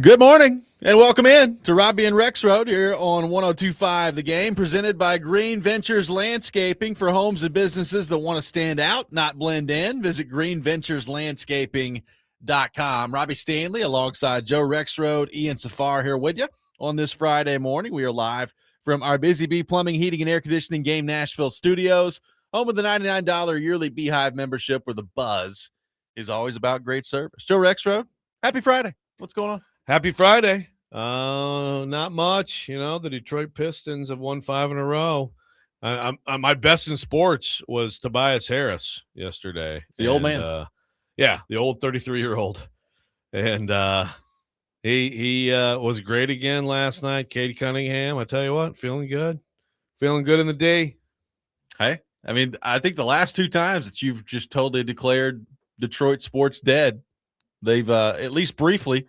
Good morning and welcome in to Robby and Rexrode here on 102.5 The Game, presented by Green Ventures Landscaping for homes and businesses that want to stand out, not blend in. Visit greenventureslandscaping.com. Robbie Stanley alongside Joe Rexrode, Ian Safar here with you on this Friday morning. We are live from our Busy Bee Plumbing, Heating, and Air Conditioning Game Nashville studios, home of the $99 yearly Beehive membership where the buzz is always about great service. Joe Rexrode, happy Friday. What's going on? Happy Friday. Not much. The Detroit Pistons have won 5 in a row. My best in sports was Tobias Harris yesterday. The old man. Yeah, the old 33-year-old. And he was great again last night. Katie Cunningham, I tell you what, feeling good. Feeling good in the D. Hey, I mean, I think the last two times that you've just totally declared Detroit sports dead, they've at least briefly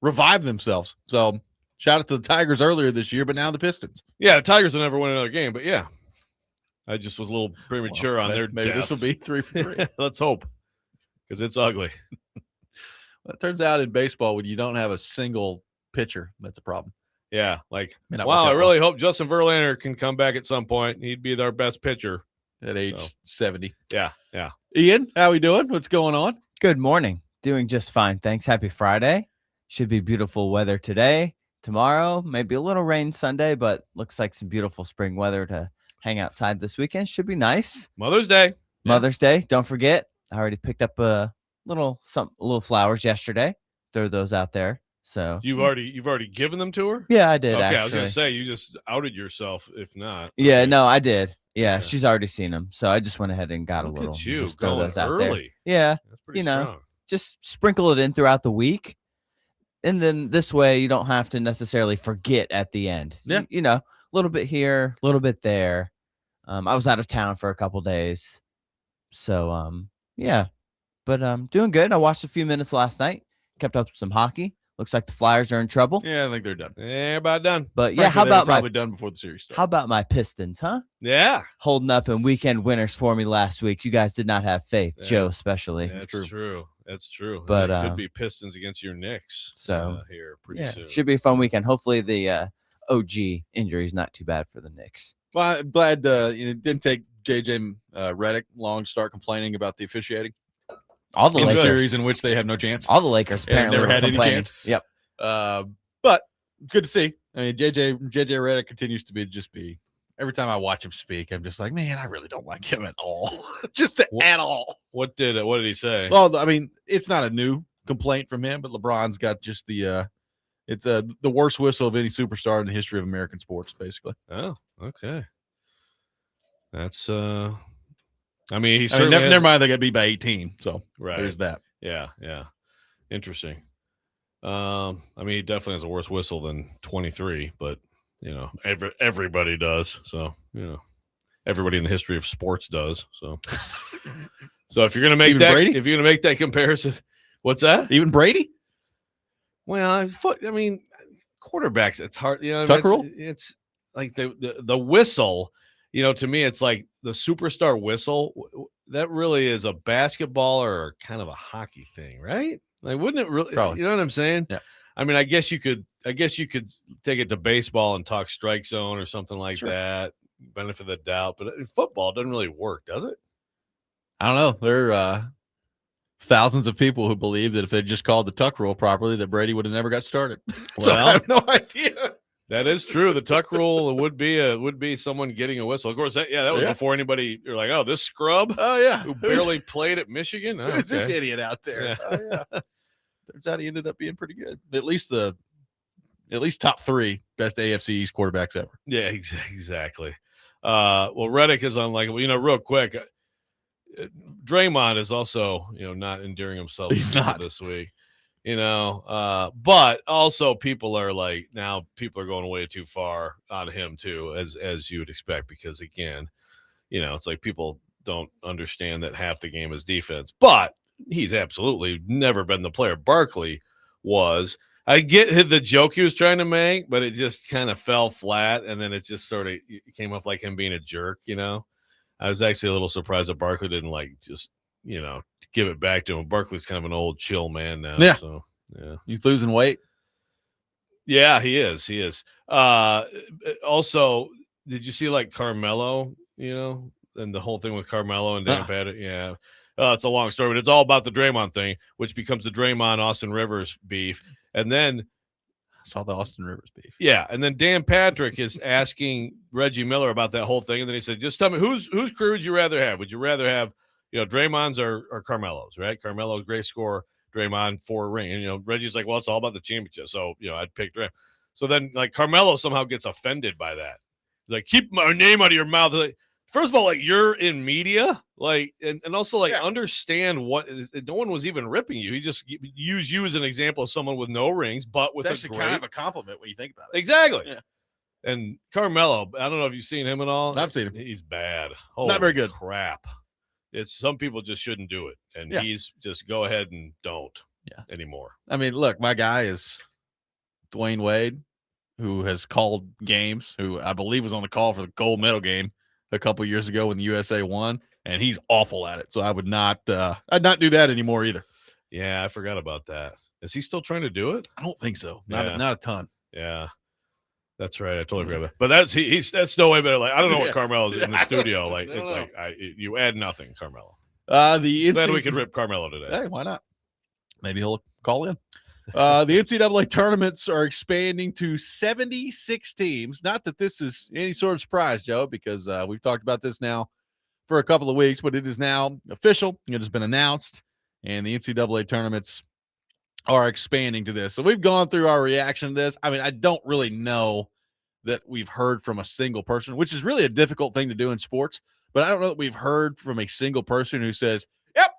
revived themselves. So shout out to the Tigers earlier this year, but now the Pistons. Yeah, the Tigers will never win another game, but yeah. I just was a little premature on their maybe death. This will be 3 for 3. Let's hope, because it's ugly. Well, it turns out in baseball, when you don't have a single pitcher, that's a problem. Yeah, I really hope Justin Verlander can come back at some point. He'd be their best pitcher. At age 70. Yeah. Ian, how we doing? What's going on? Good morning. Doing just fine. Thanks. Happy Friday. Should be beautiful weather today, tomorrow, maybe a little rain Sunday, but looks like some beautiful spring weather to hang outside this weekend. Should be nice. Mother's Day. Don't forget. I already picked up a little flowers yesterday. Throw those out there. So you've already given them to her? Yeah, I did. Okay, actually. I was gonna say you just outed yourself. If not, yeah, no, I did. Yeah, she's already seen them, so I just went ahead and got a little. At you just throw those out early. there. Yeah, that's pretty strong. Just sprinkle it in throughout the week. And then this way you don't have to necessarily forget at the end. Yeah. A little bit here, a little bit there. I was out of town for a couple days. So, yeah. But doing good. I watched a few minutes last night. Kept up some hockey. Looks like the Flyers are in trouble. Yeah, I think they're done. Yeah, about done. But yeah, how about probably done before the series started. How about my Pistons, huh? Yeah. Holding up in weekend winners for me last week. You guys did not have faith, Joe especially. That's true. That's true. But it could be Pistons against your Knicks. Here pretty soon. Should be a fun weekend. Hopefully the OG injury is not too bad for the Knicks. Well, I'm glad it didn't take JJ Redick long to start complaining about the officiating. All the Lakers series in which they have no chance. All the Lakers apparently never had any chance. Yep. But good to see. I mean, JJ Redick continues to be. Every time I watch him speak, I'm just like, man, I really don't like him at all. At all. What did he say? Well, I mean, it's not a new complaint from him, but LeBron's got just the worst whistle of any superstar in the history of American sports, basically. Oh, okay. That's I mean, never mind. They got beat by 18, so there's that. Yeah. Interesting. I mean, he definitely has a worse whistle than 23, but everybody does. So everybody in the history of sports does. So if you're gonna make that comparison, what's that? Even Brady? Well, I mean, quarterbacks. It's hard. Tuck rule? It's like the whistle. To me, it's like the superstar whistle. That really is a basketball or kind of a hockey thing, right? Like, wouldn't it really? Probably. You know what I'm saying? Yeah. I mean, I guess you could take it to baseball and talk strike zone or something like that. Benefit of the doubt, but in football, it doesn't really work, does it? I don't know. There are thousands of people who believe that if they just called the tuck rule properly, that Brady would have never got started. So I have no idea. That is true. The tuck rule would be someone getting a whistle. Of course, that was before anybody. You're like, oh, this scrub. Oh yeah, who barely played at Michigan. Oh, who's this idiot out there? Yeah. Oh yeah. Turns out he ended up being pretty good. At least top 3 best AFC East quarterbacks ever. Yeah, exactly. Well, Redick is unlikable. Real quick, Draymond is also not endearing himself. He's not this week. But also people are going way too far on him too, as you would expect, because again, it's like people don't understand that half the game is defense, but he's absolutely never been the player Barkley was. I get the joke he was trying to make, but it just kind of fell flat, and then it just sort of came off like him being a jerk, I was actually a little surprised that Barkley didn't just give it back to him. Barkley's kind of an old chill man now. Yeah. So, yeah. He's losing weight. Yeah, he is. He is. Also, did you see like Carmelo, and the whole thing with Carmelo and Dan Patrick? Yeah. It's a long story, but it's all about the Draymond thing, which becomes the Draymond Austin Rivers beef. And then I saw the Austin Rivers beef. Yeah, and then Dan Patrick is asking Reggie Miller about that whole thing, and then he said, "Just tell me whose crew would you rather have? Would you rather have, Draymond's or Carmelo's? Right? Carmelo's great score, Draymond 4 ring, and Reggie's like, well, it's all about the championship, so I'd pick Draymond. So then like Carmelo somehow gets offended by that. He's like, keep my name out of your mouth. Like, first of all, like you're in media, like, and also like understand what no one was even ripping you. He just used you as an example of someone with no rings, but with it's actually kind of a compliment when you think about it. Exactly. Yeah. And Carmelo, I don't know if you've seen him at all. I've seen him. He's bad. Not very good. Crap. It's some people just shouldn't do it, and he's just go ahead and don't. Anymore. I mean, look, my guy is Dwayne Wade, who has called games, who I believe was on the call for the gold medal game a couple years ago when the USA won, and he's awful at it. So I would not, I'd not do that anymore either. Yeah, I forgot about that. Is he still trying to do it? I don't think so. Not a ton. Yeah, that's right. I totally forgot about it. But that's no way better. Like, I don't know what Carmelo is in the studio. Like, it's like you add nothing, Carmelo. Glad we could rip Carmelo today. Hey, why not? Maybe he'll call in. The NCAA tournaments are expanding to 76 teams. Not that this is any sort of surprise, Joe, because we've talked about this now for a couple of weeks, but it is now official. It has been announced, and the NCAA tournaments are expanding to this. So we've gone through our reaction to this. I mean, I don't really know that we've heard from a single person, which is really a difficult thing to do in sports, but I don't know that we've heard from a single person who says, yep,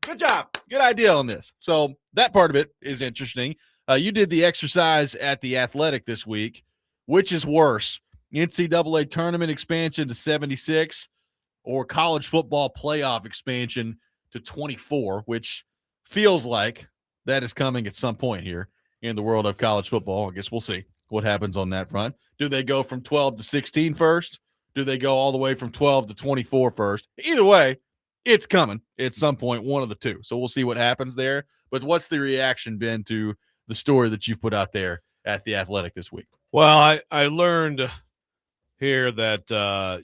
good job. Good idea on this. So that part of it is interesting. You did the exercise at the Athletic this week. Which is worse, NCAA tournament expansion to 76 or college football playoff expansion to 24, which feels like that is coming at some point here in the world of college football. I guess we'll see what happens on that front. Do they go from 12 to 16 first? Do they go all the way from 12 to 24 first? Either way, it's coming at some point, one of the two. So we'll see what happens there. But what's the reaction been to the story that you've put out there at the Athletic this week? Well, I learned here that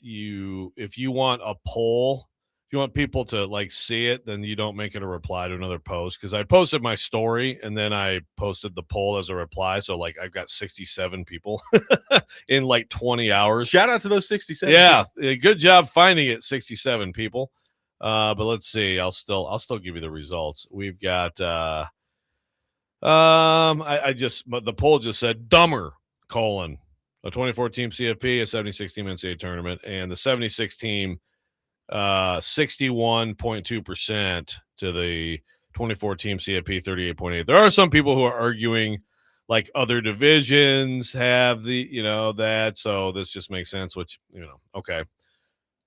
if you want a poll, if you want people to like see it, then you don't make it a reply to another post. Because I posted my story and then I posted the poll as a reply. So like I've got 67 people in like 20 hours. Shout out to those 67. Yeah, good job finding it, 67 people. But let's see. I'll still give you the results. We've got but the poll just said dumber : a 24 team CFP, a 76 team NCAA tournament, and the 76 team 61.2% to the 24 team CFP 38.8. There are some people who are arguing like other divisions have the that, so this just makes sense, which okay.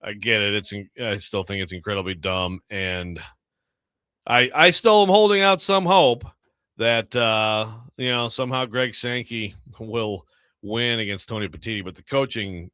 I get it. I still think it's incredibly dumb, and I still am holding out some hope that somehow Greg Sankey will win against Tony Petitti, but the coaching,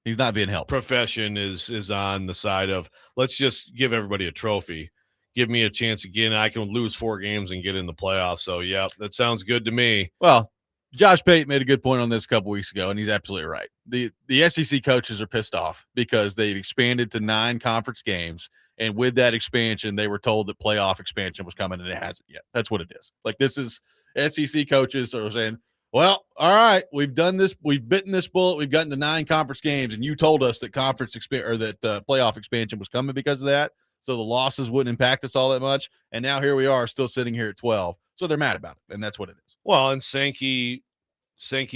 he's not being helped. Profession is on the side of let's just give everybody a trophy, give me a chance again. I can lose 4 games and get in the playoffs. So yeah, that sounds good to me. Well, Josh Pate made a good point on this a couple weeks ago, and he's absolutely right. The SEC coaches are pissed off because they've expanded to 9 conference games, and with that expansion, they were told that playoff expansion was coming, and it hasn't yet. That's what it is. Like, this is SEC coaches are saying, well, all right, we've done this, we've bitten this bullet, we've gotten to 9 conference games, and you told us that playoff expansion was coming because of that, so the losses wouldn't impact us all that much, and now here we are still sitting here at 12. So they're mad about it, and that's what it is. Well, and Sankey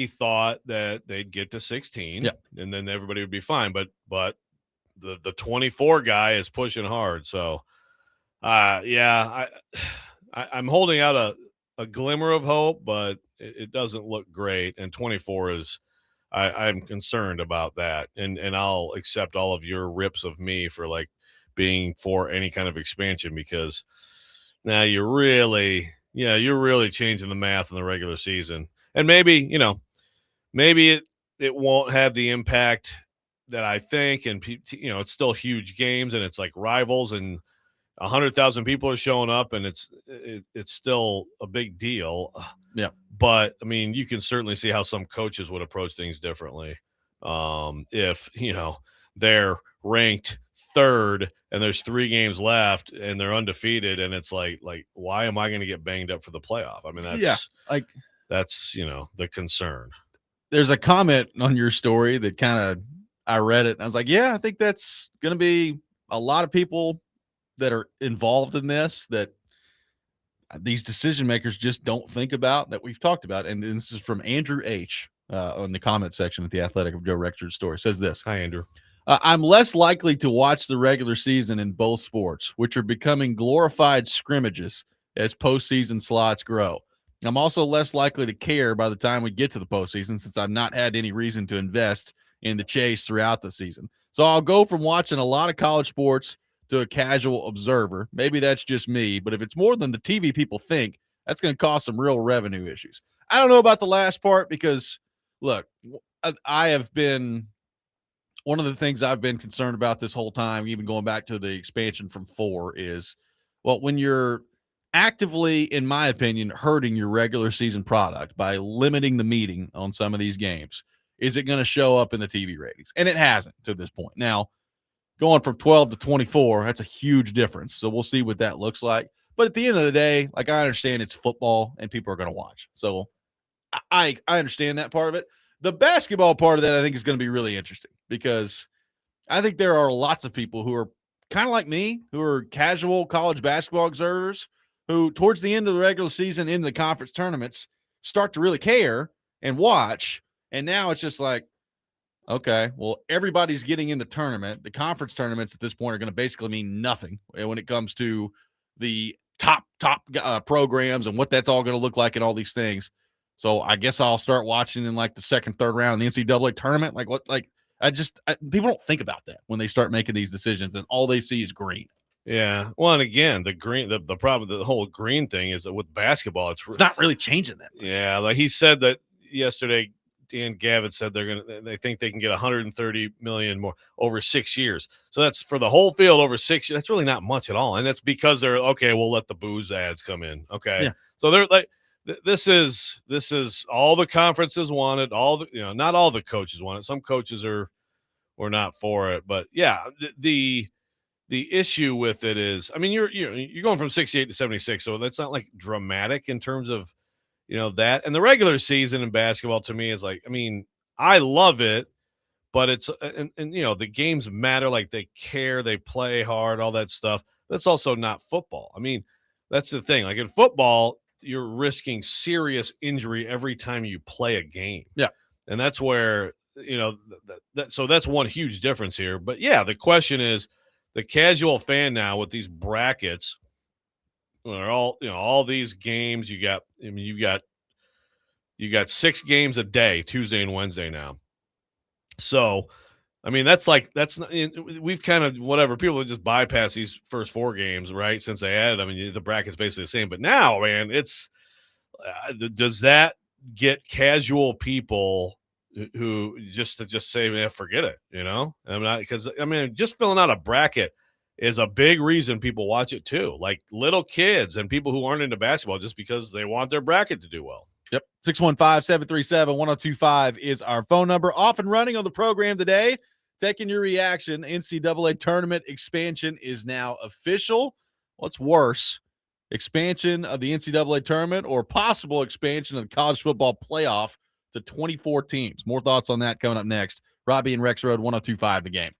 thought that they'd get to 16, and then everybody would be fine. But the 24 guy is pushing hard. So, I'm holding out a glimmer of hope, but it doesn't look great. And 24 is, I'm concerned about that. And I'll accept all of your rips of me for like being for any kind of expansion, because now you're really changing the math in the regular season. And maybe it won't have the impact that I think. And, it's still huge games, and it's like rivals, and 100,000 people are showing up, and it's still a big deal. Yeah. But I mean, you can certainly see how some coaches would approach things differently. If they're ranked third and there's 3 games left and they're undefeated, and it's like why am I going to get banged up for the playoff? I mean, that's the concern. There's a comment on your story that kind of, I read it and I was like, yeah, I think that's going to be a lot of people that are involved in this, that these decision makers just don't think about, that we've talked about. And this is from Andrew H. On the comment section at The Athletic of Joe Rexrode story. Says this: Hi, Andrew. I'm less likely to watch the regular season in both sports, which are becoming glorified scrimmages as postseason slots grow. I'm also less likely to care by the time we get to the postseason, since I've not had any reason to invest in the chase throughout the season. So I'll go from watching a lot of college sports to a casual observer. Maybe that's just me, but if it's more than the TV people think, that's going to cause some real revenue issues. I don't know about the last part, because look, I have been, one of the things I've been concerned about this whole time, even going back to the expansion from 4, is, well, when you're actively, in my opinion, hurting your regular season product by limiting the meeting on some of these games, is it going to show up in the TV ratings? And it hasn't to this point. Now, going from 12 to 24, that's a huge difference. So we'll see what that looks like. But at the end of the day, like, I understand it's football and people are going to watch. So I understand that part of it. The basketball part of that, I think, is going to be really interesting, because I think there are lots of people who are kind of like me, who are casual college basketball observers, who towards the end of the regular season, into the conference tournaments, start to really care and watch. And now it's just like, okay, well, everybody's getting in the tournament. The conference tournaments at this point are going to basically mean nothing when it comes to the top programs and what that's all going to look like and all these things. So I guess I'll start watching in like the second, third round of the NCAA tournament. Like, what? Like, people don't think about that when they start making these decisions, and all they see is green. Yeah. Well, and again, the green, the problem, the whole green thing is that with basketball, It's not really changing that much. Yeah, like he said that yesterday. Dan Gavin said they think they can get 130 million more over 6 years. So that's for the whole field over 6 years. That's really not much at all, and that's because they're okay. We'll let the booze ads come in. Okay, yeah. So they're like, this is all the conferences want it. All the not all the coaches want it. Some coaches were not for it, but yeah, the issue with it is, I mean, you're going from 68 to 76, so that's not like dramatic in terms of that. And the regular season in basketball to me is like, I mean, I love it, but it's and the games matter, like they care, they play hard, all that stuff. That's also not football. I mean, that's the thing. Like in football, you're risking serious injury every time you play a game. Yeah. And that's where, so that's one huge difference here. But yeah, the question is, the casual fan now with these brackets are all these games you got. I mean, you got 6 games a day, Tuesday and Wednesday now. So, I mean, that's not, we've kind of, whatever, people would just bypass these first 4 games, right? Since they added, I mean, the bracket's basically the same. But now, man, it's, does that get casual people who just say, man, forget it, I'm not, because, I mean, just filling out a bracket is a big reason people watch it too. Like little kids and people who aren't into basketball, just because they want their bracket to do well. Yep. 615-737-1025 is our phone number. Off and running on the program today. Taking your reaction. NCAA tournament expansion is now official. What's worse, expansion of the NCAA tournament or possible expansion of the college football playoff to 24 teams? More thoughts on that coming up next. Robby and Rexrode, 1025 The Game.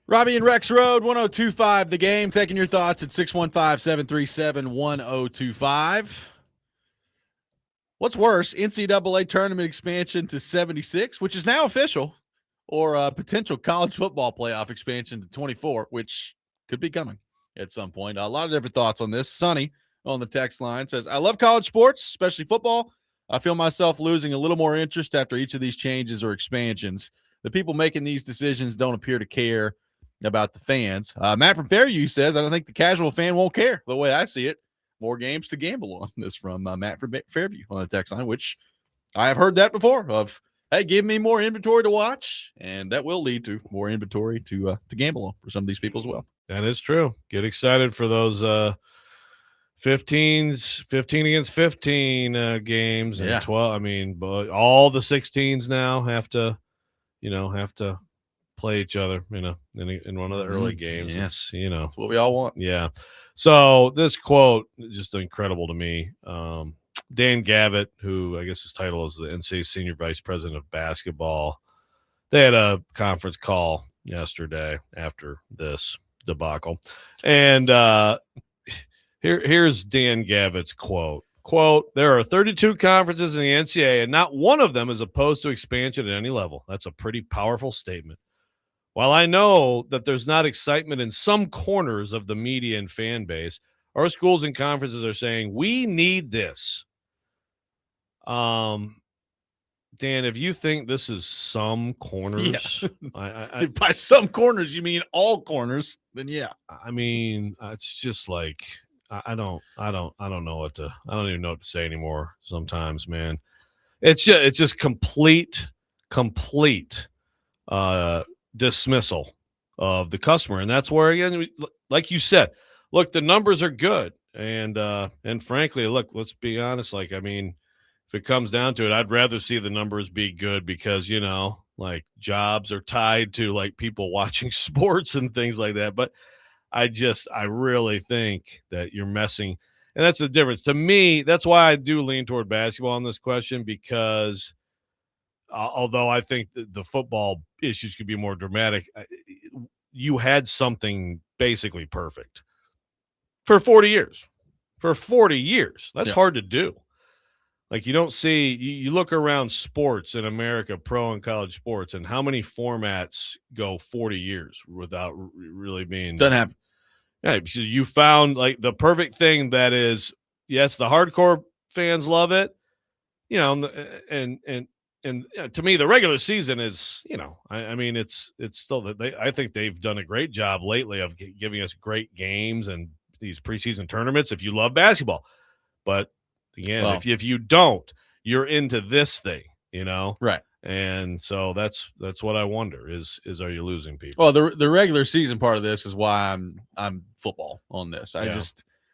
Robby and Rexrode, 1025 The Game. Taking your thoughts at 615-737-1025. What's worse, NCAA Tournament expansion to 76, which is now official, or a potential college football playoff expansion to 24, which could be coming at some point. A lot of different thoughts on this. Sonny on the text line says, I love college sports, especially football. I feel myself losing a little more interest after each of these changes or expansions. The people making these decisions don't appear to care about the fans. Matt from Fairview says, I don't think the casual fan won't care. The way I see it, more games to gamble on. This from Matt from Fairview on the text line, which I have heard that before of, hey, give me more inventory to watch, and that will lead to more inventory to gamble on for some of these people as well. That is true. Get excited for those 15 against 15 games and 12. I mean, but all the 16s now have to play each other, in one of the early games. Yes. That's what we all want. Yeah. So this quote is just incredible to me. Dan Gavitt, who I guess his title is the NCAA Senior Vice President of Basketball, they had a conference call yesterday after this debacle. And here's Dan Gavitt's quote. Quote, there are 32 conferences in the NCAA, and not one of them is opposed to expansion at any level. That's a pretty powerful statement. While I know that there's not excitement in some corners of the media and fan base, our schools and conferences are saying, we need this. Dan, if you think this is some corners, If by some corners you mean all corners, then yeah. I mean, it's just like I don't even know what to say anymore. Sometimes, man, it's just complete dismissal of the customer, and that's where, again, like you said, look, the numbers are good, and frankly, look, let's be honest. Like, I mean, if it comes down to it, I'd rather see the numbers be good because, like, jobs are tied to, like, people watching sports and things like that. But I really think that you're messing, and that's the difference. To me, that's why I do lean toward basketball on this question, because although I think the football issues could be more dramatic, you had something basically perfect for 40 years. For 40 years. That's hard to do. Like, you don't see, you look around sports in America, pro and college sports, and how many formats go 40 years without really being. Doesn't happen. Yeah, because you found, like, the perfect thing that is, yes, the hardcore fans love it, and to me, the regular season is, I mean, it's still that I think they've done a great job lately of giving us great games and these preseason tournaments if you love basketball. But again, if you don't, you're into this thing, right? And so that's what I wonder is are you losing people? Well, the regular season part of this is why I'm football on this.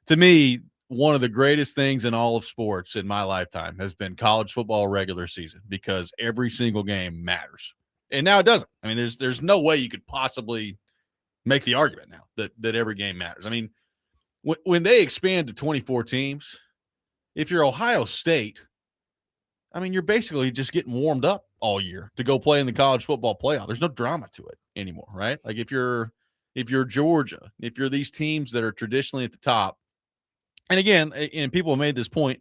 To me, one of the greatest things in all of sports in my lifetime has been college football regular season, because every single game matters. And now it doesn't. I mean, there's no way you could possibly make the argument now that every game matters. I mean, when they expand to 24 teams, if you're Ohio State, I mean, you're basically just getting warmed up all year to go play in the college football playoff. There's no drama to it anymore, right? Like, if you're Georgia, if you're these teams that are traditionally at the top, and again, and people have made this point,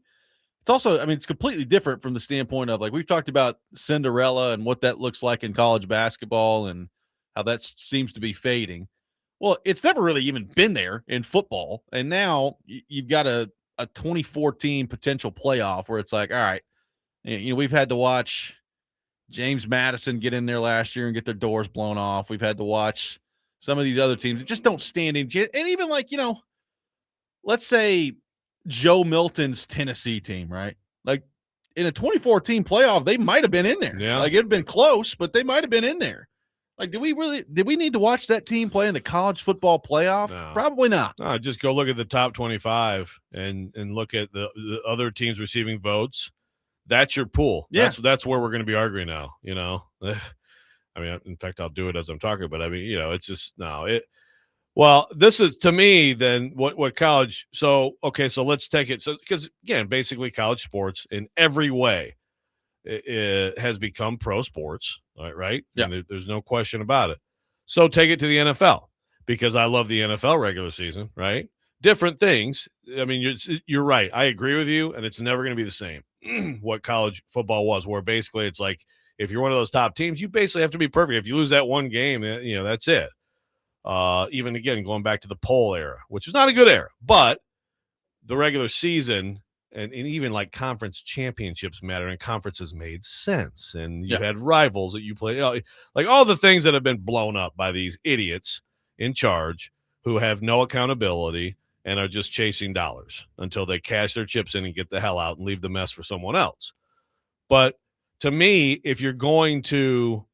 it's also, I mean, it's completely different from the standpoint of, like, we've talked about Cinderella and what that looks like in college basketball and how that seems to be fading. Well, it's never really even been there in football. And now you've got a 2014 potential playoff where it's like, all right, we've had to watch James Madison get in there last year and get their doors blown off. We've had to watch some of these other teams that just don't stand in. And even, like, let's say Joe Milton's Tennessee team, right? Like, in a 2014 playoff, they might have been in there. Yeah. Like, it'd been close, but they might have been in there. Like, did we need to watch that team play in the college football playoff? No. Probably not. No, just go look at the top 25 and look at the other teams receiving votes. That's your pool. Yeah. That's where we're going to be arguing now, I mean, in fact, I'll do it as I'm talking, but I mean, it's just, no, well, this is, to me, then what college. So, okay, so let's take it. So, because again, basically college sports in every way it has become pro sports, right? Yeah. And there's no question about it. So take it to the NFL, because I love the NFL regular season, right? Different things. I mean, you're right. I agree with you, and it's never going to be the same what college football was, where basically it's like if you're one of those top teams, you basically have to be perfect. If you lose that one game, that's it. Even again, going back to the poll era, which is not a good era, but the regular season and even like conference championships matter, and conferences made sense. And you had rivals that you play, like all the things that have been blown up by these idiots in charge who have no accountability and are just chasing dollars until they cash their chips in and get the hell out and leave the mess for someone else. But to me, if you're going to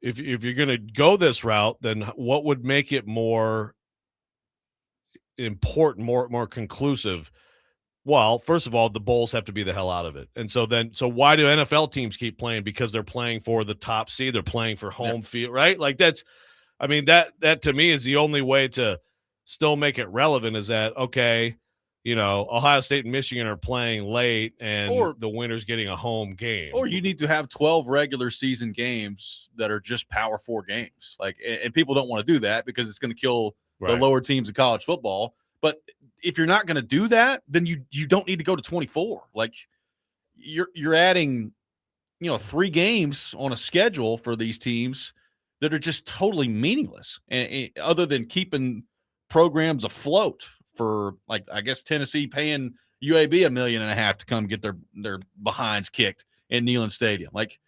go this route, then what would make it more important, more conclusive? Well, first of all, the bowls have to be the hell out of it. And so why do NFL teams keep playing? Because they're playing for the top seed. They're playing for home field, right? Like that to me is the only way to still make it relevant, is that, okay, Ohio State and Michigan are playing late and the winner's getting a home game. Or you need to have 12 regular season games that are just Power 4 games. Like, and people don't want to do that because it's going to kill the lower teams of college football. But if you're not going to do that, then you don't need to go to 24. Like, you're adding, 3 games on a schedule for these teams that are just totally meaningless, and other than keeping programs afloat for, like, I guess Tennessee paying UAB $1.5 million to come get their behinds kicked in Neyland Stadium. Like,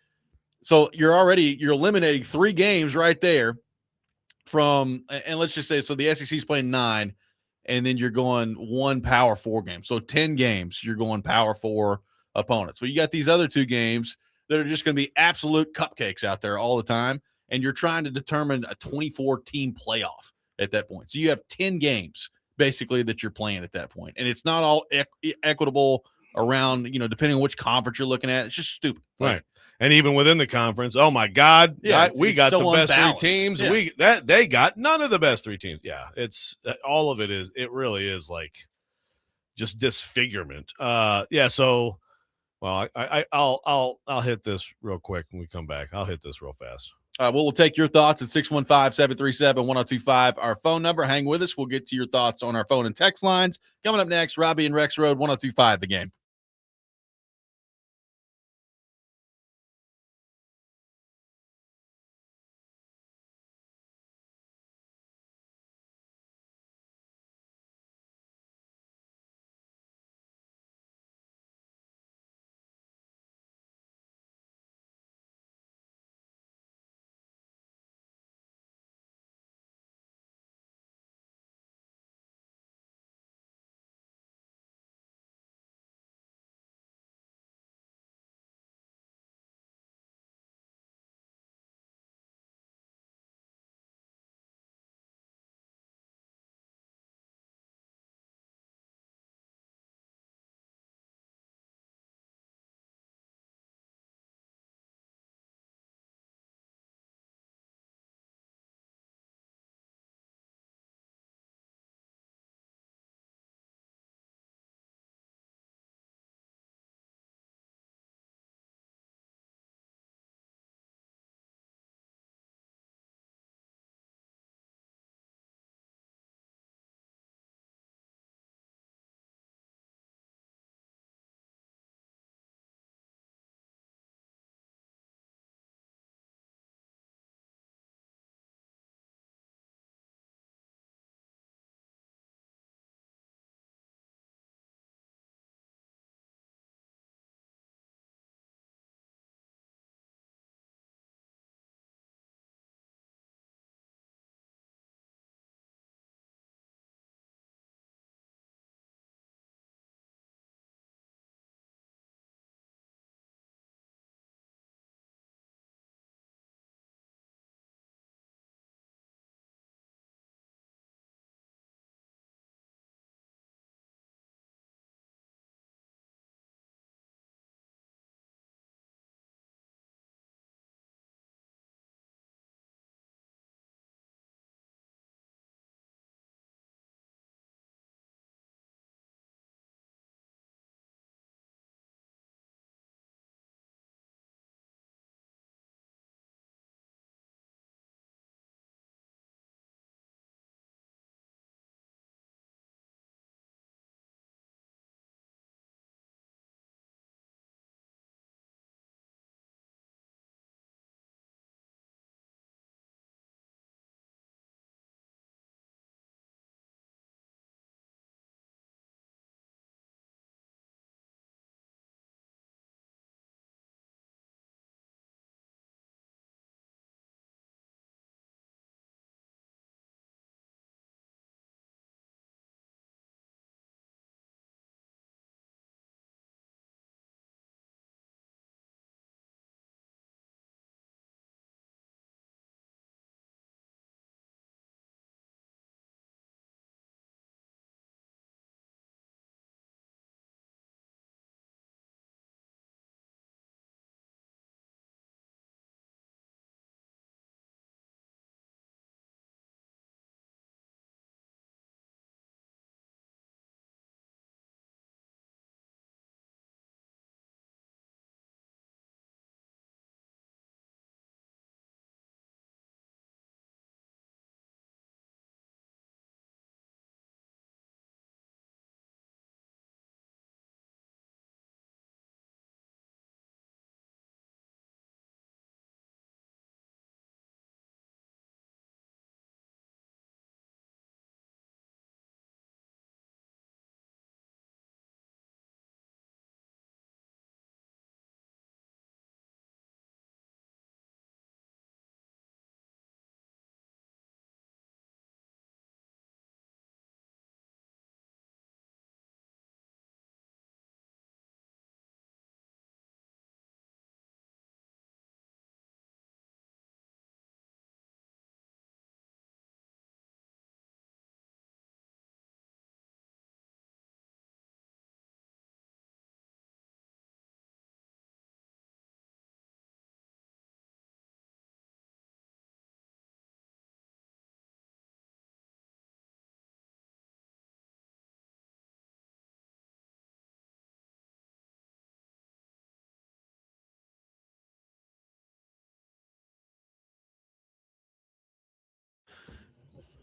so you're eliminating 3 games right there from, and let's just say, so the SEC is playing 9, and then you're going 1 Power 4 game. So 10 games, you're going Power 4 opponents. Well, you got these other 2 games that are just going to be absolute cupcakes out there all the time, and you're trying to determine a 24-team playoff at that point. So you have 10 games, basically, that you're playing at that point. And it's not all equitable around, depending on which conference you're looking at. It's just stupid. Right. And even within the conference, oh my God, we got so the best unbalanced. 3 teams. Yeah. They got none of the best 3 teams. Yeah, it's all of it is. It really is like just disfigurement. So, well, I'll hit this real quick when we come back. I'll hit this real fast. We'll take your thoughts at 615-737-1025, our phone number. Hang with us. We'll get to your thoughts on our phone and text lines. Coming up next, Robby and Rexrode, 1025 The Game.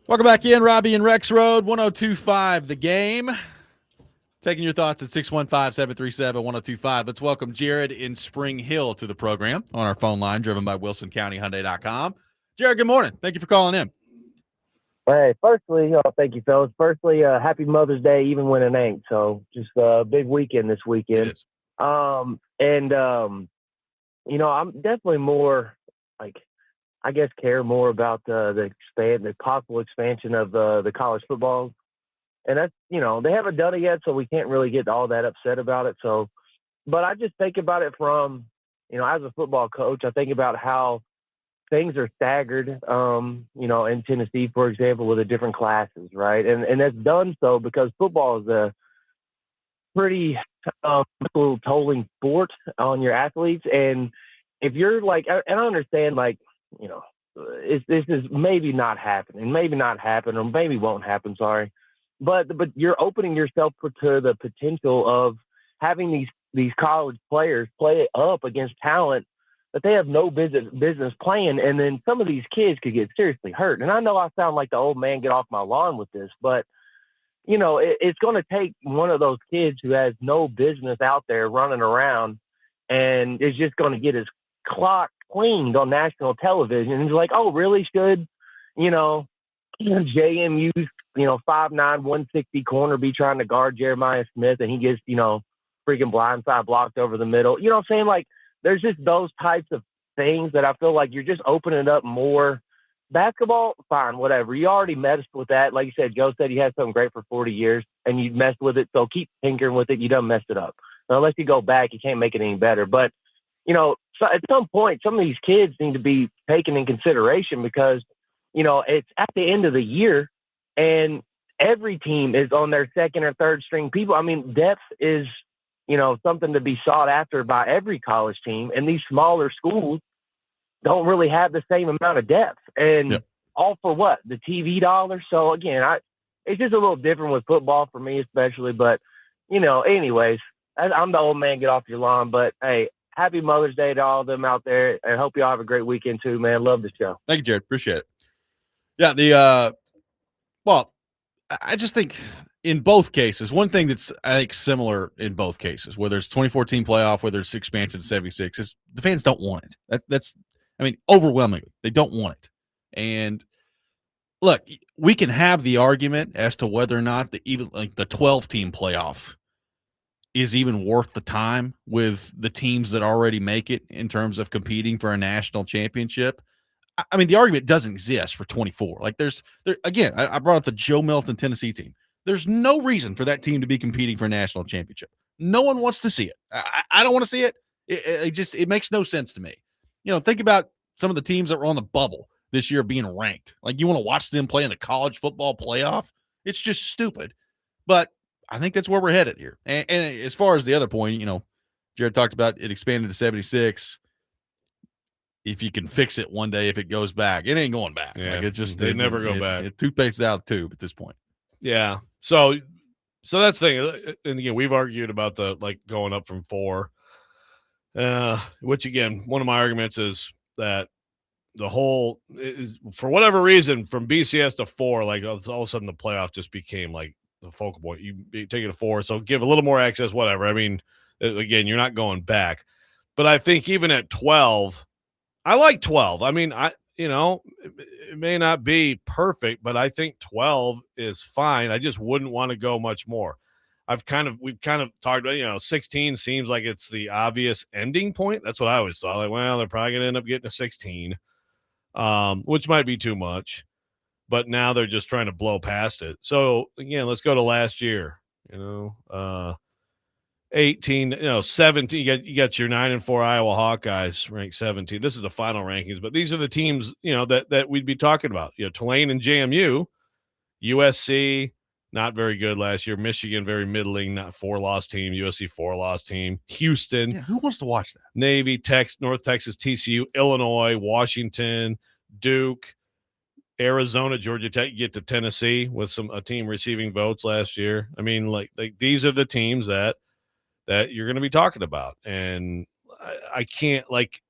Welcome back in, Robby and Rexrode, 102.5 The Game. Taking your thoughts at 615-737-1025. Let's welcome Jared in Spring Hill to the program on our phone line, driven by WilsonCountyHyundai.com. Jared, good morning. Thank you for calling in. Hey, firstly, thank you, fellas. Firstly, happy Mother's Day, even when it ain't. So just a big weekend this weekend. It is. I'm definitely more I guess care more about the possible expansion of the college football. And that's, they haven't done it yet, so we can't really get all that upset about it. So, but I just think about it from, as a football coach, I think about how things are staggered, in Tennessee, for example, with the different classes, right? And that's done so because football is a pretty tolling sport on your athletes. And if you're and I understand, this is maybe not happening, or maybe won't happen, sorry. But you're opening yourself to the potential of having these college players play up against talent that they have no business playing, and then some of these kids could get seriously hurt. And I know I sound like the old man get off my lawn with this, but it's going to take one of those kids who has no business out there running around and is just going to get his clock cleaned on national television. And he's like, oh, really? Should, JMU's, 5'9", 160 corner be trying to guard Jeremiah Smith, and he gets, freaking blindside blocked over the middle? You know what I'm saying? Like, there's just those types of things that I feel like you're just opening up more. Basketball, fine, whatever. You already messed with that. Like you said, Joe said you had something great for 40 years, and you messed with it, so keep tinkering with it. You done messed it up. Now, unless you go back, you can't make it any better. But, so at some point, some of these kids need to be taken in consideration because, it's at the end of the year, and every team is on their second or third string people. I mean, depth is, something to be sought after by every college team. And these smaller schools don't really have the same amount of depth. And all for what? The TV dollar? So, again, it's just a little different with football for me especially. But, anyways, I'm the old man, get off your lawn. But, hey, happy Mother's Day to all of them out there. I hope y'all have a great weekend too, man. Love the show. Thank you, Jared. Appreciate it. Yeah, I just think in both cases, one thing that's, I think, similar in both cases, whether it's 2014 playoff, whether it's expansion to 76, is the fans don't want it. That's overwhelmingly, they don't want it. And look, we can have the argument as to whether or not the 12-team playoff is even worth the time with the teams that already make it in terms of competing for a national championship. I mean, the argument doesn't exist for 24. Like, again, I brought up the Joe Milton Tennessee team. There's no reason for that team to be competing for a national championship. No one wants to see it. I don't want to see it. It makes no sense to me. Think about some of the teams that were on the bubble this year being ranked. Like, you want to watch them play in the college football playoff? It's just stupid. But I think that's where we're headed here. And as far as the other point, Jared talked about it expanded to 76. If you can fix it one day, if it goes back, it ain't going back. Yeah, like they never go back. Toothpaste is out of the tube at this point. Yeah. So that's the thing. And again, we've argued about going up from 4, which again, one of my arguments is that the whole is, for whatever reason, from BCS to 4, all of a sudden the playoff just became like the focal point. You take it to 4, so give a little more access, whatever. I mean, again, you're not going back. But I think even at 12, I like 12. I mean, it may not be perfect, but I think 12 is fine. I just wouldn't want to go much more. We've kind of talked about, 16 seems like it's the obvious ending point. That's what I always thought. Like, well, they're probably going to end up getting a 16, which might be too much. But now they're just trying to blow past it. So, again, let's go to last year. 18, 17. You got your 9-4 Iowa Hawkeyes ranked 17. This is the final rankings, but these are the teams that we'd be talking about. Tulane and JMU, USC not very good last year. Michigan very middling, not 4-loss team. USC 4-loss team. Houston, who wants to watch that? Navy, North Texas, TCU, Illinois, Washington, Duke, Arizona, Georgia Tech. You get to Tennessee with a team receiving votes last year. I mean, like these are the teams that you're going to be talking about. And I can't,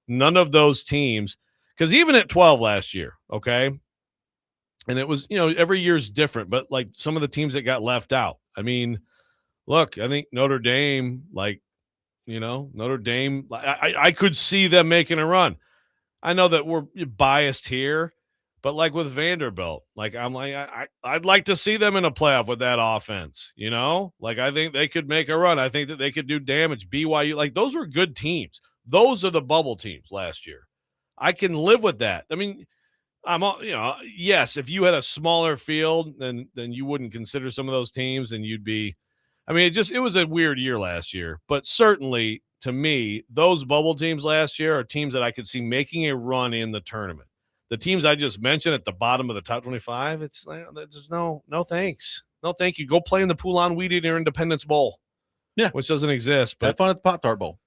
none of those teams, because even at 12 last year, okay, And it was, every year's different, but like some of the teams that got left out. I mean, look, I think Notre Dame, Notre Dame, I could see them making a run. I know that we're biased here, but like with Vanderbilt, I'd like to see them in a playoff with that offense, Like I think they could make a run. I think that they could do damage. BYU, like those were good teams. Those are the bubble teams last year. I can live with that. I mean, yes, if you had a smaller field, then you wouldn't consider some of those teams, and you'd be. I mean, it was a weird year last year, but certainly to me, those bubble teams last year are teams that I could see making a run in the tournament. The teams I just mentioned at the bottom of the top 25, it's like, there's no thanks, no thank you. Go play in the Poulon Weed Eater Independence Bowl, which doesn't exist. But have fun at the Pop-Tart Bowl.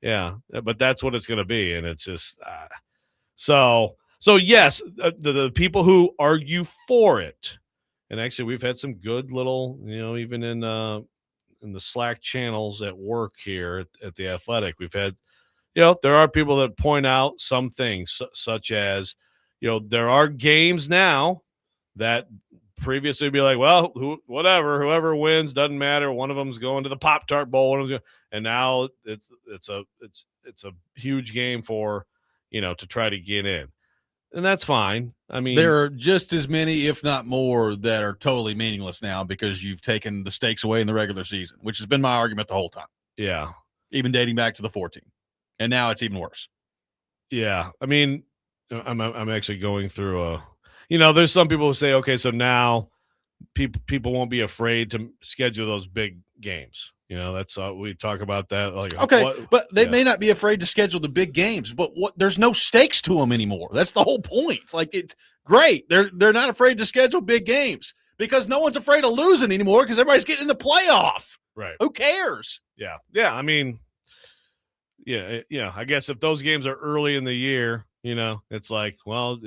Yeah, but that's what it's going to be, and it's just so yes, the people who argue for it, and actually we've had some good little, even in the Slack channels at work here at the Athletic, we've had, there are people that point out some things such as, there are games now that previously would be like, well, whoever wins doesn't matter. One of them's going to the Pop-Tart Bowl, and now it's a huge game for, to try to get in. And that's fine. I mean, there are just as many, if not more, that are totally meaningless now because you've taken the stakes away in the regular season, which has been my argument the whole time. Yeah. Even dating back to the 14. And now it's even worse. Yeah. I mean, I'm actually going through there's some people who say, okay, so now people won't be afraid to schedule those big games. That's we talk about that. Like, okay, but they may not be afraid to schedule the big games, but there's no stakes to them anymore. That's the whole point. It's like, it's great. They're not afraid to schedule big games because no one's afraid of losing anymore because everybody's getting in the playoff. Right. Who cares? Yeah. Yeah. I mean, I guess if those games are early in the year, it's like, well,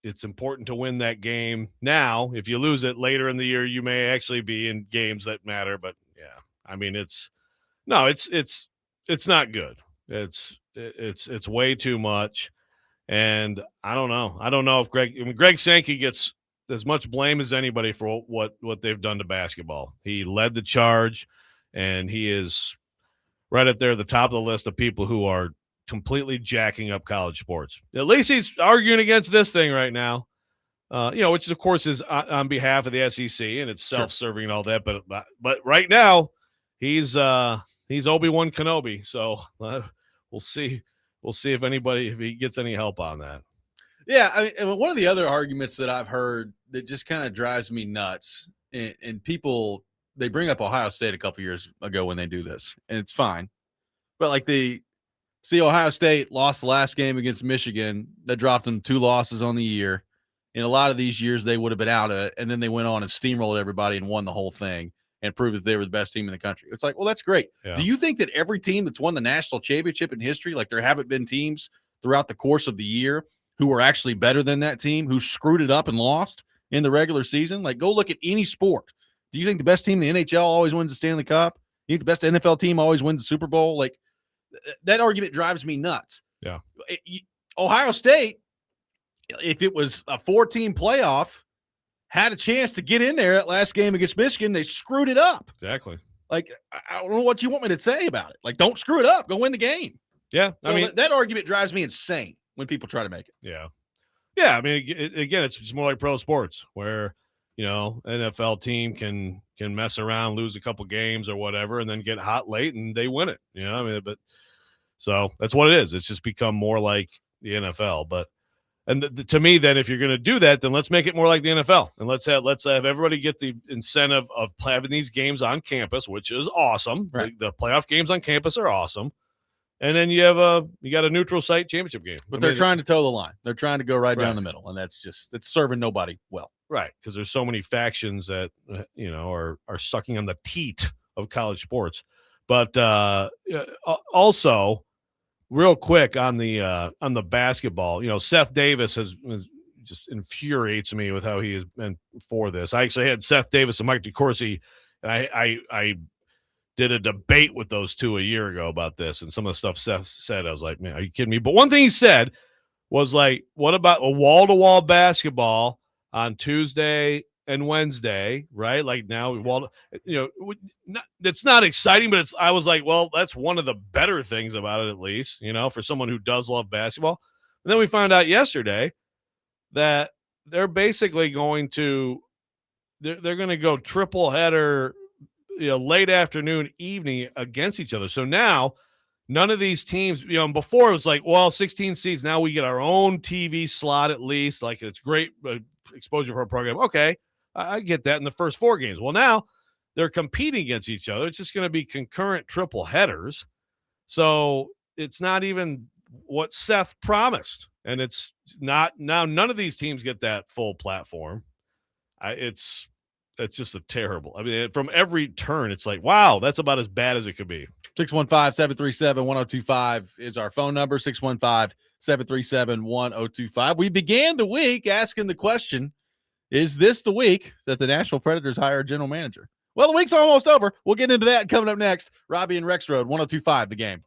it's important to win that game now. If you lose it later in the year, you may actually be in games that matter. But yeah, I mean, it's not good. It's way too much. And I don't know if Greg Sankey gets as much blame as anybody for what they've done to basketball. He led the charge, and he is right up there at the top of the list of people who are completely jacking up college sports. At least he's arguing against this thing right now, which of course is on behalf of the SEC, and it's self-serving and all that. But right now, he's Obi-Wan Kenobi. So we'll see if he gets any help on that. Yeah, I mean, one of the other arguments that I've heard that just kind of drives me nuts, and people, they bring up Ohio State a couple years ago when they do this, and it's fine, but like Ohio State lost the last game against Michigan. That dropped them 2 losses on the year. In a lot of these years, they would have been out of it, and then they went on and steamrolled everybody and won the whole thing and proved that they were the best team in the country. It's like, well, that's great. Yeah. Do you think that every team that's won the national championship in history, like there haven't been teams throughout the course of the year who are actually better than that team, who screwed it up and lost in the regular season? Like, go look at any sport. Do you think the best team in the NHL always wins the Stanley Cup? You think the best NFL team always wins the Super Bowl? Like, that argument drives me nuts. Yeah. Ohio State, if it was a 4-team playoff, had a chance to get in there at last game against Michigan. They screwed it up. Exactly. Like, I don't know what you want me to say about it. Like, don't screw it up. Go win the game. Yeah. So I mean, that argument drives me insane when people try to make it. Yeah. Yeah. I mean, again, it's just more like pro sports where, NFL team can mess around, lose a couple games or whatever, and then get hot late and they win it. But so that's what it is. It's just become more like the NFL. But to me, then, if you're going to do that, then let's make it more like the NFL, and let's have everybody get the incentive of having these games on campus, which is awesome. Right. The playoff games on campus are awesome. And then you got a neutral site championship game. But they're trying to toe the line. They're trying to go right down the middle, and it's serving nobody well. Right, because there's so many factions that are sucking on the teat of college sports. But also, real quick on the basketball, Seth Davis has just infuriates me with how he has been for this. I actually had Seth Davis and Mike DeCourcy, and I did a debate with those two a year ago about this, and some of the stuff Seth said, I was like, man, are you kidding me? But one thing he said was like, what about a wall-to-wall basketball on Tuesday and Wednesday, right? Like now, well, it's not exciting, but I was like, well, that's one of the better things about it, at least, for someone who does love basketball. And then we found out yesterday that they're basically going to go triple header, late afternoon, evening against each other. So now none of these teams, before it was like, well, 16 seeds. Now we get our own TV slot at least. Like it's great exposure for our program. Okay, I get that in the first 4 games. Well, now they're competing against each other. It's just going to be concurrent triple headers. So it's not even what Seth promised. And it's not now. None of these teams get that full platform. It's just a terrible. I mean, from every turn, it's like, wow, that's about as bad as it could be. 615-737-1025 is our phone number, 615-737-1025. We began the week asking the question, is this the week that the Nashville Predators hire a general manager? Well, the week's almost over. We'll get into that coming up next. Robby and Rexrode, 1025, The Game.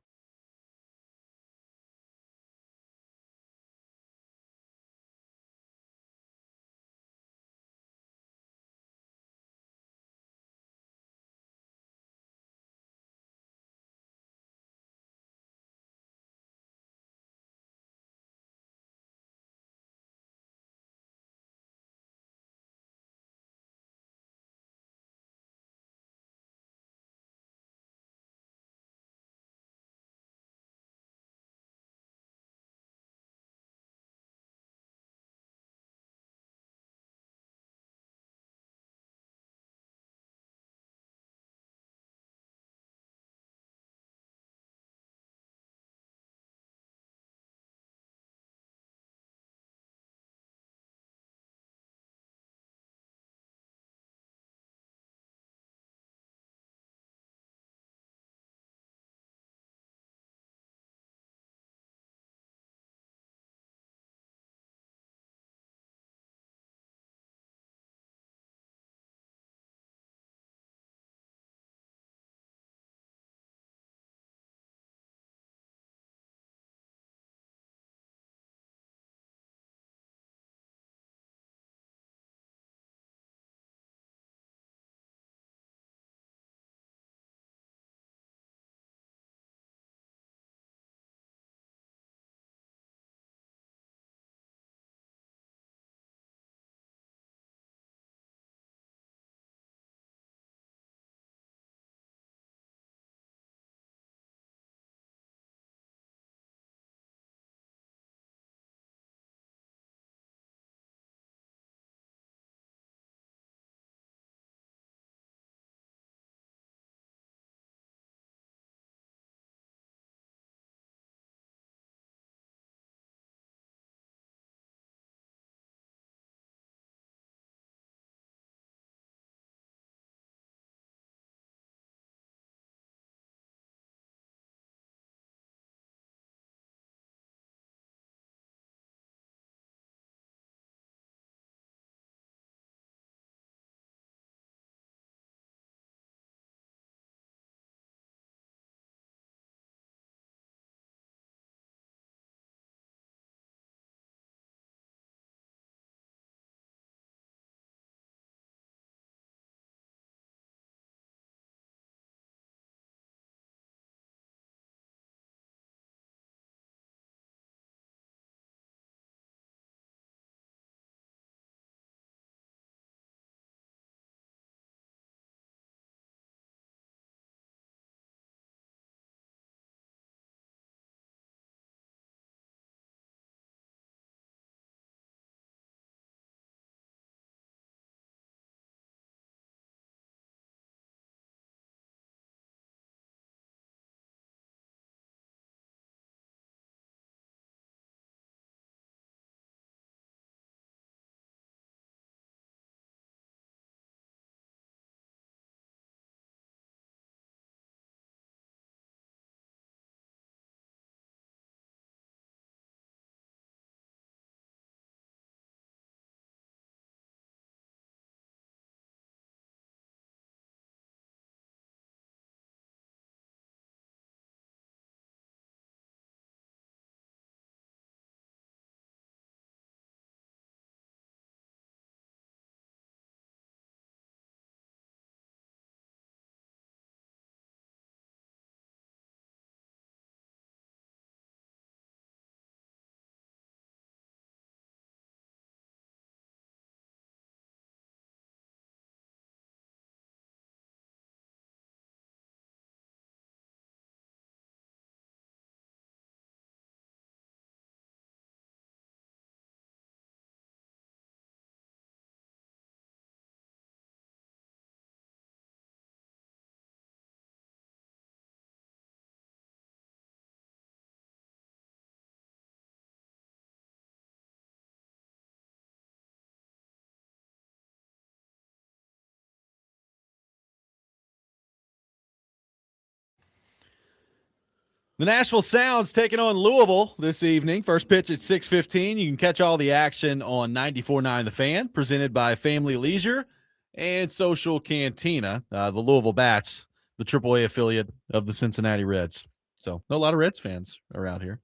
The Nashville Sounds taking on Louisville this evening. First pitch at 6:15. You can catch all the action on 94.9 The Fan, presented by Family Leisure and Social Cantina. The Louisville Bats, the AAA affiliate of the Cincinnati Reds. So, a lot of Reds fans around here.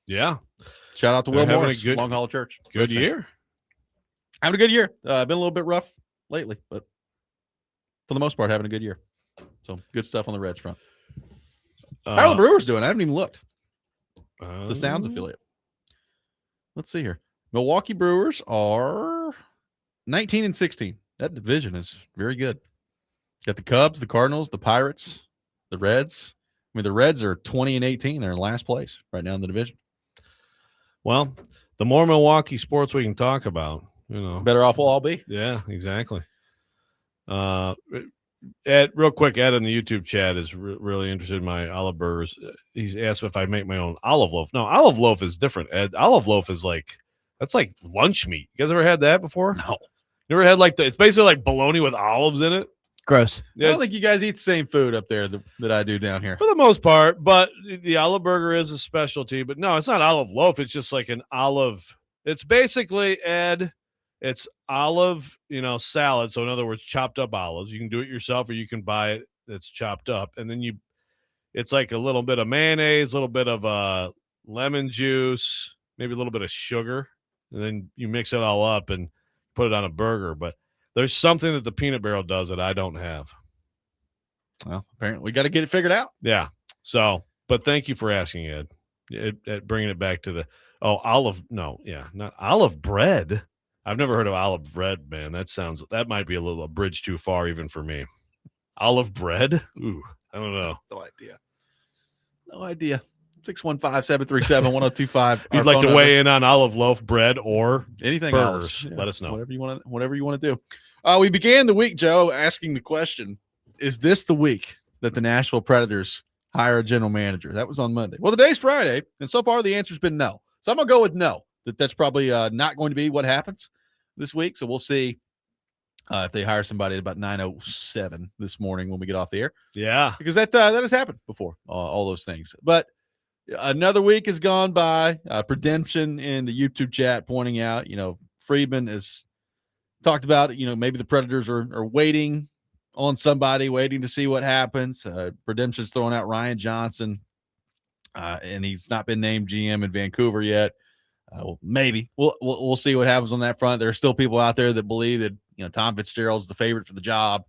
Yeah. Shout out to Will They're having a Morris, good- Long Hollow Church. Good Reds fan. year. Having a good year. Been a little bit rough lately, but for the most part, having a good year. So, good stuff on the Reds front. How are the Brewers doing? I haven't even looked. The Sounds affiliate. Let's see here. Milwaukee Brewers are 19-16. That division is very good. Got the Cubs, the Cardinals, the Pirates, the Reds. I mean, the Reds are 20-18. They're in last place right now in the division. Well, the more Milwaukee sports we can talk about, Better off we'll all be. Yeah, exactly. Ed, real quick, Ed in the YouTube chat is really interested in my olive burgers. He's asked if I make my own olive loaf. No, olive loaf is different, Ed. Olive loaf is that's like lunch meat. You guys ever had that before? No. You ever had it's basically like bologna with olives in it? Gross. I don't think you guys eat the same food up there that I do down here. For the most part, but the olive burger is a specialty. But no, it's not olive loaf. It's just like an olive. It's basically, Ed, it's olive, salad. So in other words, chopped up olives. You can do it yourself or you can buy it that's chopped up. And then it's like a little bit of mayonnaise, a little bit of lemon juice, maybe a little bit of sugar. And then you mix it all up and put it on a burger. But there's something that the Peanut Barrel does that I don't have. Well, apparently we got to get it figured out. Yeah. So, but thank you for asking, Ed. Bringing it back to not olive bread. I've never heard of olive bread, man. That might be a bridge too far even for me. Olive bread? Ooh, I don't know. No idea. 615-737-1025. If you'd like to weigh in on olive loaf bread or anything burgers, else, let us know. Whatever you want to do. We began the week, Joe, asking the question, is this the week that the Nashville Predators hire a general manager? That was on Monday. Well, today's Friday, and so far the answer's been no. So I'm going to go with no. That's probably not going to be what happens this week. So we'll see if they hire somebody at about 9:07 this morning when we get off the air. Yeah. Because that has happened before, all those things. But another week has gone by. Redemption in the YouTube chat pointing out, Friedman has talked about, maybe the Predators are waiting on somebody, waiting to see what happens. Redemption's throwing out Ryan Johnson, and he's not been named GM in Vancouver yet. Maybe we'll see what happens on that front. There are still people out there that believe that Tom Fitzgerald's the favorite for the job,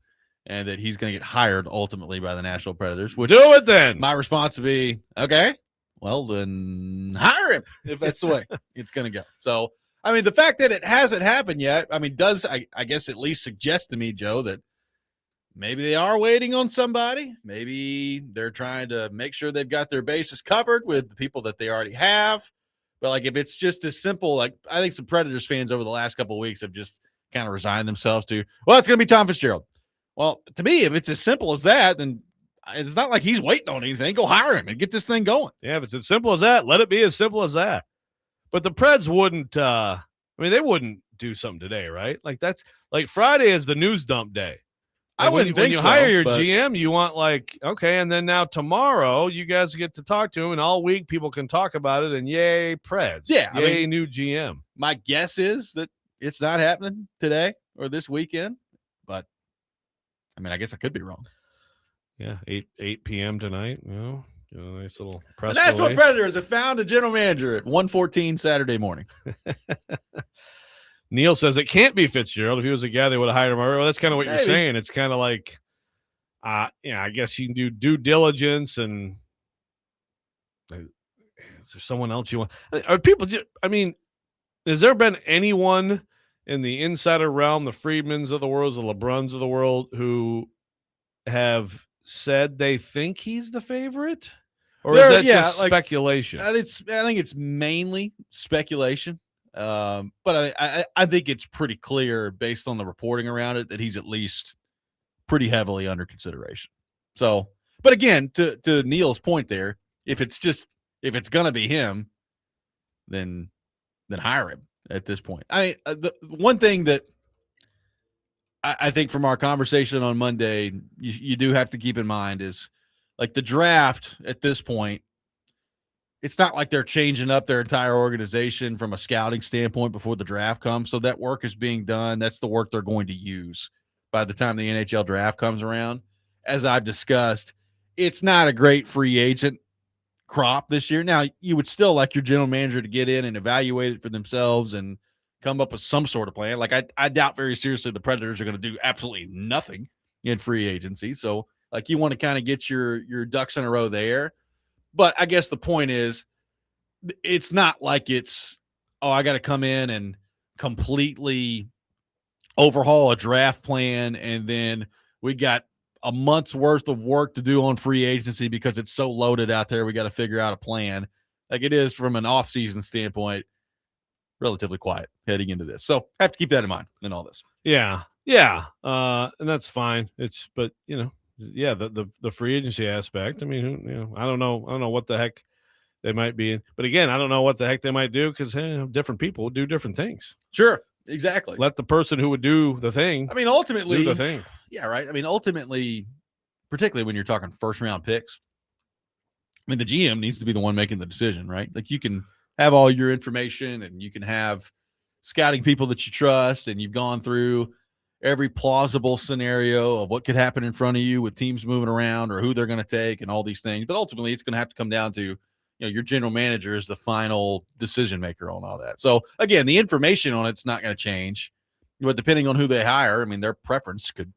and that he's going to get hired ultimately by the Nashville Predators. Which do it then. My response would be, okay, well then hire him if that's the way it's going to go. So I mean, the fact that it hasn't happened yet, does I guess at least suggest to me, Joe, that maybe they are waiting on somebody. Maybe they're trying to make sure they've got their bases covered with the people that they already have. But if it's just as simple, I think some Predators fans over the last couple of weeks have just kind of resigned themselves to, well, it's going to be Tom Fitzgerald. Well, to me, if it's as simple as that, then it's not like he's waiting on anything. Go hire him and get this thing going. Yeah, if it's as simple as that, let it be as simple as that. But the Preds wouldn't, they wouldn't do something today, right? That's Friday is the news dump day. I wouldn't think when you so, hire your but GM, you want okay, and then now tomorrow you guys get to talk to him, and all week people can talk about it, and yay, Preds. Yeah, yay, new GM. My guess is that it's not happening today or this weekend, but I guess I could be wrong. Yeah, 8 p.m. tonight. Nice little press. The Nashville release. Predators have found a general manager at 1:14 Saturday morning. Neil says it can't be Fitzgerald. If he was a guy, they would have hired him earlier. Well, that's kind of what Maybe. You're saying. It's kind of like, I guess you can do due diligence. And is there someone else you want? Are people just, has there been anyone in the insider realm, the Friedmans of the world, the LeBruns of the world, who have said they think he's the favorite? Or is that just speculation? I think it's mainly speculation. But I think it's pretty clear based on the reporting around it that he's at least pretty heavily under consideration. So, but again, to Neil's point there, if it's going to be him, then hire him at this point. The one thing that I think from our conversation on Monday, you do have to keep in mind is the draft at this point it's not like they're changing up their entire organization from a scouting standpoint before the draft comes. So that work is being done. That's the work they're going to use by the time the NHL draft comes around. As I've discussed, it's not a great free agent crop this year. Now, you would still like your general manager to get in and evaluate it for themselves and come up with some sort of plan. Like I doubt very seriously the Predators are going to do absolutely nothing in free agency. So like you want to kind of get your ducks in a row there. But I guess the point is it's not like it's, oh, I got to come in and completely overhaul a draft plan and then we got a month's worth of work to do on free agency because it's so loaded out there. We got to figure out a plan. Like it is from an off-season standpoint, relatively quiet heading into this. So have to keep that in mind in all this. Yeah. And that's fine. But the free agency aspect. I mean, I don't know what the heck they might be. But again, I don't know what the heck they might do because different people do different things. Sure. Exactly. Let the person who would do the thing. I mean, ultimately, do the thing. Yeah, right. I mean, ultimately, particularly when you're talking first round picks, I mean, the GM needs to be the one making the decision, right? Like you can have all your information and you can have scouting people that you trust, and you've gone through every plausible scenario of what could happen in front of you with teams moving around or who they're going to take and all these things. But ultimately, it's going to have to come down to, your general manager is the final decision maker on all that. So again, the information on it's not going to change, but depending on who they hire, I mean, their preference could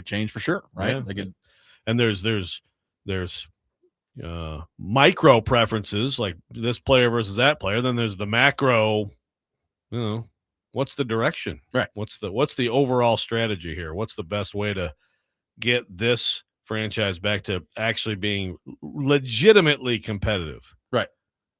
change for sure, right? Yeah. And there's micro preferences like this player versus that player. Then there's the macro. What's the direction? Right. What's the overall strategy here? What's the best way to get this franchise back to actually being legitimately competitive? Right.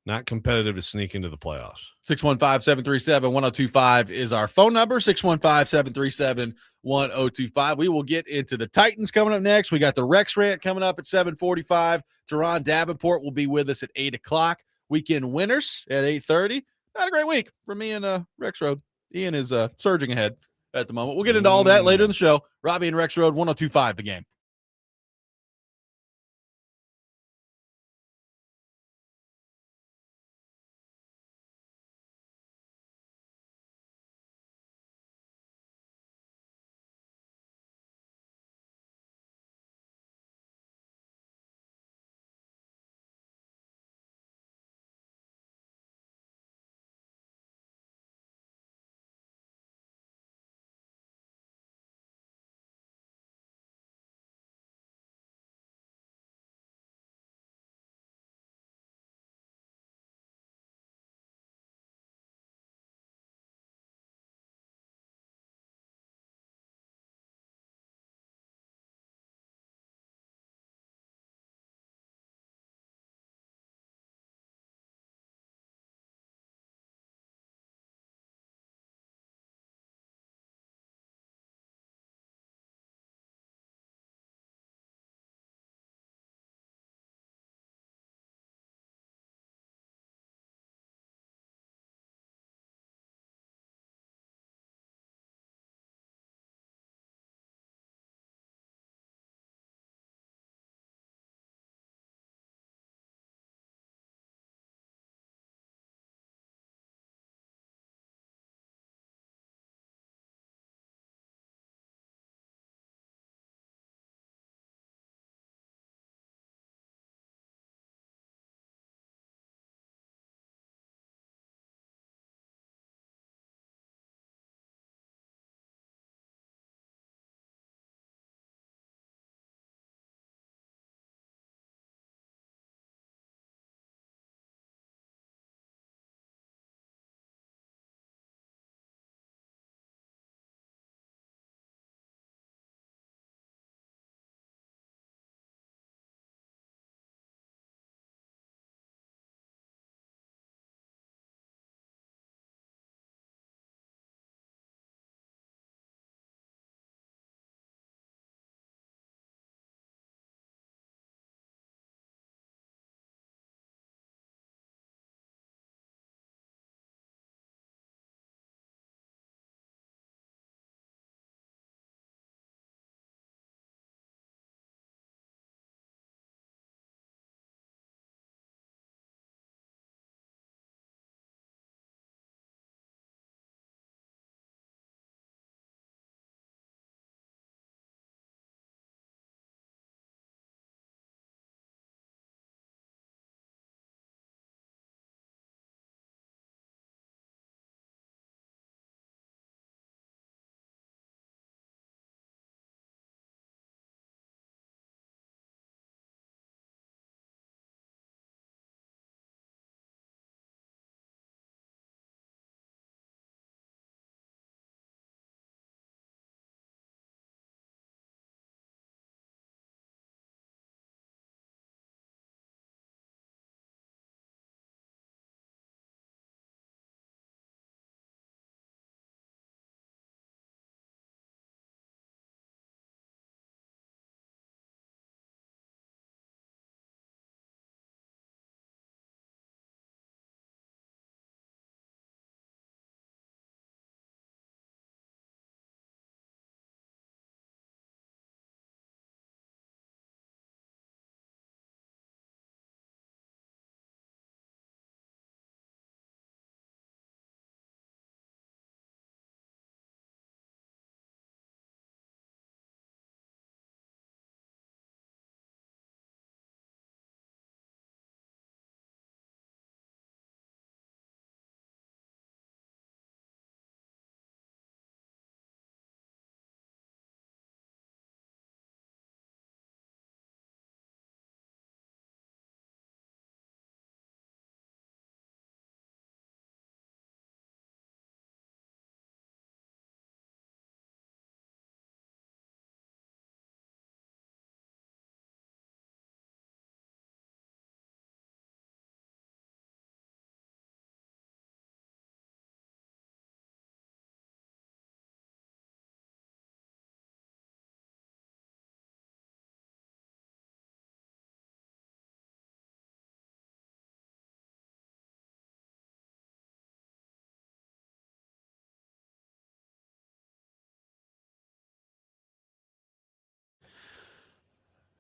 Not competitive to sneak into the playoffs. 615-737-1025 is our phone number, 615-737-1025. We will get into the Titans coming up next. We got the Rex Rant coming up at 7:45. Turron Davenport will be with us at 8 o'clock. Weekend winners at 8:30. Not a great week for me and Rexrode. Ian is surging ahead at the moment. We'll get into all that later in the show. Robby and Rexrode, 1025 The Game.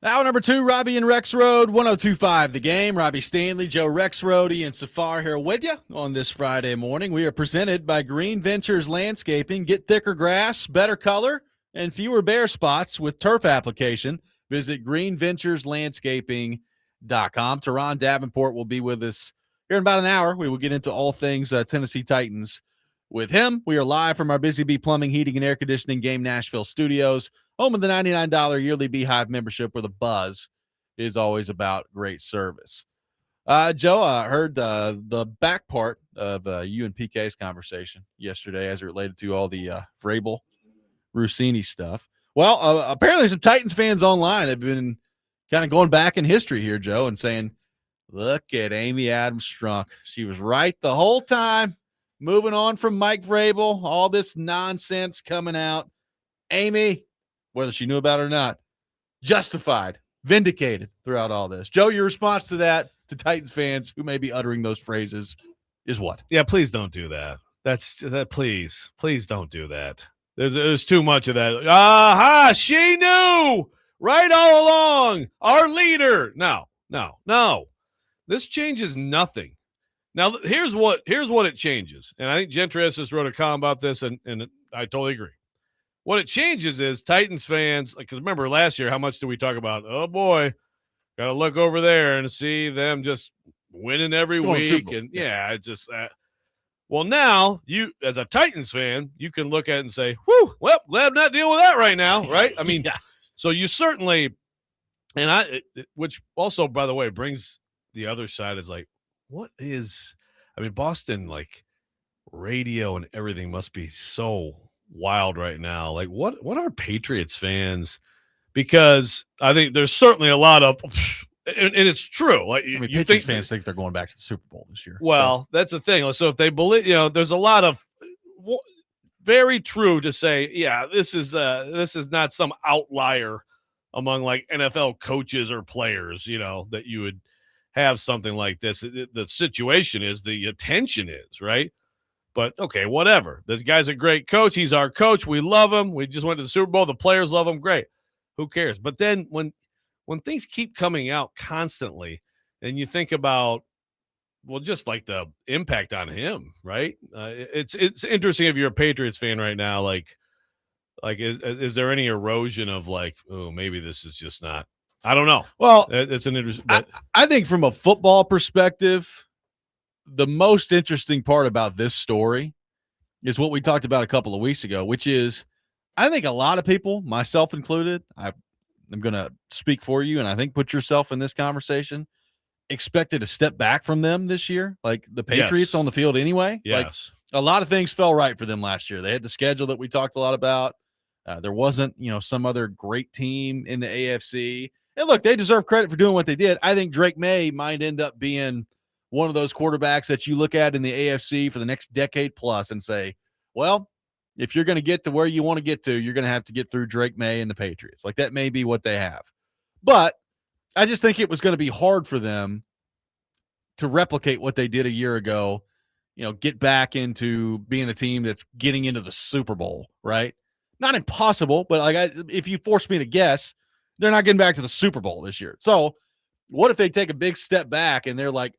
Hour number 2, Robby and Rexrode, 102.5 The Game. Robby Stanley, Joe Rexrode, Ian Safar here with you on this Friday morning. We are presented by Green Ventures Landscaping. Get thicker grass, better color, and fewer bare spots with turf application. Visit greenventureslandscaping.com. Turron Davenport will be with us here in about an hour. We will get into all things Tennessee Titans with him. We are live from our Busy Bee Plumbing, Heating, and Air Conditioning Game Nashville studios, home of the $99 yearly Beehive membership, where the buzz is always about great service. Joe, I heard the back part of you and PK's conversation yesterday as it related to all the Vrabel, Rossini stuff. Well, apparently some Titans fans online have been kind of going back in history here, Joe, and saying, look at Amy Adams Strunk. She was right the whole time. Moving on from Mike Vrabel, all this nonsense coming out. Amy, whether she knew about it or not, justified, vindicated throughout all this. Joe, your response to that, to Titans fans who may be uttering those phrases, is what? Yeah, please don't do that. Please don't do that. There's too much of that. Aha, she knew right all along. Our leader. No. This changes nothing. Now, here's what it changes. And I think Gentris wrote a column about this, and I totally agree. What it changes is Titans fans, because remember last year, how much did we talk about, oh, boy, got to look over there and see them just winning every week. And, it's just well, now, you, as a Titans fan, you can look at it and say, whew, well, glad I'm not dealing with that right now, right? I mean, So you certainly – and which also, by the way, brings the other side is like, what is – I mean, Boston, like, radio and everything must be so wild right now. Like, what are Patriots fans? Because I think there's certainly a lot of – and it's true. Like, I mean, Patriots fans think they're going back to the Super Bowl this year. Well, that's the thing. So if they believe – there's a lot of very true to say, this is not some outlier among, like, NFL coaches or players, that you would – have something like this. The situation is, the attention is, right? But, okay, whatever. This guy's a great coach. He's our coach. We love him. We just went to the Super Bowl. The players love him. Great. Who cares? But then when things keep coming out constantly, and you think about, well, just like the impact on him, right? It's interesting if you're a Patriots fan right now, like is there any erosion of, like, oh, maybe this is just not, I don't know. Well, it's an interesting. I think from a football perspective, the most interesting part about this story is what we talked about a couple of weeks ago, which is, I think a lot of people, myself included, I'm going to speak for you, and I think put yourself in this conversation, expected a step back from them this year, like the Patriots on the field anyway. Yes. Like, a lot of things fell right for them last year. They had the schedule that we talked a lot about. There wasn't, some other great team in the AFC. And look, they deserve credit for doing what they did. I think Drake May might end up being one of those quarterbacks that you look at in the AFC for the next decade plus and say, well, if you're going to get to where you want to get to, you're going to have to get through Drake May and the Patriots. Like, that may be what they have. But I just think it was going to be hard for them to replicate what they did a year ago, get back into being a team that's getting into the Super Bowl, right? Not impossible, but if you force me to guess, they're not getting back to the Super Bowl this year. So what if they take a big step back and they're like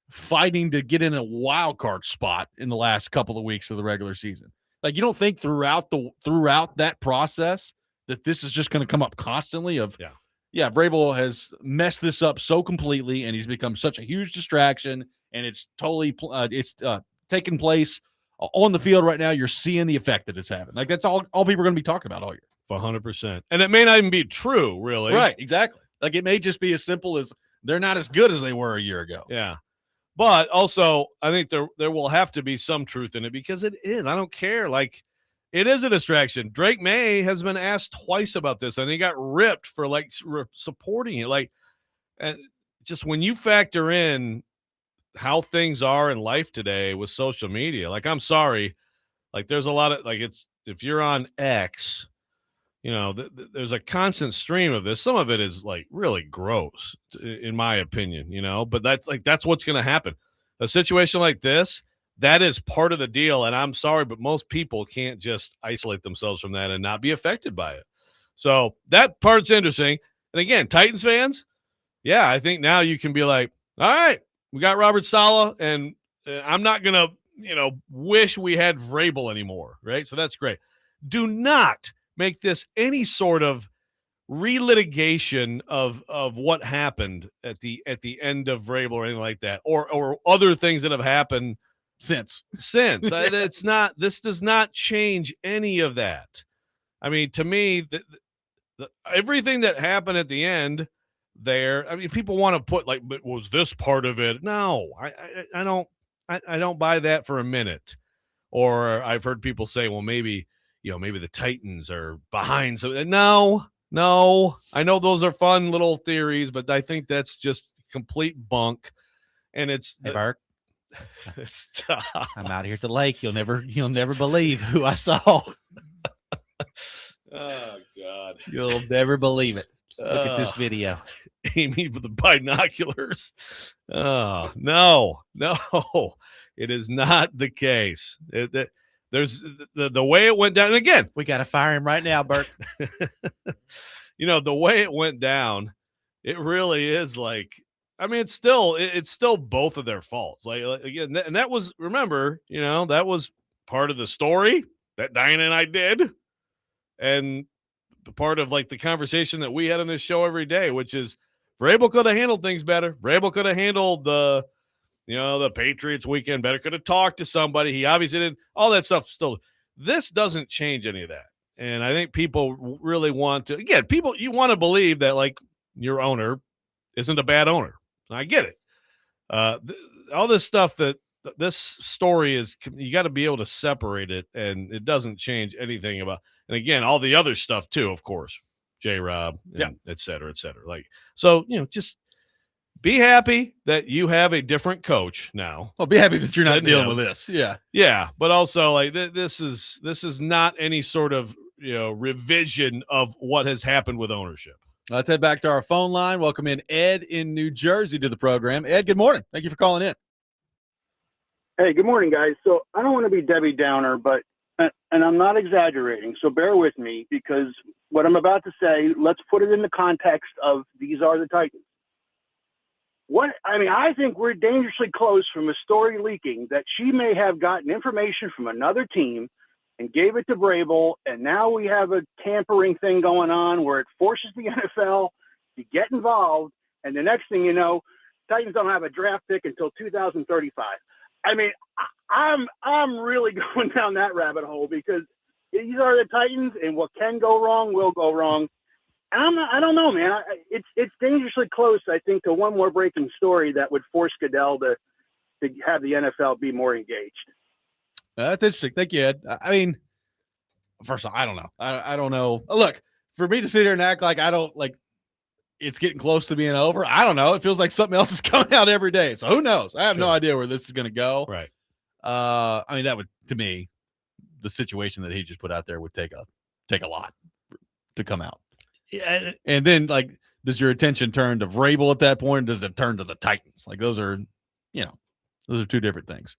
fighting to get in a wild card spot in the last couple of weeks of the regular season? Like, you don't think throughout that process that this is just going to come up constantly of, Vrabel has messed this up so completely, and he's become such a huge distraction, and it's totally taking place on the field right now. You're seeing the effect that it's having. Like, that's all people are going to be talking about all year. 100%. And it may not even be true, really. Right, exactly. Like, it may just be as simple as they're not as good as they were a year ago. Yeah. But also, I think there will have to be some truth in it, because it is. I don't care. Like, it is a distraction. Drake May has been asked twice about this, and he got ripped for, like, supporting it. Like, and just when you factor in how things are in life today with social media, like, I'm sorry, like, there's a lot of, like, if you're on X, there's a constant stream of this. Some of it is, like, really gross, in my opinion, but that's what's going to happen. A situation like this, that is part of the deal. And I'm sorry, but most people can't just isolate themselves from that and not be affected by it. So that part's interesting. And again, Titans fans, yeah, I think now you can be like, all right, we got Robert Saleh, and I'm not going to, wish we had Vrabel anymore, right? So that's great. Do not make this any sort of relitigation of what happened at the end of Vrabel or anything like that, or other things that have happened since. It's not. This does not change any of that. I mean, to me, everything that happened at the end there. I mean, people want to put like, but was this part of it? No, I don't buy that for a minute. Or I've heard people say, well, maybe the Titans are behind something. No. I know those are fun little theories, but I think that's just complete bunk. And it's Hey, Bart. Stop. I'm out here at the lake. You'll never believe who I saw. Oh God. You'll never believe it. Look at this video. Amy with the binoculars. Oh, no. It is not the case. There's the way it went down. And again, we got to fire him right now, Bert. The way it went down, it really is like, I mean, it's still both of their faults. Like again, and that was, remember, that was part of the story that Diana and I did. And part of like the conversation that we had on this show every day, which is Vrabel could have handled things better. Vrabel could have handled the Patriots weekend better, could have talked to somebody. He obviously didn't. All that stuff still. This doesn't change any of that. And I think people really want to, again, you want to believe that like your owner isn't a bad owner. I get it. All this stuff this story is, you got to be able to separate it, and it doesn't change anything about. And again, all the other stuff too, of course, J-Rob, et cetera, et cetera. Like, so, just be happy that you have a different coach now. Well, be happy that you're not dealing with this. Yeah. Yeah. But also like this is not any sort of, revision of what has happened with ownership. Let's head back to our phone line. Welcome in Ed in New Jersey to the program. Ed, good morning. Thank you for calling in. Hey, good morning, guys. So I don't want to be Debbie Downer, but and I'm not exaggerating, so bear with me, because what I'm about to say, let's put it in the context of these are the Titans. I think we're dangerously close from a story leaking that she may have gotten information from another team and gave it to Vrabel, and now we have a tampering thing going on where it forces the NFL to get involved, and the next thing you know, Titans don't have a draft pick until 2035. I mean, I'm really going down that rabbit hole, because these are the Titans, and what can go wrong will go wrong. And I don't know, man. It's dangerously close, I think, to one more breaking story that would force Goodell to have the NFL be more engaged. That's interesting. Thank you, Ed. I mean, first of all, I don't know. I don't know. Look, for me to sit here and act like I don't like it's getting close to being over, I don't know. It feels like something else is coming out every day. So who knows? I have no idea where this is going to go. Right. I mean, that would, to me, the situation that he just put out there would take a lot to come out. Yeah. And then, like, does your attention turn to Vrabel at that point? Or does it turn to the Titans? Like, those are two different things.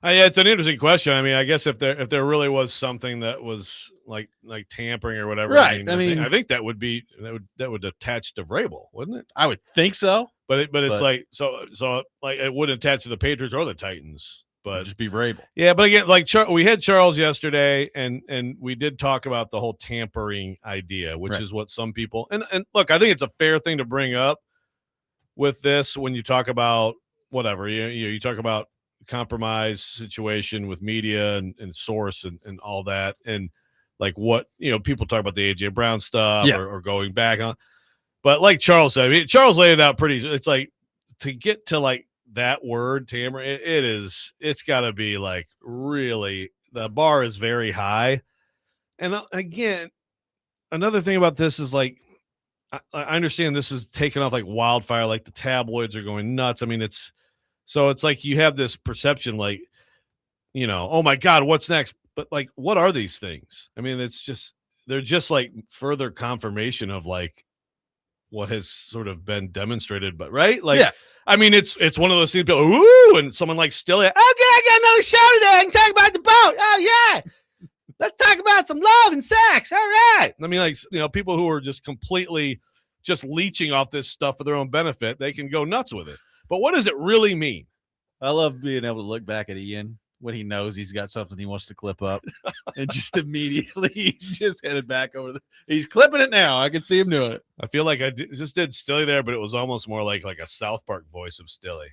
Yeah, it's an interesting question. I mean, I guess if there really was something that was like tampering or whatever, right? I think that would attach to Vrabel, wouldn't it? I would think so. But it's like so like it wouldn't attach to the Patriots or the Titans, but just be Vrabel. Yeah, but again, like we had Charles yesterday, and we did talk about the whole tampering idea, which is what some people and look, I think it's a fair thing to bring up with this when you talk about whatever you talk about compromise situation with media and source and all that, and like what people talk about the AJ Brown stuff or going back on, but like Charles said, I mean, Charles laid it out pretty. It's like to get to like that word tamper, it's got to be like really, the bar is very high. And again, another thing about this is like I understand this is taken off like wildfire, like the tabloids are going nuts. I mean, it's like you have this perception like, oh my God, what's next? But like, what are these things? I mean, they're just like further confirmation of like what has sort of been demonstrated, but right? Like, yeah. I mean, it's one of those things, people, ooh, and someone like still, okay, I got another show today. I can talk about the boat. Oh yeah. Let's talk about some love and sex. All right. I mean, like, people who are just completely just leeching off this stuff for their own benefit, they can go nuts with it. But what does it really mean? I love being able to look back at Ian when he knows he's got something he wants to clip up and just immediately just headed back over he's clipping it now. I can see him doing it. I feel like I just did Stilly there, but it was almost more like a South Park voice of Stilly.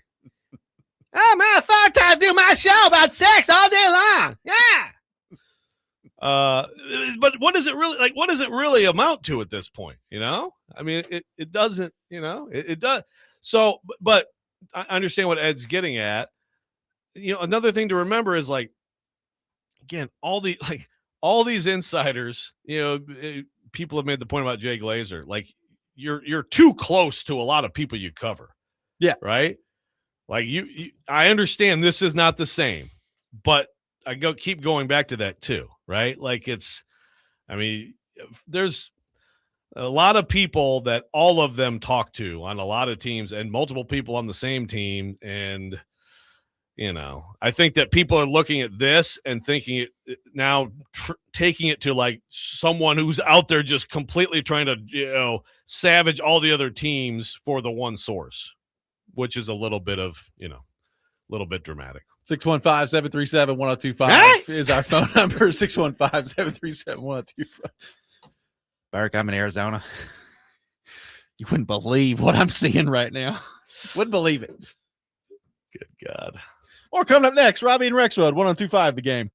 Oh, man, I thought I'd do my show about sex all day long. Yeah. But what does it really like? What does it really amount to at this point? You know, I mean, it doesn't. You know, it does. So, but I understand what Ed's getting at. You know, another thing to remember is like, again, all these insiders. You know, people have made the point about Jay Glazer. Like, you're too close to a lot of people you cover. Yeah. Right. Like I understand this is not the same, but I keep going back to that too, right? Like there's a lot of people that all of them talk to on a lot of teams and multiple people on the same team. And, you know, I think that people are looking at this and thinking it now, taking it to like someone who's out there just completely trying to, you know, savage all the other teams for the one source, which is a little bit dramatic. 615-737-1025 is our phone number. 615-737-1025. Burke, I'm in Arizona. You wouldn't believe what I'm seeing right now. Wouldn't believe it. Good God. More coming up next. Robby and Rexrode, 102.5 The Game.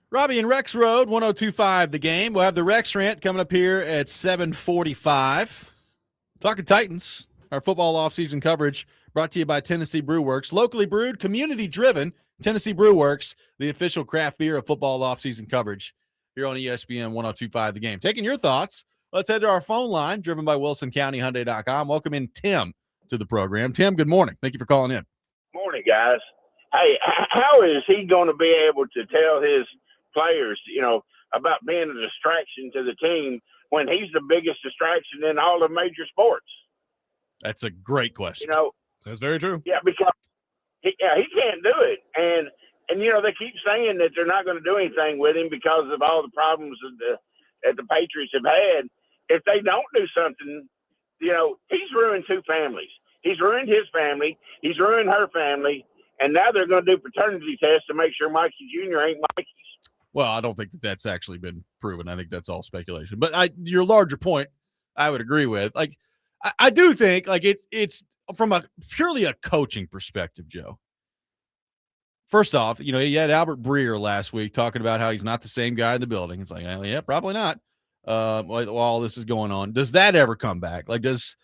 Robby and Rexrode, 102.5 The Game. We'll have the Rex Rant coming up here at 7:45. Talking Titans, our football offseason coverage brought to you by Tennessee Brew Works. Locally brewed, community-driven, Tennessee Brew Works, the official craft beer of football offseason coverage here on ESPN 102.5 The Game. Taking your thoughts, let's head to our phone line, driven by WilsonCountyHyundai.com. Welcome in Tim to the program. Tim, good morning. Thank you for calling in. Morning, guys. Hey, how is he going to be able to tell his players, about being a distraction to the team when he's the biggest distraction in all the major sports? That's a great question. That's very true. Yeah, because he can't do it. And they keep saying that they're not going to do anything with him because of all the problems that the Patriots have had. If they don't do something, he's ruined two families. He's ruined his family. He's ruined her family. And now they're going to do paternity tests to make sure Mikey Jr. ain't Mikey's. Well, I don't think that's actually been proven. I think that's all speculation. But your larger point, I would agree with. Like, I do think it's from purely a coaching perspective, Joe. First off, you had Albert Breer last week talking about how he's not the same guy in the building. It's like, yeah, probably not. While all this is going on, does that ever come back? Because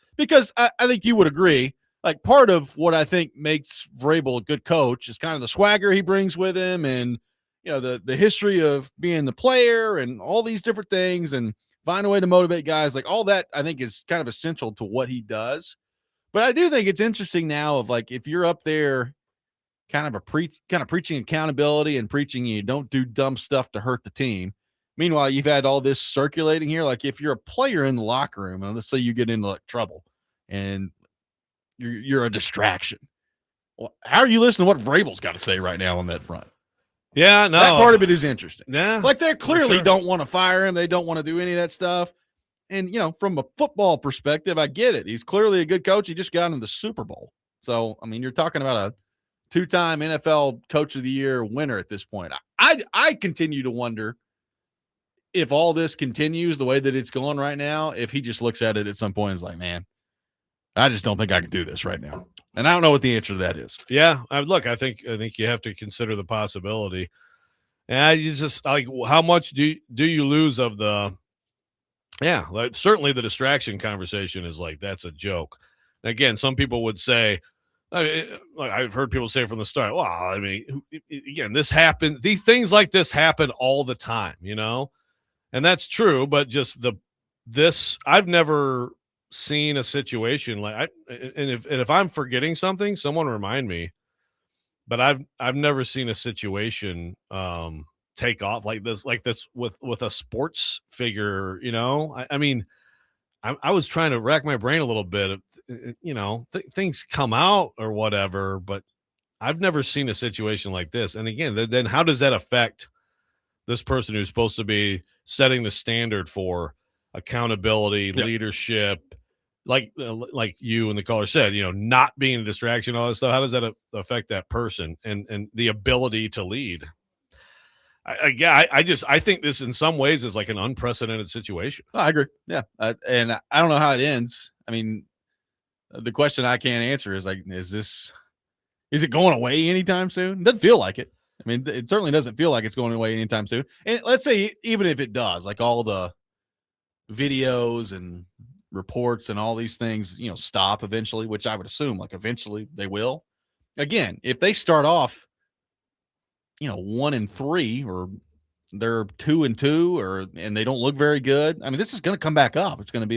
I think you would agree. Like, part of what I think makes Vrabel a good coach is kind of the swagger he brings with him, and the history of being the player and all these different things, and find a way to motivate guys. Like, all that I think is kind of essential to what he does. But I do think it's interesting now of if you're up there kind of preaching accountability and preaching you don't do dumb stuff to hurt the team. Meanwhile, you've had all this circulating here. Like, if you're a player in the locker room, and let's say you get into trouble and you're a distraction. Well, how are you listening to what Vrabel's got to say right now on that front? Yeah, no. That part of it is interesting. Yeah. They clearly don't want to fire him. They don't want to do any of that stuff. And, from a football perspective, I get it. He's clearly a good coach. He just got in the Super Bowl. So, I mean, you're talking about a two-time NFL Coach of the Year winner at this point. I continue to wonder if all this continues the way that it's going right now, if he just looks at it at some point and is like, man, I just don't think I can do this right now. And I don't know what the answer to that is. Yeah. I think you have to consider the possibility. And you just how much do you lose of the, certainly the distraction conversation is that's a joke. And again, some people would say, I've heard people say from the start, well, I mean, again, this happens. These things like this happen all the time, and that's true. But just I've never seen a situation if I'm forgetting something, someone remind me. But I've never seen a situation take off like this with a sports figure. I mean, I was trying to rack my brain a little bit. Things come out or whatever, but I've never seen a situation like this. And again, then how does that affect this person who's supposed to be setting the standard for accountability, leadership, like you and the caller said, not being a distraction, all that stuff? How does that affect that person and the ability to lead? I think this in some ways is like an unprecedented situation. I agree. Yeah. And I don't know how it ends. I mean, the question I can't answer is is it going away anytime soon? It doesn't feel like it. I mean, it certainly doesn't feel like it's going away anytime soon. And let's say, even if it does, all the videos and reports and all these things, stop eventually, which I would assume eventually they will. Again, if they start off, 1-3, or they're 2-2, and they don't look very good, I mean, this is going to come back up. It's going to be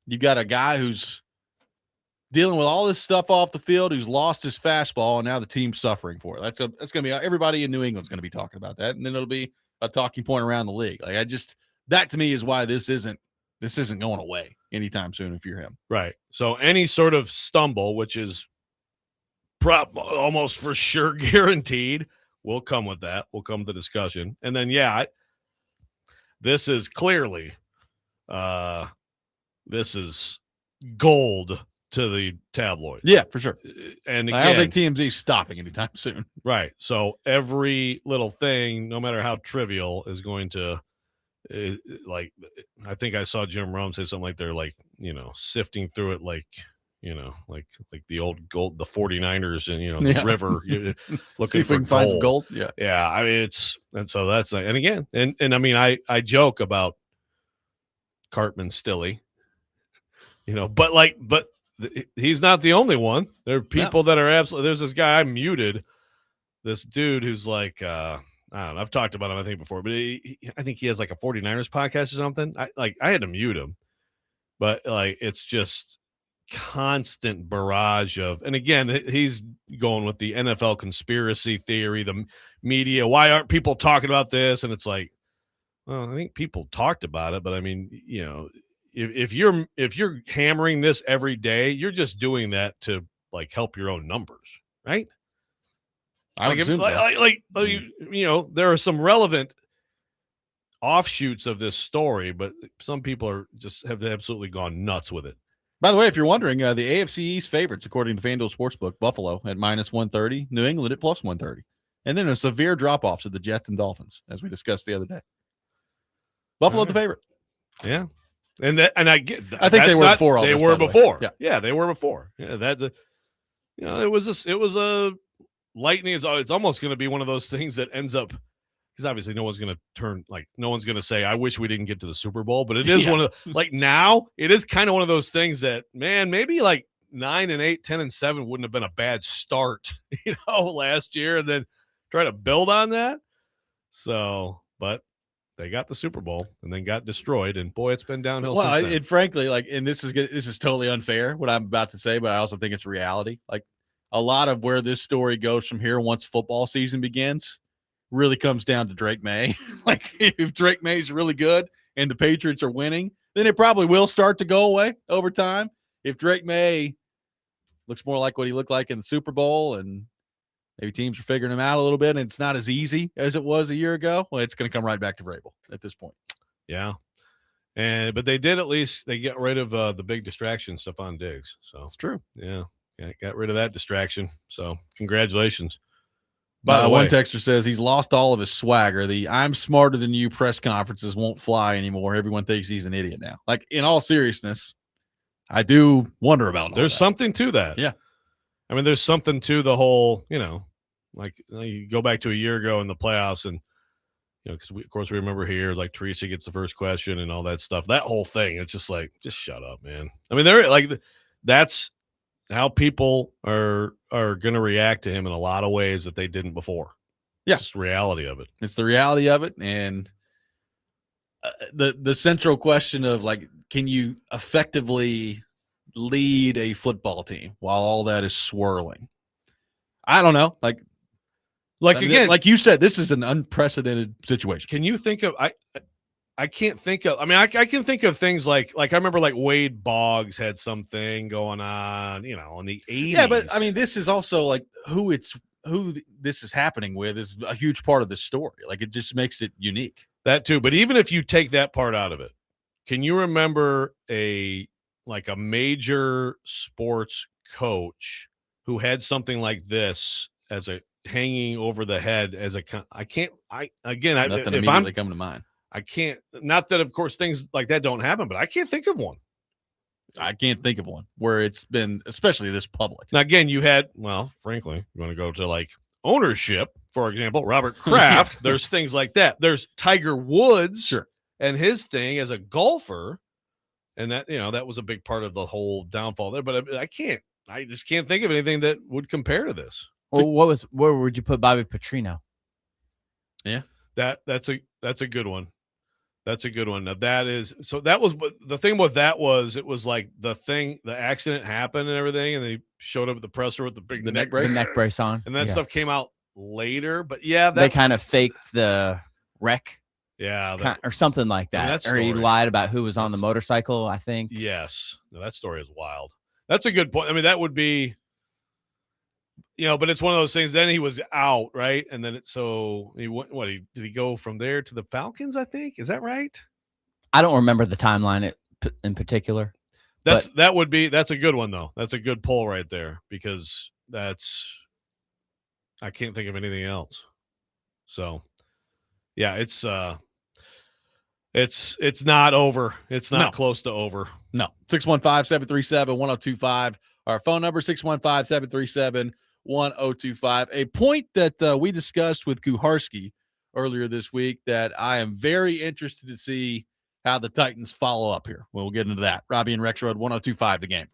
you got a guy who's dealing with all this stuff off the field, who's lost his fastball, and now the team's suffering for it. That's going to be, everybody in New England's going to be talking about that, and then it'll be a talking point around the league. That to me is why this isn't going away anytime soon if you're him. Right. So any sort of stumble, which is almost for sure guaranteed, will come with that. Will come to discussion. And then, this is clearly, this is gold to the tabloids. Yeah, for sure. And again, I don't think TMZ's stopping anytime soon. Right. So every little thing, no matter how trivial, is going to, I think I saw Jim Rome say something they're sifting through it like the old gold, the 49ers and, the Yeah. river See looking if we for can find some gold. gold. Yeah. Yeah. I mean, and so that's, and again, and I mean, I joke about Cartman Stilly, but he's not the only one. There are people that are absolutely, there's this guy I muted, this dude who's like, I don't know. I've talked about him, I think, before, but I think he has like a 49ers podcast or something. I had to mute him, but like, it's just constant barrage of, and again, he's going with the NFL conspiracy theory, the media. Why aren't people talking about this? And it's like, well, I think people talked about it, but I mean, if you're hammering this every day, you're just doing that to like help your own numbers, right? I would assume so. There are some relevant offshoots of this story, but some people have absolutely gone nuts with it. By the way, if you're wondering, the AFC East favorites, according to FanDuel Sportsbook, Buffalo at -130, New England at +130. And then a severe drop-off to the Jets and Dolphins, as we discussed the other day. Buffalo the favorite. Yeah. And I get that. I think they were before all this. They were before. Yeah, they were before. Yeah, that's it was a lightning. It's almost going to be one of those things that ends up, because obviously no one's going to say, I wish we didn't get to the Super Bowl, but it is one of now it is kind of one of those things that, man, maybe like 9-8, 10-7 wouldn't have been a bad start, last year, and then try to build on that. So, but they got the Super Bowl and then got destroyed, and boy, it's been downhill since then. And frankly, and this is totally unfair what I'm about to say, but I also think it's reality. Like, a lot of where this story goes from here once football season begins really comes down to Drake May. Like, if Drake May's really good and the Patriots are winning, then it probably will start to go away over time. If Drake May looks more like what he looked like in the Super Bowl, and maybe teams are figuring him out a little bit, and it's not as easy as it was a year ago, well, it's going to come right back to Vrabel at this point. Yeah. But they did, at least they get rid of the big distraction, Stephon Diggs. So It's true. Yeah, got rid of that distraction. So congratulations. By the One way, texter says he's lost all of his swagger. The "I'm smarter than you" press conferences won't fly anymore. Everyone thinks he's an idiot now. Like, in all seriousness, I do wonder about there's something to that. Yeah. I mean, there's something to the whole, like you go back to a year ago in the playoffs, and because of course we remember here, like Teresa gets the first question and all that stuff. That whole thing, it's just like, just shut up, man. I mean, they're like, that's how people are going to react to him in a lot of ways that they didn't before. Yeah. It's just the reality of it. It's the reality of it. And the central question of, like, can you effectively lead a football team while all that is swirling? I don't know. Like again, like you said, this is an unprecedented situation. Can you think of, I can't think of, I mean, I can think of things like I remember like Wade Boggs had something going on, in the 80s. Yeah, but I mean, this is also like who this is happening with is a huge part of the story. Like, it just makes it unique. That too. But even if you take that part out of it, can you remember a major sports coach who had something like this as a hanging over the head as a, nothing immediately come to mind. I can't, not that of course things like that don't happen, but I can't think of one. I can't think of one where it's been, especially this public. Now, again, you had, well, frankly, you want to go to like ownership, for example, Robert Kraft. There's things like that. There's Tiger Woods, sure, and his thing as a golfer. And that, that was a big part of the whole downfall there. But I just can't think of anything that would compare to this. Well, where would you put Bobby Petrino? Yeah, that's a good one. That's a good one. Now that was the thing with that was, it was like the accident happened and everything, and they showed up at the presser with the neck brace. The neck brace on. And that stuff came out later. But yeah, they kind of faked the wreck. Yeah. Or something like that. Or he lied about who was on the motorcycle, I think. Yes. No, that story is wild. That's a good point. I mean, that would be, but it's one of those things. Then he was out, right? And then he went, did he go from there to the Falcons, I think? Is that right? I don't remember the timeline in particular. That's a good one, though. That's a good pull right there, because I can't think of anything else. So, yeah, it's It's not over. It's not No. close to over. No. 615-737-1025. Our phone number, 615-737-1025. A point that we discussed with Kuharski earlier this week that I am very interested to see how the Titans follow up here. We'll get into that. Robby and Rexrode, 1025 The Game.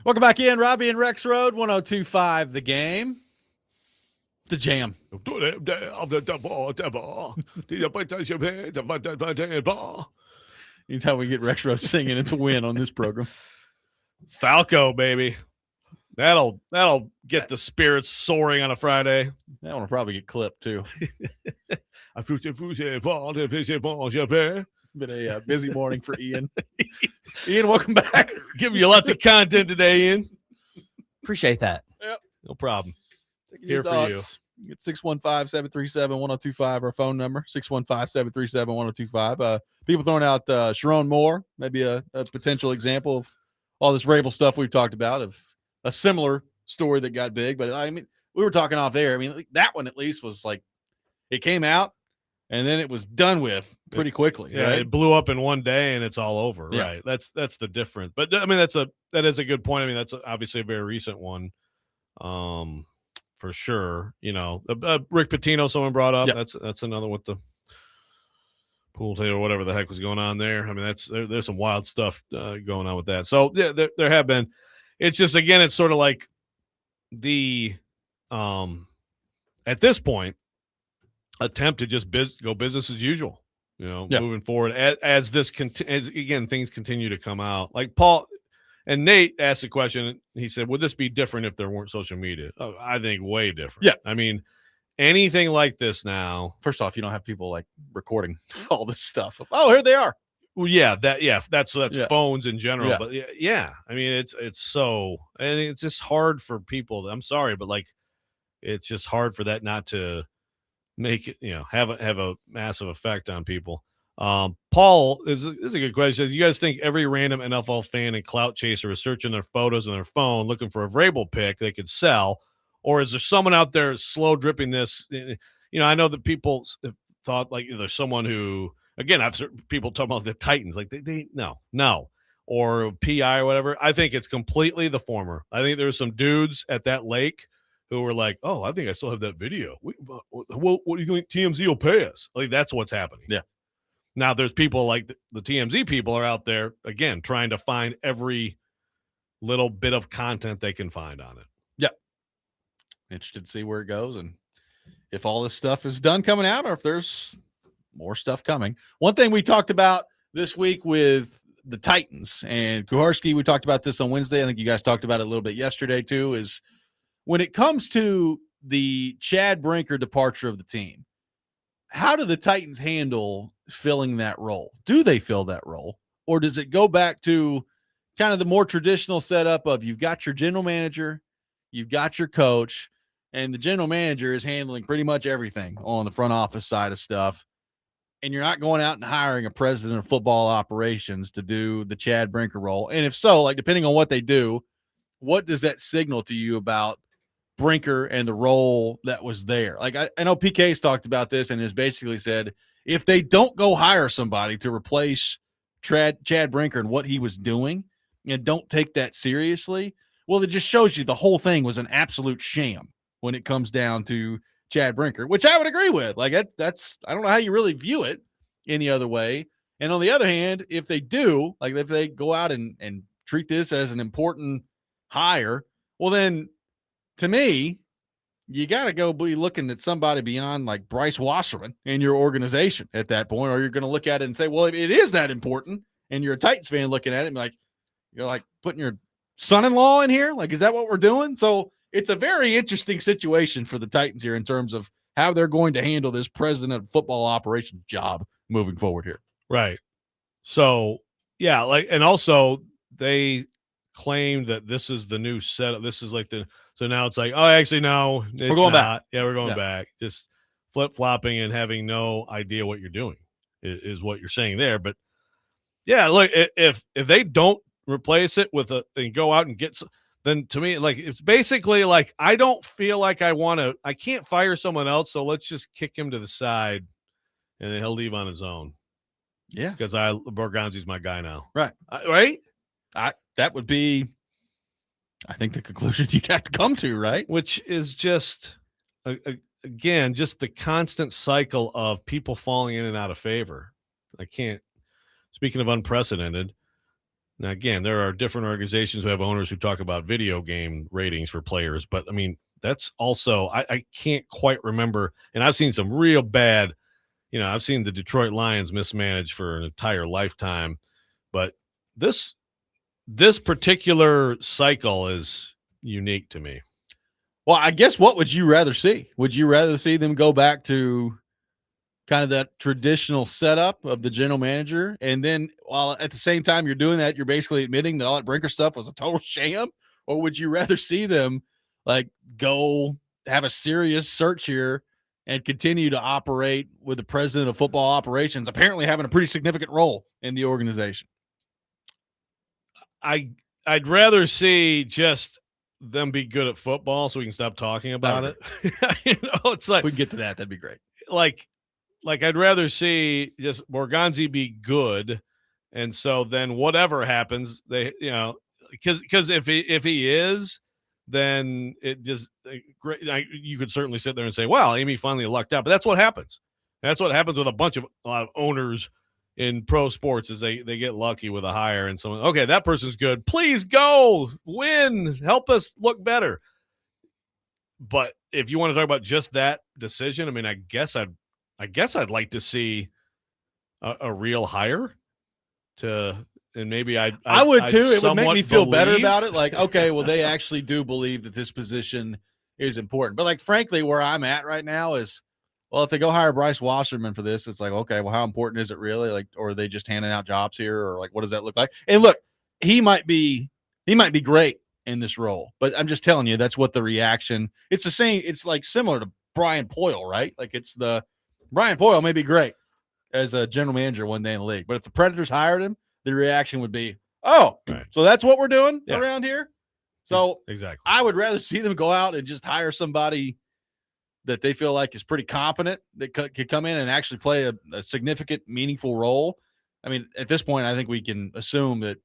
Welcome back in, Robby and Rexrode, 102.5 The Game. The Jam. Anytime we get Rexrode singing, it's a win on this program. Falco, baby. That'll get the spirits soaring on a Friday. That one will probably get clipped, too. Been a busy morning for Ian. Ian, welcome back. Giving you lots of content today, Ian. Appreciate that. No problem. Taking Here your for you. thoughts. Get 615-737-1025, our phone number, 615-737-1025. People throwing out Sharon Moore, maybe a potential example of all this Vrabel stuff we've talked about, of a similar story that got big. But, I mean, we were talking off there. I mean, that one at least was like it came out, and then it was done with pretty quickly. Yeah, right? It blew up in one day and it's all over. Yeah. Right. That's the difference. But I mean, that is a good point. I mean, that's obviously a very recent one, for sure. You know, Rick Pitino, someone brought up. Yep. That's another with the pool table or whatever the heck was going on there. I mean, there's some wild stuff going on with that. So yeah, there have been. It's just, again, it's sort of like the at this point, attempt to just go business as usual, you know, moving forward as again, things continue to come out. Like Paul and Nate asked the question, he said, would this be different if there weren't social media? Oh, I think way different. Yeah. I mean, anything like this now. First off, you don't have people like recording all this stuff. Oh, here they are. Well, that's phones in general. Yeah. But yeah, I mean, it's so, and it's just hard for people. I'm sorry, but like, it's just hard for that not to make it, you know, have a massive effect on people. Paul is a good question. Says, you guys think every random NFL fan and clout chaser is searching their photos on their phone looking for a Vrabel pick they could sell, or is there someone out there slow dripping this? You know, I know that people thought like there's someone who, again, I've heard people talking about the Titans, like they no, or PI or whatever. I think it's completely the former. I think there's some dudes at that lake who were like, oh, I think I still have that video. What do you think TMZ will pay us? Like, that's what's happening. Yeah. Now there's people like the TMZ people are out there, again, trying to find every little bit of content they can find on it. Yeah. Interested to see where it goes and if all this stuff is done coming out or if there's more stuff coming. One thing we talked about this week with the Titans and Kuharski, we talked about this on Wednesday. I think you guys talked about it a little bit yesterday too, is when it comes to the Chad Brinker departure of the team, how do the Titans handle filling that role? Do they fill that role? Or does it go back to kind of the more traditional setup of you've got your general manager, you've got your coach, and the general manager is handling pretty much everything on the front office side of stuff, and you're not going out and hiring a president of football operations to do the Chad Brinker role? And if so, like, depending on what they do, what does that signal to you about Brinker and the role that was there? Like, I know PK's talked about this and has basically said, if they don't go hire somebody to replace Chad Brinker and what he was doing and don't take that seriously, well, it just shows you the whole thing was an absolute sham when it comes down to Chad Brinker, which I would agree with. Like, that's I don't know how you really view it any other way. And on the other hand, if they do, like if they go out and treat this as an important hire, well, then to me, you got to go be looking at somebody beyond like Bryce Wasserman in your organization at that point, or you're going to look at it and say, well, if it is that important, and you're a Titans fan looking at it, and like, you're like putting your son-in-law in here. Like, is that what we're doing? So it's a very interesting situation for the Titans here in terms of how they're going to handle this president of football operations job moving forward here. Right. So, yeah, like, and also they claimed that this is the new setup. This is like so now it's like, oh, actually, no, we're going back. Yeah, we're going back. Just flip-flopping and having no idea what you're doing is what you're saying there. But yeah, look, if they don't replace it with and go out and get some, then to me, like, it's basically like, I don't feel like I can't fire someone else. So let's just kick him to the side and then he'll leave on his own. Yeah. Because Borgonzi's my guy now. Right. Right. That would be, I think, the conclusion you'd have to come to, right? Which is just, again, just the constant cycle of people falling in and out of favor. Speaking of unprecedented, Now, again, there are different organizations who have owners who talk about video game ratings for players, but I mean, that's also I can't quite remember. And I've seen some real bad, I've seen the Detroit Lions mismanaged for an entire lifetime, but this particular cycle is unique to me. Well, I guess what would you rather see? Would you rather see them go back to kind of that traditional setup of the general manager, and then while at the same time you're doing that, you're basically admitting that all that Brinker stuff was a total sham? Or would you rather see them like go have a serious search here and continue to operate with the president of football operations apparently having a pretty significant role in the organization? I'd rather see just them be good at football so we can stop talking about it. It's like, if we can get to that, that'd be great. Like I'd rather see just Borgonzi be good, and so then whatever happens, they because if he is, then it just great. You could certainly sit there and say, "Well, Amy finally lucked out," but that's what happens. That's what happens with a lot of owners in pro sports is they get lucky with a hire and someone, okay, that person's good. Please go win, help us look better. But if you want to talk about just that decision, I mean, I guess I'd like to see a real hire and maybe I would too. It would make me feel better believe. about it. Like, okay, well, they actually do believe that this position is important. But like, frankly, where I'm at right now is, well, if they go hire Bryce Wasserman for this, it's like, okay, well, how important is it really? Like, or are they just handing out jobs here, or like, what does that look like? And look, he might be great in this role, but I'm just telling you, that's what the reaction. It's the same. It's like similar to Brian Poyle, right? Like, Brian Poyle may be great as a general manager one day in the league, but if the Predators hired him, the reaction would be, oh, right. So that's what we're doing around here. So exactly, I would rather see them go out and just hire somebody that they feel like is pretty competent, that could come in and actually play a significant, meaningful role. I mean, at this point, I think we can assume that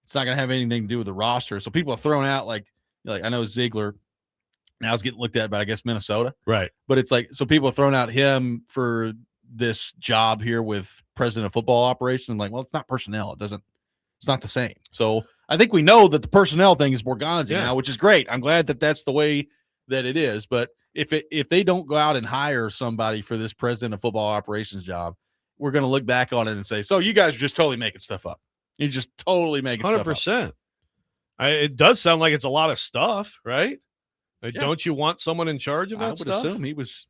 it's not going to have anything to do with the roster. So people are throwing out like I know Ziegler now is getting looked at by, I guess, Minnesota. Right. But it's like, so people are throwing out him for this job here with president of football operations. I'm like, well, it's not personnel. It's not the same. So I think we know that the personnel thing is Borgonzi now, which is great. I'm glad that that's the way that it is. But if they don't go out and hire somebody for this president of football operations job, we're going to look back on it and say, so you guys are just totally making stuff up. You're just totally making 100%. Stuff up. It does sound like it's a lot of stuff, right? Don't you want someone in charge of that stuff? I would assume he was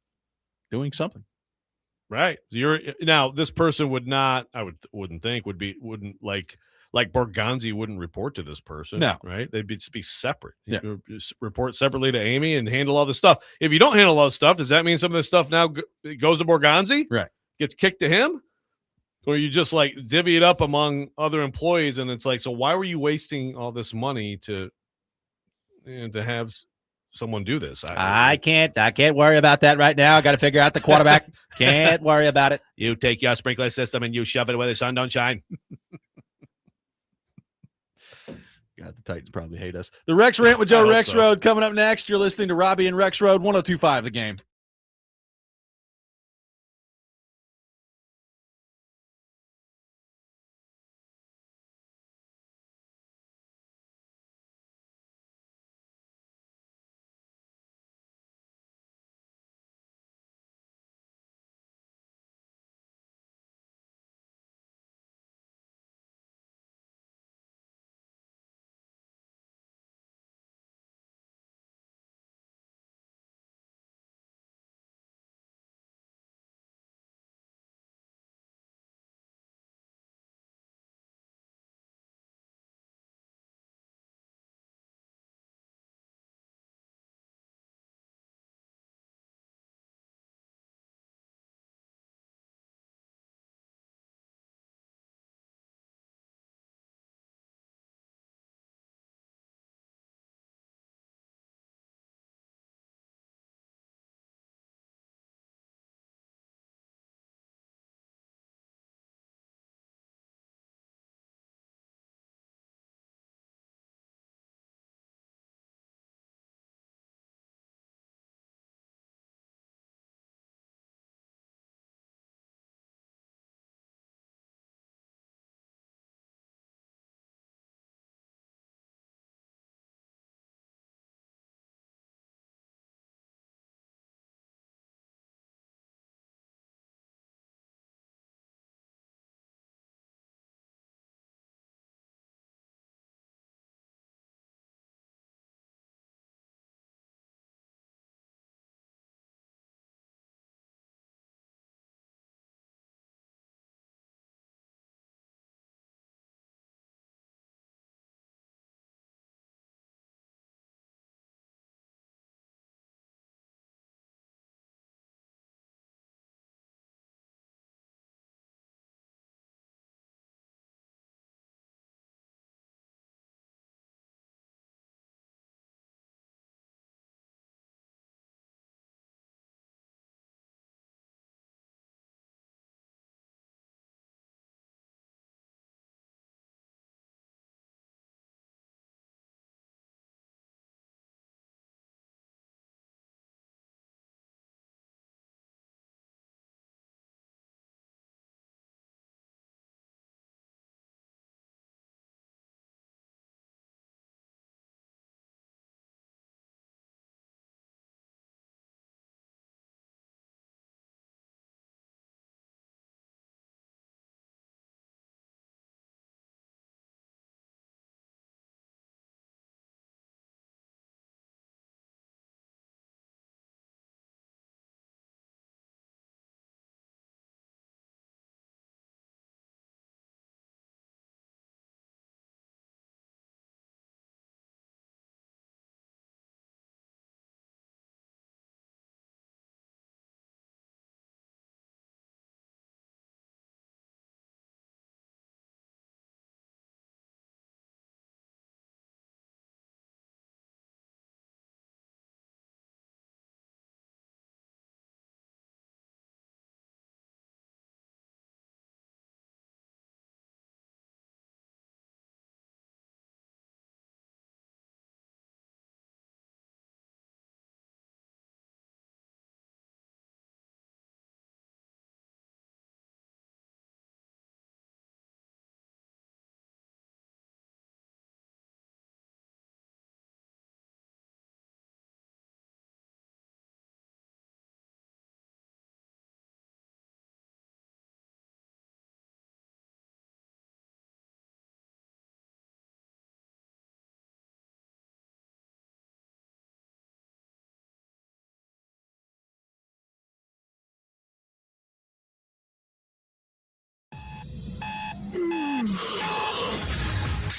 doing something. Right. Now this person wouldn't like Borgonzi wouldn't report to this person. No. Right. They'd be separate. Yeah. Report separately to Amy and handle all the stuff. If you don't handle all the stuff, does that mean some of this stuff now goes to Borgonzi? Right. Gets kicked to him? Or you just like divvy it up among other employees, and it's like, so why were you wasting all this money to have someone do this? I can't worry about that right now. I got to figure out the quarterback. Can't worry about it. You take your sprinkler system and you shove it where the sun don't shine. God, the Titans probably hate us. The Rex Rant with Joe Rexrode coming up next. You're listening to Robby and Rexrode, 102.5 The Game.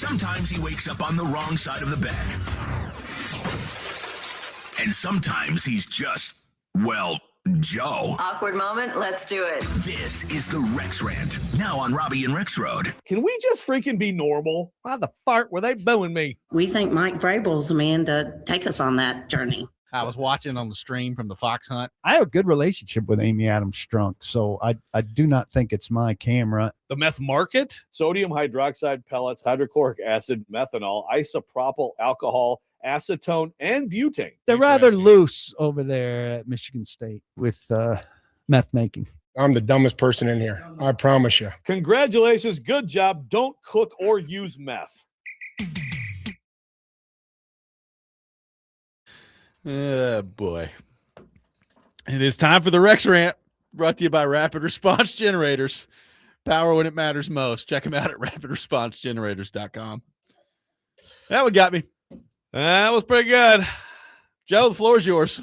Sometimes he wakes up on the wrong side of the bed. And sometimes he's just, well, Joe. Awkward moment. Let's do it. This is the Rex Rant, now on Robby and Rexrode. Can we just freaking be normal? Why the fart were they booing me? We think Mike Vrabel's the man to take us on that journey. I was watching on the stream from the fox hunt. I have a good relationship with Amy Adams Strunk, so I do not think it's my camera. The meth market? Sodium hydroxide pellets, hydrochloric acid, methanol, isopropyl alcohol, acetone, and butane. They're rather loose over there at Michigan State with meth making. I'm the dumbest person in here. I promise you. Congratulations. Good job. Don't cook or use meth. Boy. It is time for the Rex Rant, brought to you by Rapid Response Generators. Power when it matters most. Check them out at rapidresponsegenerators.com. That one got me. That was pretty good. Joe, the floor is yours.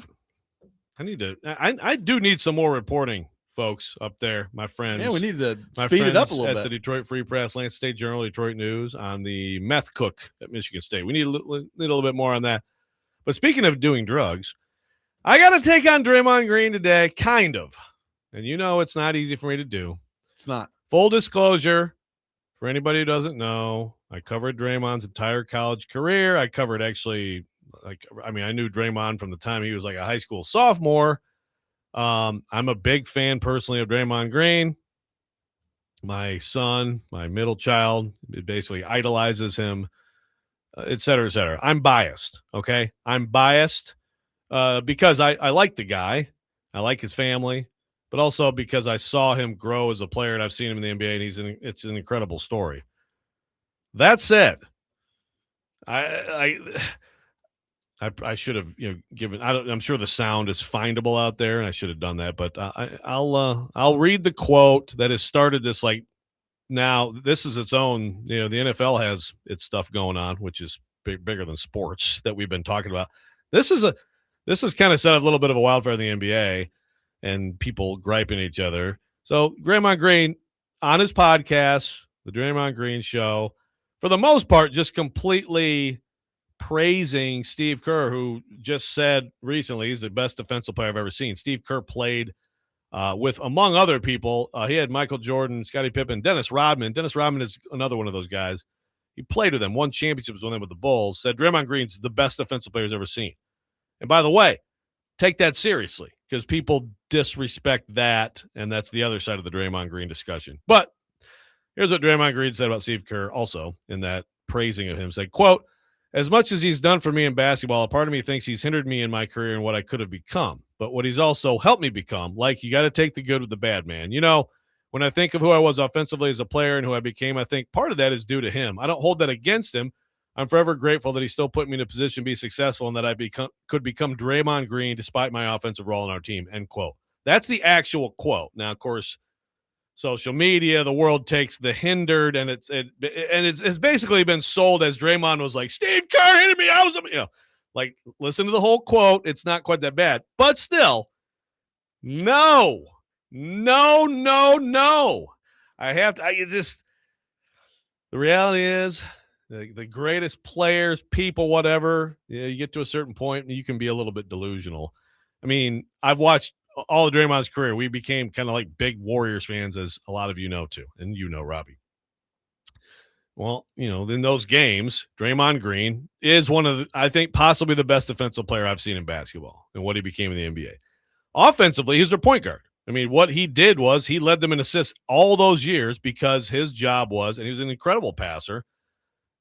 I do need some more reporting, folks, up there, my friends. Yeah, we need to speed it up a little at bit. The Detroit Free Press, Lansing State Journal, Detroit News on the meth cook at Michigan State. We need a little bit more on that. But speaking of doing drugs, I got to take on Draymond Green today, kind of. And you know it's not easy for me to do. It's not. Full disclosure, for anybody who doesn't know, I covered Draymond's entire college career. I covered I knew Draymond from the time he was like a high school sophomore. I'm a big fan personally of Draymond Green. My son, my middle child, basically idolizes him, et cetera, et cetera. I'm biased, okay? I'm biased because I like the guy. I like his family, but also because I saw him grow as a player and I've seen him in the NBA, and it's an incredible story. That said, I should have given. I'm sure the sound is findable out there, and I should have done that. But I'll read the quote that has started this. Like now, this is its own. The NFL has its stuff going on, which is bigger than sports that we've been talking about. This is kind of set up a little bit of a wildfire in the NBA, and people griping at each other. So Draymond Green on his podcast, the Draymond Green Show, for the most part, just completely praising Steve Kerr, who just said recently he's the best defensive player I've ever seen. Steve Kerr played with, among other people, he had Michael Jordan, Scottie Pippen, Dennis Rodman. Dennis Rodman is another one of those guys. He played with them, won championships with them with the Bulls, said Draymond Green's the best defensive player he's ever seen. And by the way, take that seriously because people disrespect that, and that's the other side of the Draymond Green discussion. But here's what Draymond Green said about Steve Kerr also in that praising of him. Said, quote, "As much as he's done for me in basketball, a part of me thinks he's hindered me in my career and what I could have become. But what he's also helped me become, like you got to take the good with the bad, man. When I think of who I was offensively as a player and who I became, I think part of that is due to him. I don't hold that against him. I'm forever grateful that he still put me in a position to be successful and that I could become Draymond Green despite my offensive role in our team," end quote. That's the actual quote. Now, of course, social media, the world takes the hindered, and it's basically been sold as Draymond was like, Steve Kerr hated me. I was, like, listen to the whole quote. It's not quite that bad, but still, no. The reality is the greatest players, people, whatever, you get to a certain point and you can be a little bit delusional. I mean, I've watched all of Draymond's career. We became kind of like big Warriors fans, as a lot of you know too, and Robby. Well, in those games, Draymond Green is one of I think possibly the best defensive player I've seen in basketball and what he became in the NBA. Offensively, he's their point guard. I mean, what he did was he led them in assists all those years because his job was, and he was an incredible passer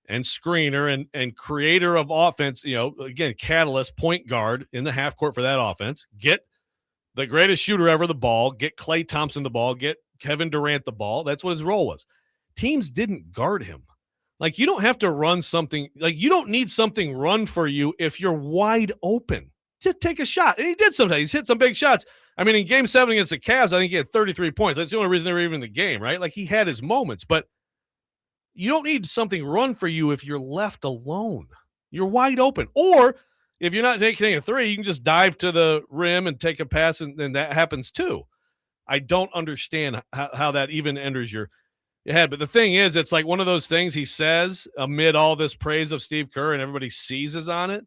and screener and creator of offense, again, catalyst, point guard in the half court for that offense. Get the greatest shooter ever the ball, get Klay Thompson the ball, get Kevin Durant the ball. That's what his role was. Teams didn't guard him. Like, you don't have to run something. Like, you don't need something run for you if you're wide open. Just take a shot. And he did sometimes. He's hit some big shots. I mean, in Game 7 against the Cavs, I think he had 33 points. That's the only reason they were even in the game, right? Like, he had his moments. But you don't need something run for you if you're left alone. You're wide open. Or if you're not taking a three, you can just dive to the rim and take a pass, and that happens too. I don't understand how that even enters your Yeah, but the thing is, it's like one of those things he says amid all this praise of Steve Kerr, and everybody seizes on it,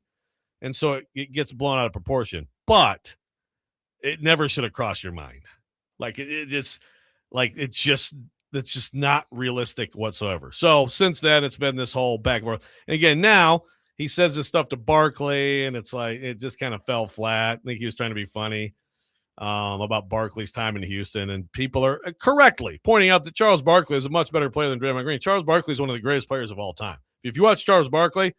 and so it gets blown out of proportion. But it never should have crossed your mind. Like it's just not realistic whatsoever. So since then, it's been this whole back and forth. And again, now he says this stuff to Barkley, and it's like it just kind of fell flat. I think he was trying to be funny about Barkley's time in Houston, and people are correctly pointing out that Charles Barkley is a much better player than Draymond Green. Charles Barkley is one of the greatest players of all time. If you watch Charles Barkley,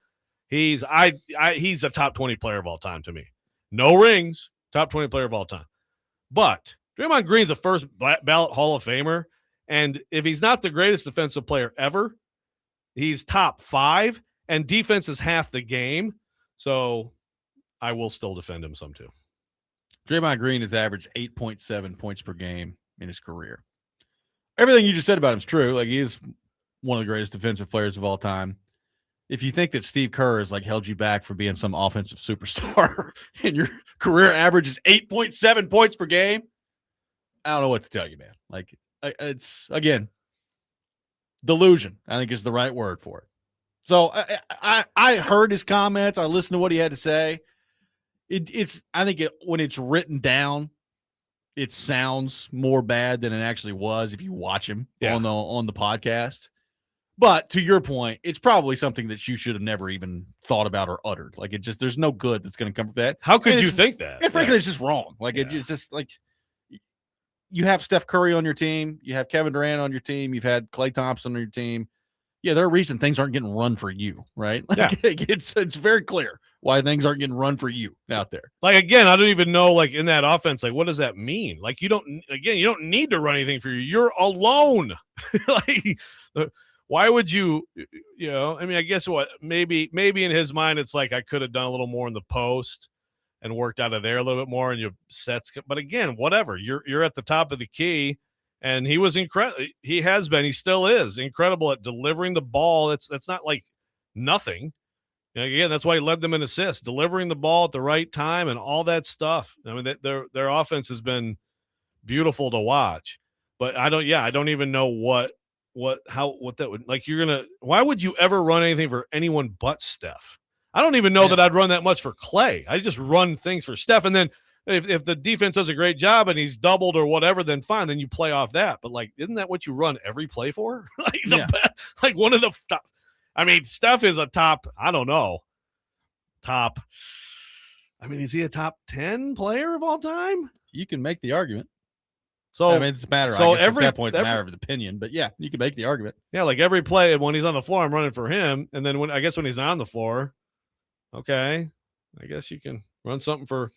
he's a top 20 player of all time to me. No rings, top 20 player of all time. But Draymond Green's a first ballot Hall of Famer, and if he's not the greatest defensive player ever, he's top 5, and defense is half the game. So I will still defend him some too. Draymond Green has averaged 8.7 points per game in his career. Everything you just said about him is true. Like, he is one of the greatest defensive players of all time. If you think that Steve Kerr has like held you back from being some offensive superstar and your career average is 8.7 points per game, I don't know what to tell you, man. Like, it's, again, delusion, I think is the right word for it. So I heard his comments. I listened to what he had to say. I think when it's written down, it sounds more bad than it actually was if you watch him on the podcast. But to your point, it's probably something that you should have never even thought about or uttered. Like, there's no good that's going to come from that. How could you think that? And frankly, it's just wrong. Like, it's just like, you have Steph Curry on your team, you have Kevin Durant on your team, you've had Klay Thompson on your team. Yeah, there are reasons things aren't getting run for you, right? Like, it's very clear why things aren't getting run for you out there. Like, again, I don't even know, like, in that offense, like, what does that mean? Like, you don't need to run anything for you. You're alone. Like, why would you, I mean, I guess maybe in his mind, it's like I could have done a little more in the post and worked out of there a little bit more, and your sets. But again, whatever. You're at the top of the key. And he was incredible. He has been. He still is incredible at delivering the ball. That's not like nothing. Again, that's why he led them in assists, delivering the ball at the right time and all that stuff. I mean, their offense has been beautiful to watch. But I don't even know what that would like. Why would you ever run anything for anyone but Steph? I don't even know that I'd run that much for Klay. I just run things for Steph, and then. If the defense does a great job and he's doubled or whatever, then fine, then you play off that. But like, isn't that what you run every play for? Like one of the top. I mean, Steph is a top. I don't know. Top. I mean, is he a top 10 player of all time? You can make the argument. So I mean, it's a matter. So I guess at that point, it's a matter of opinion. But yeah, you can make the argument. Yeah, like every play when he's on the floor, I'm running for him, and then when he's on the floor, okay, I guess you can run something for.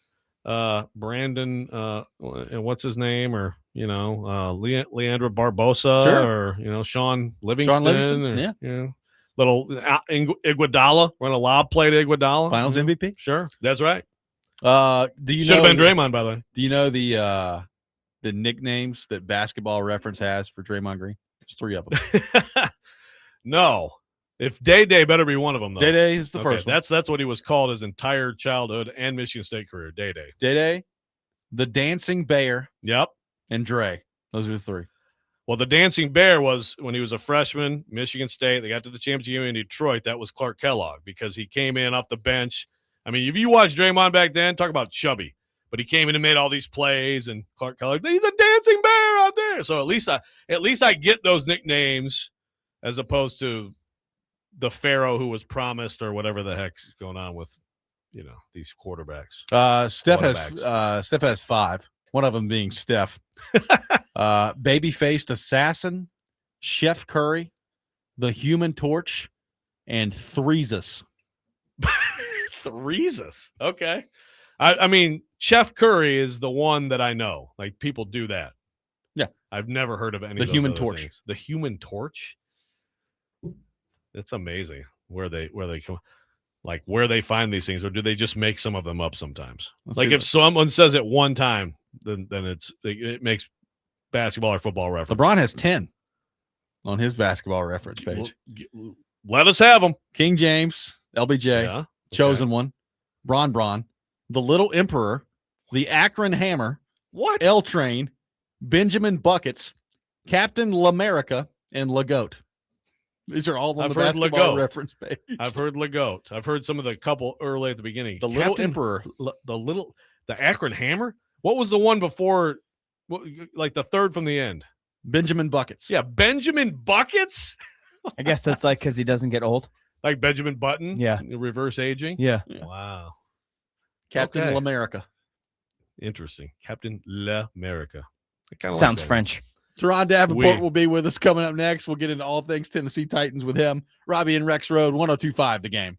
Brandon, and what's his name, or Leandro Barbosa, or Sean Livingston, or little Iguodala, run a lob play to Iguodala, Finals MVP. Sure, that's right. Do you should have been Draymond, by the way? Do you know the nicknames that Basketball Reference has for Draymond Green? There's 3 of them. No. If Day-Day better be one of them, though. Day-Day is the first one. That's what he was called his entire childhood and Michigan State career, Day-Day. Day-Day, the Dancing Bear. Yep. And Dre. Those are the 3. Well, the Dancing Bear was when he was a freshman, Michigan State. They got to the championship game in Detroit. That was Clark Kellogg because he came in off the bench. I mean, if you watch Draymond back then, talk about chubby. But he came in and made all these plays, and Clark Kellogg, he's a dancing bear out there. So at least I get those nicknames as opposed to the Pharaoh who was promised or whatever the heck's going on with, these quarterbacks. Steph has 5. One of them being Steph. Baby-faced assassin, Chef Curry, the Human Torch, and Threesus. Threesus. Okay. I mean, Chef Curry is the one that I know. Like, people do that. Yeah. I've never heard of any of those Human other Torch. things. The Human Torch? It's amazing where they come, like where they find these things, or do they just make some of them up sometimes? Like if someone says it one time, then it makes Basketball or Football Reference. LeBron has 10 on his Basketball Reference page. Let us have them. King James, LBJ, Chosen One, Bron, the Little Emperor, the Akron Hammer, what? L Train, Benjamin Buckets, Captain L'America, and Legoat. These are all on I've the heard basketball Legoat. reference page. I've heard Legoat. I've heard some of the couple early at the beginning. The Little Captain Emperor. The Akron Hammer. What was the one before? Like the third from the end? Benjamin Buckets. Yeah, Benjamin Buckets. I guess that's like because he doesn't get old. Like Benjamin Button. Yeah. Reverse aging. Yeah. Wow. Captain Okay. L'America. Interesting. Captain L'America. Sounds French. Turron Davenport will be with us coming up next. We'll get into all things Tennessee Titans with him. Robby and Rexrode, 102.5 The Game.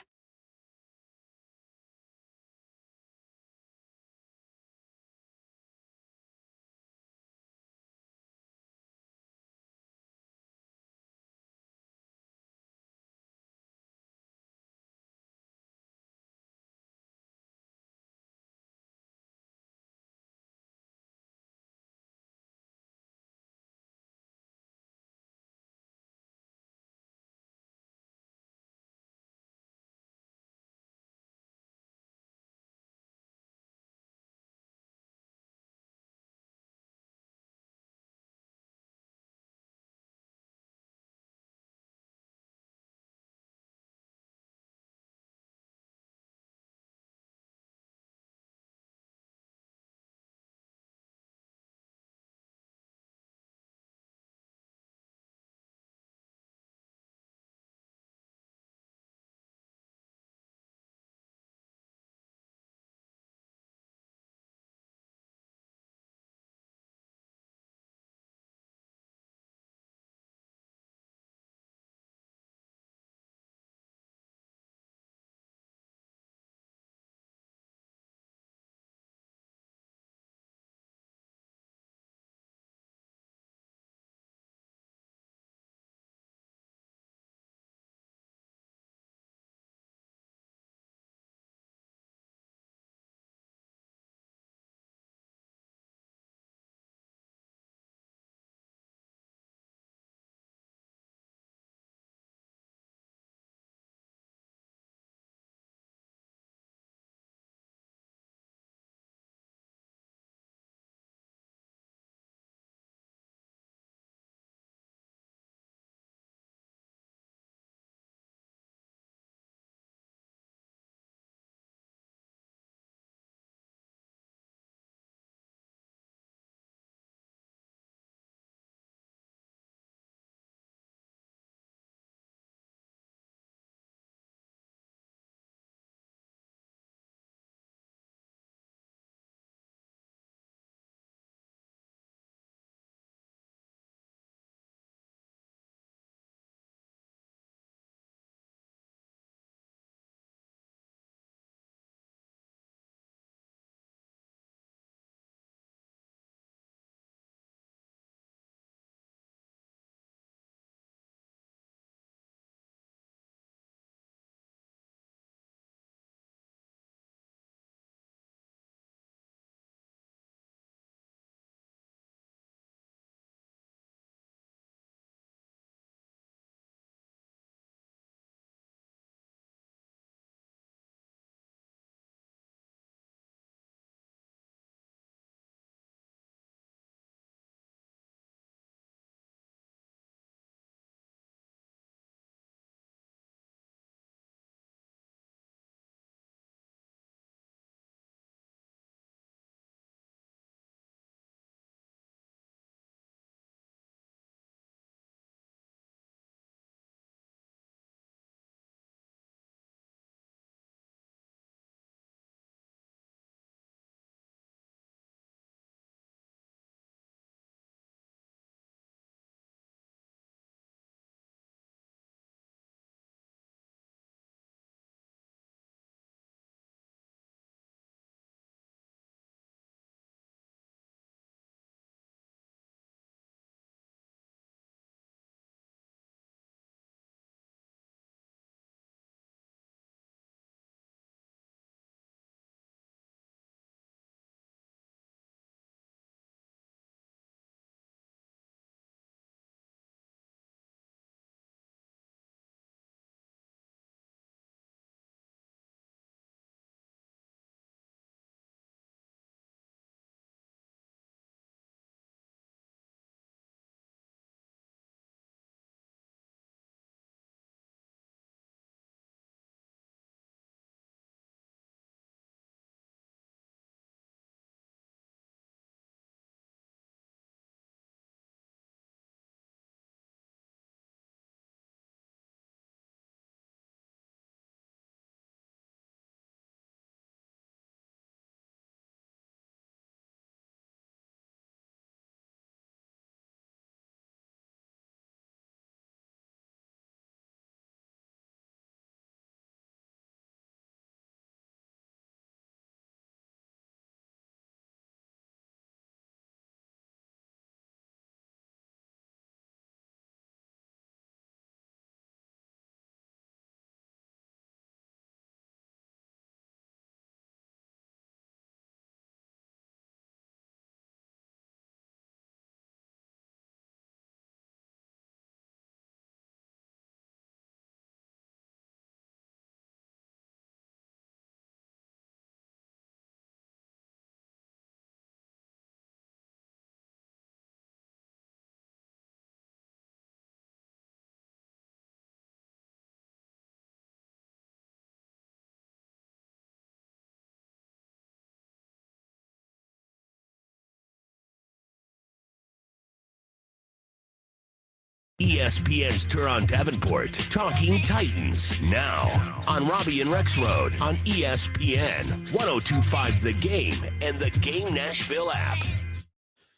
ESPN's Turron Davenport, Talking Titans, now on Robby and Rexrode on ESPN, 102.5 The Game, and the Game Nashville app.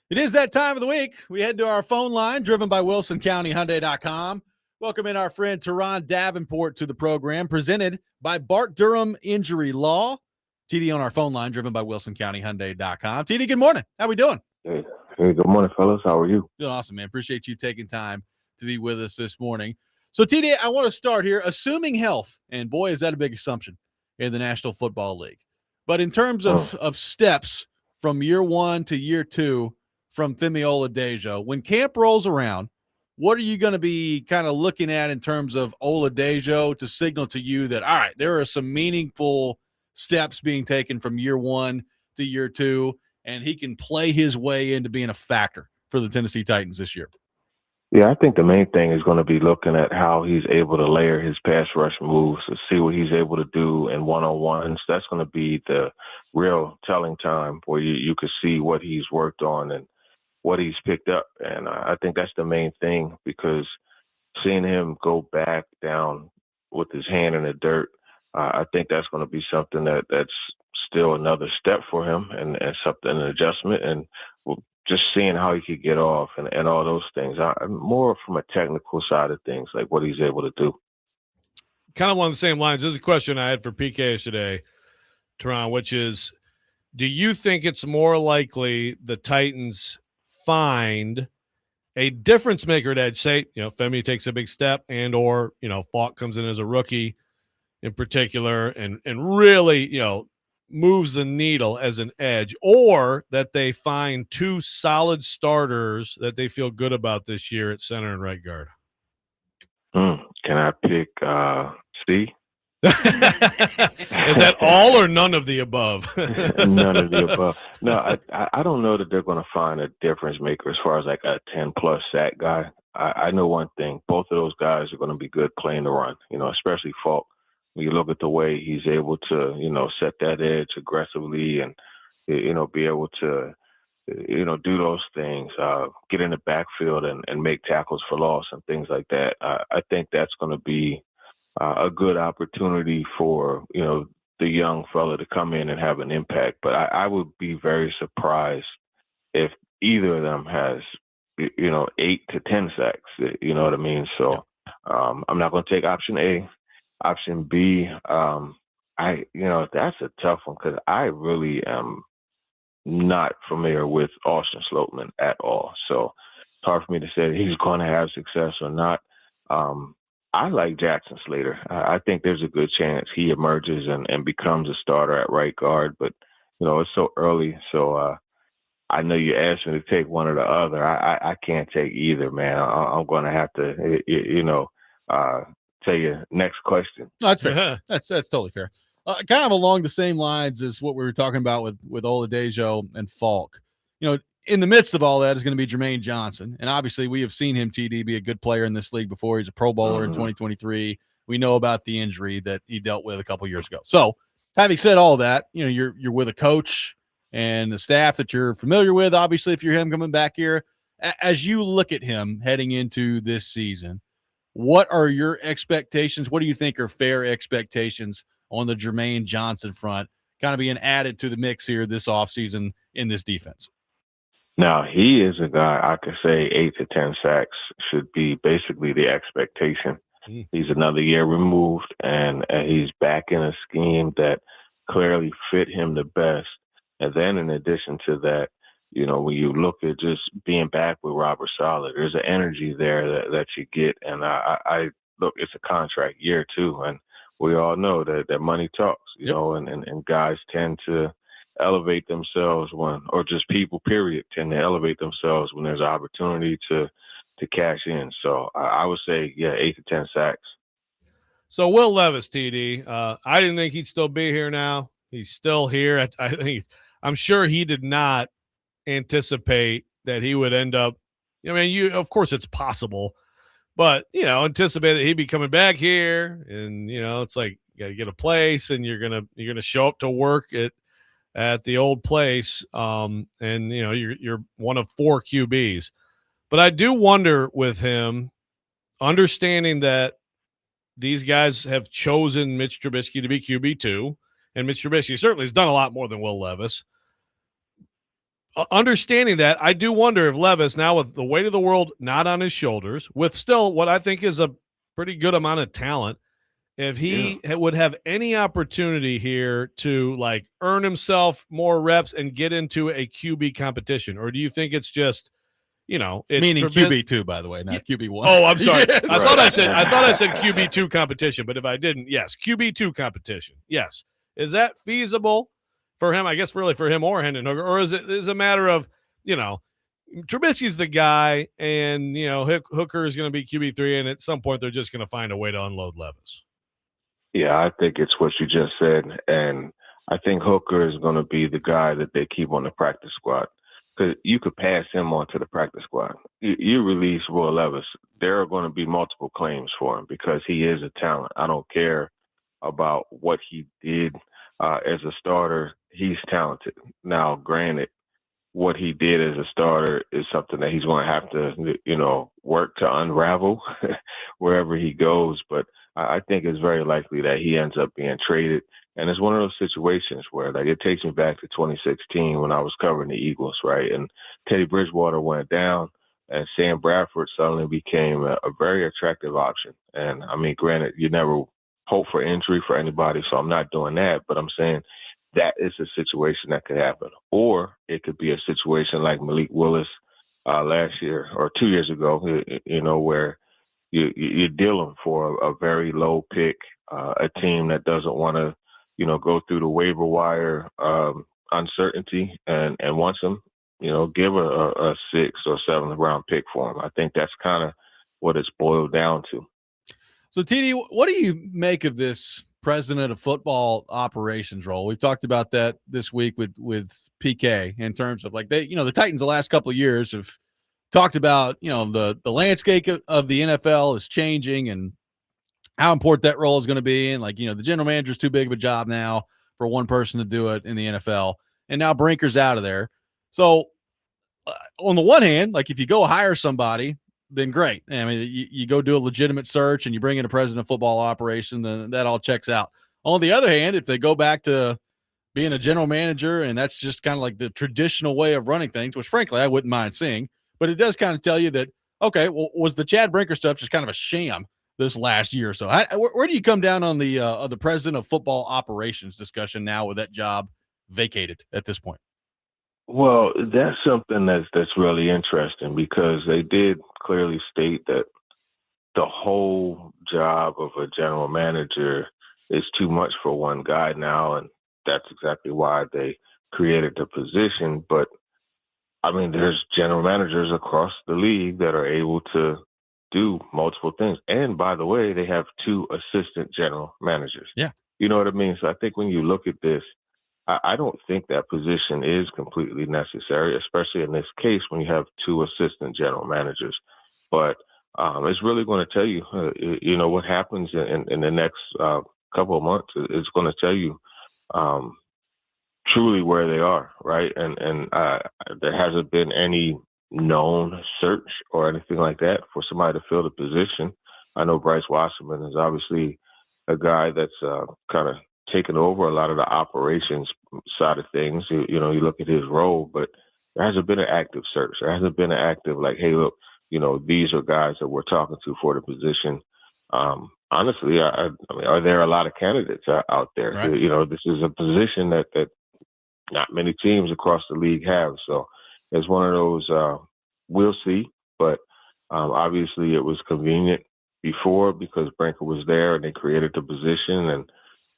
It is that time of the week. We head to our phone line, driven by WilsonCountyHyundai.com. Welcome in our friend Turron Davenport to the program, presented by Bart Durham Injury Law. TD on our phone line, driven by WilsonCountyHyundai.com. TD, good morning. How we doing? Hey, good morning, fellas. How are you? Doing awesome, man. Appreciate you taking time to be with us this morning. So, TD, I want to start here, assuming health, and boy, is that a big assumption in the National Football League. But in terms of steps from year one to year two from Femi Oladejo, when camp rolls around, what are you going to be kind of looking at in terms of Oladejo to signal to you that, all right, there are some meaningful steps being taken from year one to year two, and he can play his way into being a factor for the Tennessee Titans this year? Yeah, I think the main thing is going to be looking at how he's able to layer his pass rush moves, to see what he's able to do in one-on-ones. That's going to be the real telling time where you can see what he's worked on and what he's picked up. And I think that's the main thing, because seeing him go back down with his hand in the dirt, I think that's going to be something that's still another step for him and something, an adjustment. And just seeing how he could get off and all those things. I'm more from a technical side of things, like what he's able to do. Kind of along the same lines, there's a question I had for PK today, Turron, which is, do you think it's more likely the Titans find a difference maker at edge? Say, Femi takes a big step, and or, Falk comes in as a rookie in particular and really, moves the needle as an edge, or that they find two solid starters that they feel good about this year at center and right guard? Can I pick C? Is that all or none of the above? None of the above. No, I don't know that they're going to find a difference maker as far as like a 10-plus sack guy. I know one thing. Both of those guys are going to be good playing the run, especially Falk. When you look at the way he's able to, set that edge aggressively and, be able to, do those things, get in the backfield and make tackles for loss and things like that. I think that's going to be a good opportunity for, the young fella to come in and have an impact. But I would be very surprised if either of them has, 8 to 10 sacks. You know what I mean? So I'm not going to take option A. Option B, that's a tough one, because I really am not familiar with Austin Slopeman at all. So it's hard for me to say that he's going to have success or not. I like Jackson Slater. I think there's a good chance he emerges and becomes a starter at right guard, but, it's so early. So I know you asked me to take one or the other. I can't take either, man. I'm going to have to, tell you next question. No, that's fair. That's totally fair. Kind of along the same lines as what we were talking about with Oladejo and Falk. In the midst of all that is going to be Jermaine Johnson, and obviously we have seen him, TD, be a good player in this league before. He's a Pro Bowler in 2023. We know about the injury that he dealt with a couple years ago. So, having said all that, you're with a coach and the staff that you're familiar with. Obviously, if you're him coming back here, as you look at him heading into this season, what are your expectations? What do you think are fair expectations on the Jermaine Johnson front, kind of being added to the mix here this offseason in this defense? Now, he is a guy I could say 8 to 10 sacks should be basically the expectation. He's another year removed, and he's back in a scheme that clearly fit him the best. And then in addition to that, when you look at just being back with Robert Saleh, there's an energy there that you get. And I look, it's a contract year too. And we all know that money talks, and guys tend to elevate themselves or just people, period, tend to elevate themselves when there's an opportunity to cash in. So I would say, 8 to 10 sacks. So Will Levis, TD, I didn't think he'd still be here now. He's still here. I'm sure he did not anticipate that he would end up. Of course it's possible, but anticipate that he'd be coming back here, and it's like you gotta get a place, and you're gonna show up to work at the old place, and you're one of 4 QBs. But I do wonder with him, understanding that these guys have chosen Mitch Trubisky to be QB2, and Mitch Trubisky certainly has done a lot more than Will Levis. Understanding that, I do wonder if Levis, now with the weight of the world not on his shoulders, with still what I think is a pretty good amount of talent, if he would have any opportunity here to like earn himself more reps and get into a QB competition, or do you think it's just, it's meaning QB2, by the way, not QB1. Oh, I'm sorry. Yes. I thought I said QB2 competition, but if I didn't, yes, QB2 competition. Yes. Is that feasible for him? I guess really for him or Hendon Hooker, or is it a matter of, Trubisky's the guy, and Hooker is going to be QB3, and at some point they're just going to find a way to unload Levis. Yeah, I think it's what you just said, and I think Hooker is going to be the guy that they keep on the practice squad, because you could pass him onto the practice squad. You release Will Levis, there are going to be multiple claims for him because he is a talent. I don't care about what he did as a starter. He's talented. Now, granted, what he did as a starter is something that he's going to have to, work to unravel wherever he goes. But I think it's very likely that he ends up being traded. And it's one of those situations where, like, it takes me back to 2016 when I was covering the Eagles, right? And Teddy Bridgewater went down, and Sam Bradford suddenly became a very attractive option. And, I mean, granted, you never hope for injury for anybody, so I'm not doing that. But I'm saying that is a situation that could happen. Or it could be a situation like Malik Willis last year or 2 years ago, where you deal them for a very low pick, a team that doesn't want to, go through the waiver wire uncertainty and wants them, give a 6th or 7th round pick for them. I think that's kind of what it's boiled down to. So, TD, what do you make of this president of football operations role? We've talked about that this week with PK in terms of like the Titans the last couple of years have talked about, the landscape of the NFL is changing and how important that role is going to be. And the general manager is too big of a job now for one person to do it in the NFL. And now Brinker's out of there. So on the one hand, if you go hire somebody, then great. I mean, you go do a legitimate search and you bring in a president of football operation, then that all checks out. On the other hand, if they go back to being a general manager and that's just kind of like the traditional way of running things, which frankly I wouldn't mind seeing, but it does kind of tell you that, okay, well, was the Chad Brinker stuff just kind of a sham this last year or so? Where do you come down on the president of football operations discussion now with that job vacated at this point? Well, that's something that's really interesting because they did clearly state that the whole job of a general manager is too much for one guy now, and that's exactly why they created the position. But, I mean, there's general managers across the league that are able to do multiple things. And, by the way, they have 2 assistant general managers. Yeah. You know what I mean? So I think when you look at this, I don't think that position is completely necessary, especially in this case when you have 2 assistant general managers. But it's really going to tell you, what happens in the next couple of months. It's going to tell you truly where they are, right? And there hasn't been any known search or anything like that for somebody to fill the position. I know Bryce Wasserman is obviously a guy that's kind of taken over a lot of the operations side of things. You look at his role, but there hasn't been an active search. There hasn't been an active hey, look, these are guys that we're talking to for the position. Honestly, I mean, are there a lot of candidates out there? Right. This is a position that not many teams across the league have. So it's one of those, we'll see. But obviously it was convenient before because Brinker was there and they created the position, and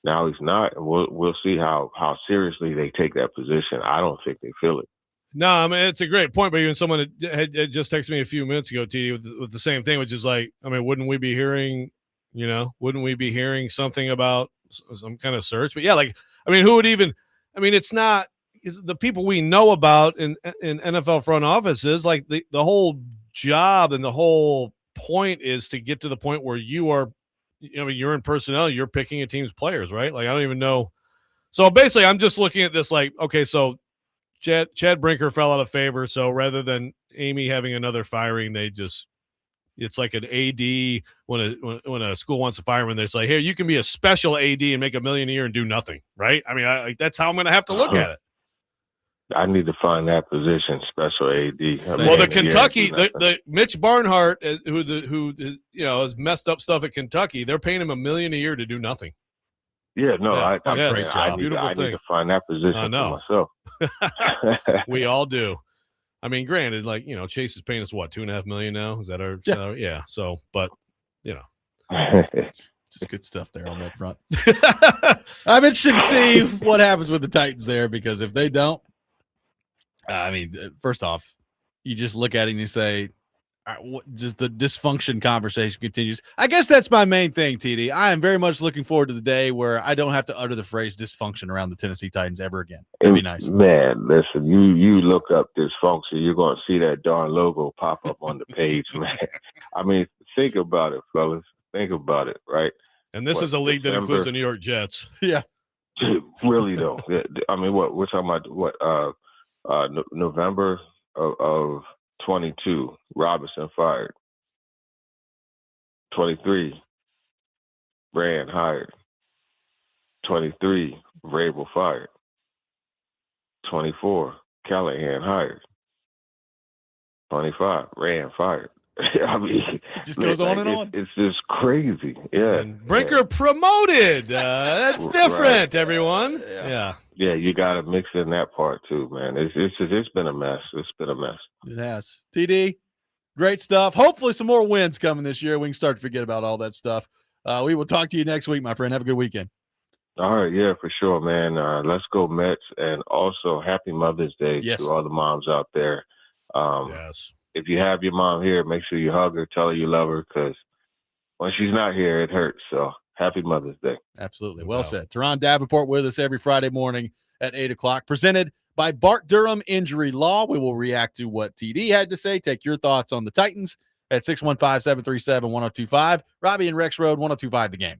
now he's not. And we'll see how seriously they take that position. I don't think they feel it. No, I mean, it's a great point. But even someone had just texted me a few minutes ago, TD, with the same thing, which is wouldn't we be hearing something about some kind of search? But yeah, who would even, it's not the people we know about in NFL front offices, the whole job and the whole point is to get to the point where you're in personnel, you're picking a team's players, right? I don't even know. So basically I'm just looking at this okay, so Chad Brinker fell out of favor. So rather than Amy having another firing, they just It's like an AD when a school wants to fire him, and it's like, here, you can be a special AD and make $1 million a year and do nothing, right? I mean, that's how I'm going to have to look at it. I need to find that position, special AD. Well, the Kentucky, the Mitch Barnhart, who has messed up stuff at Kentucky, they're paying him $1 million a year to do nothing. Yeah, no, Yeah. I need to find that position for myself. We all do. I mean, granted, like, Chase is paying us what, $2.5 million now? Is that our salary? Yeah. So, but just good stuff there on that front. I'm interested to see what happens with the Titans there, because if they don't, I mean, first off, you just look at it and you say, just the dysfunction conversation continues. I guess that's my main thing, TD. I am very much looking forward to the day where I don't have to utter the phrase dysfunction around the Tennessee Titans ever again. It'd be nice. Man, listen, you look up dysfunction, you're going to see that darn logo pop up on the page, man. I mean, think about it, fellas. Think about it, right? And this is a league that includes the New York Jets. Yeah. Really, though. I mean, we're talking about November of 22, Robinson fired. 23, Brand hired. 23, Vrabel fired. 24, Callahan hired. 25, Rand fired. I mean, it just goes on and on. It's just crazy. Yeah. And Brinker promoted. That's different, right. Everyone. Yeah. Yeah, you got to mix in that part too, man. It's been a mess. It's been a mess. It has. TD, great stuff. Hopefully some more wins coming this year. We can start to forget about all that stuff. We will talk to you next week, my friend. Have a good weekend. All right, yeah, for sure, man. Let's go Mets, and also happy Mother's Day to all the moms out there. Yes. If you have your mom here, make sure you hug her, tell her you love her, because when she's not here, it hurts. So happy Mother's Day. Absolutely. Well said. Turron Davenport with us every Friday morning at 8 o'clock, presented by Bart Durham Injury Law. We will react to what TD had to say. Take your thoughts on the Titans at 615-737-1025. Robby and Rexrode, 1025 The Game.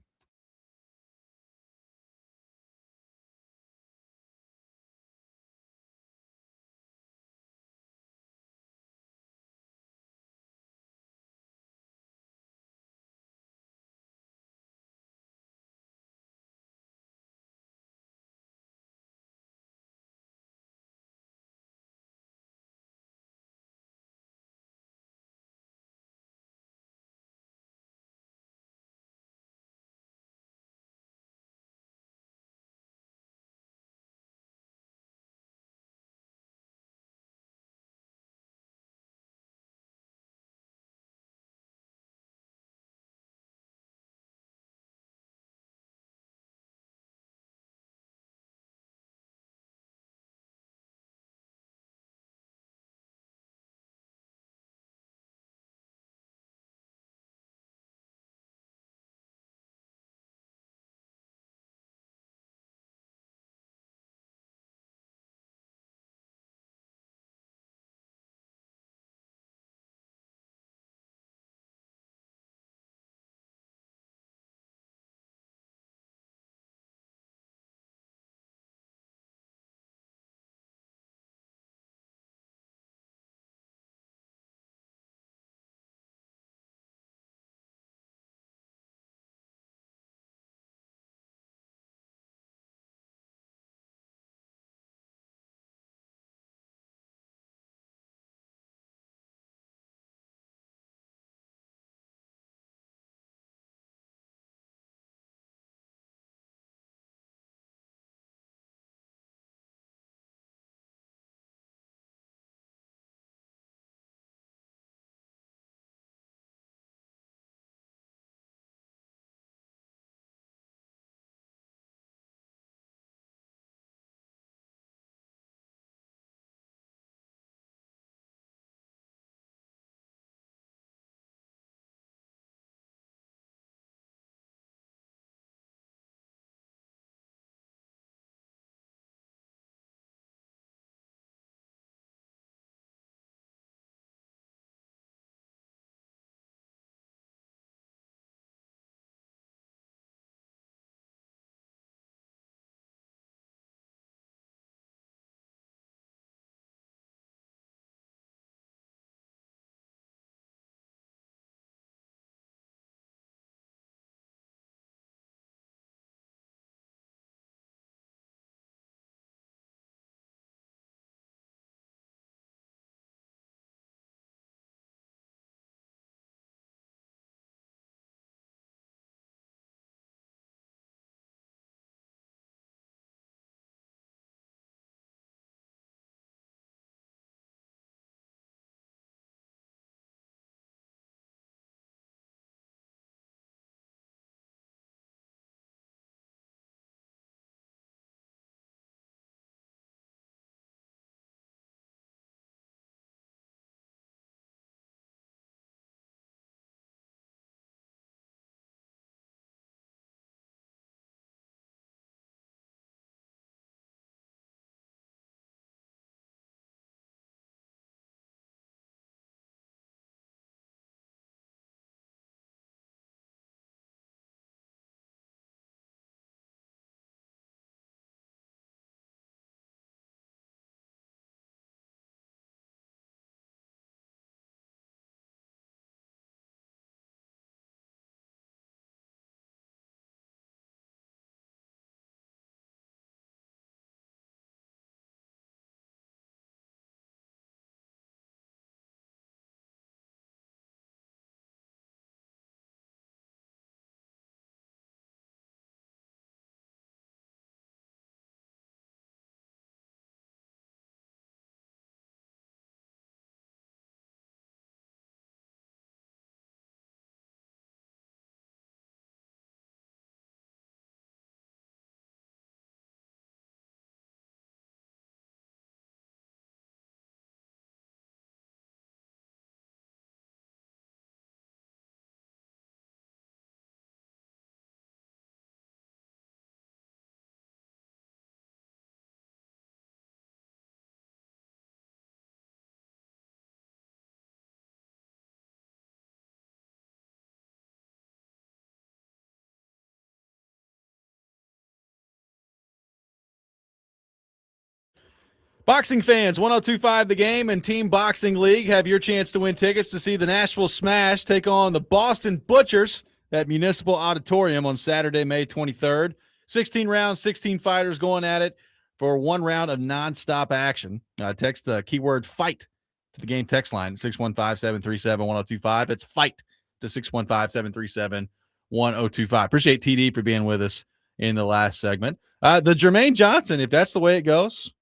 Boxing fans, 102.5 The Game and Team Boxing League have your chance to win tickets to see the Nashville Smash take on the Boston Butchers at Municipal Auditorium on Saturday, May 23rd. 16 rounds, 16 fighters going at it for one round of nonstop action. Text the keyword FIGHT to the game text line, 615-737-1025. It's FIGHT to 615-737-1025. Appreciate TD for being with us in the last segment. The Jermaine Johnson, if that's the way it goes,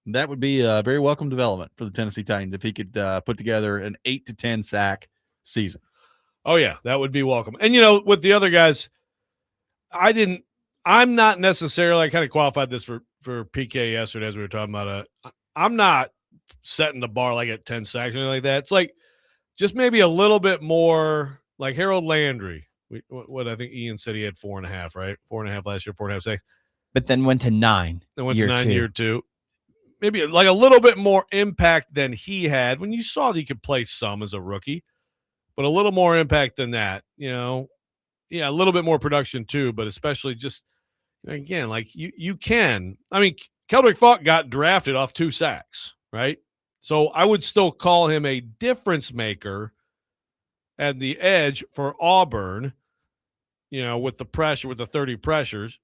that would be a very welcome development for the Tennessee Titans if he could put together an 8 to 10 sack season. Oh, yeah, that would be welcome. And, with the other guys, I'm not necessarily, I kind of qualified this for PK yesterday as we were talking about I'm not setting the bar like at 10 sacks or anything like that. It's like just maybe a little bit more like Harold Landry. What I think Ian said he had 4.5, right? 4.5 last year, 4.5 sacks. But then went to 9. Then went to 9 year 2. Maybe like a little bit more impact than he had when you saw that he could play some as a rookie, but a little more impact than that, Yeah, a little bit more production too, but especially just, again, like you can. I mean, Keldrick Falk got drafted off 2 sacks, right? So I would still call him a difference maker at the edge for Auburn, with the pressure, with the 30 pressures.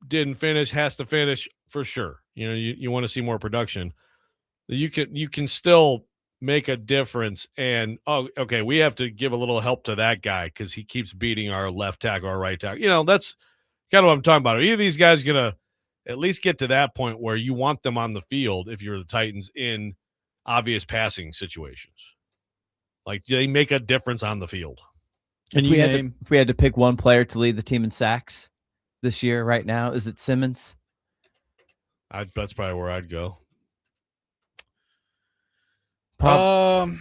Didn't finish, has to finish for sure. You want to see more production. You can still make a difference. And, okay, we have to give a little help to that guy because he keeps beating our left tackle, our right tackle. That's kind of what I'm talking about. Are either of these guys going to at least get to that point where you want them on the field if you're the Titans in obvious passing situations? Like, do they make a difference on the field? If we had to pick one player to lead the team in sacks this year right now, is it Simmons? That's probably where I'd go.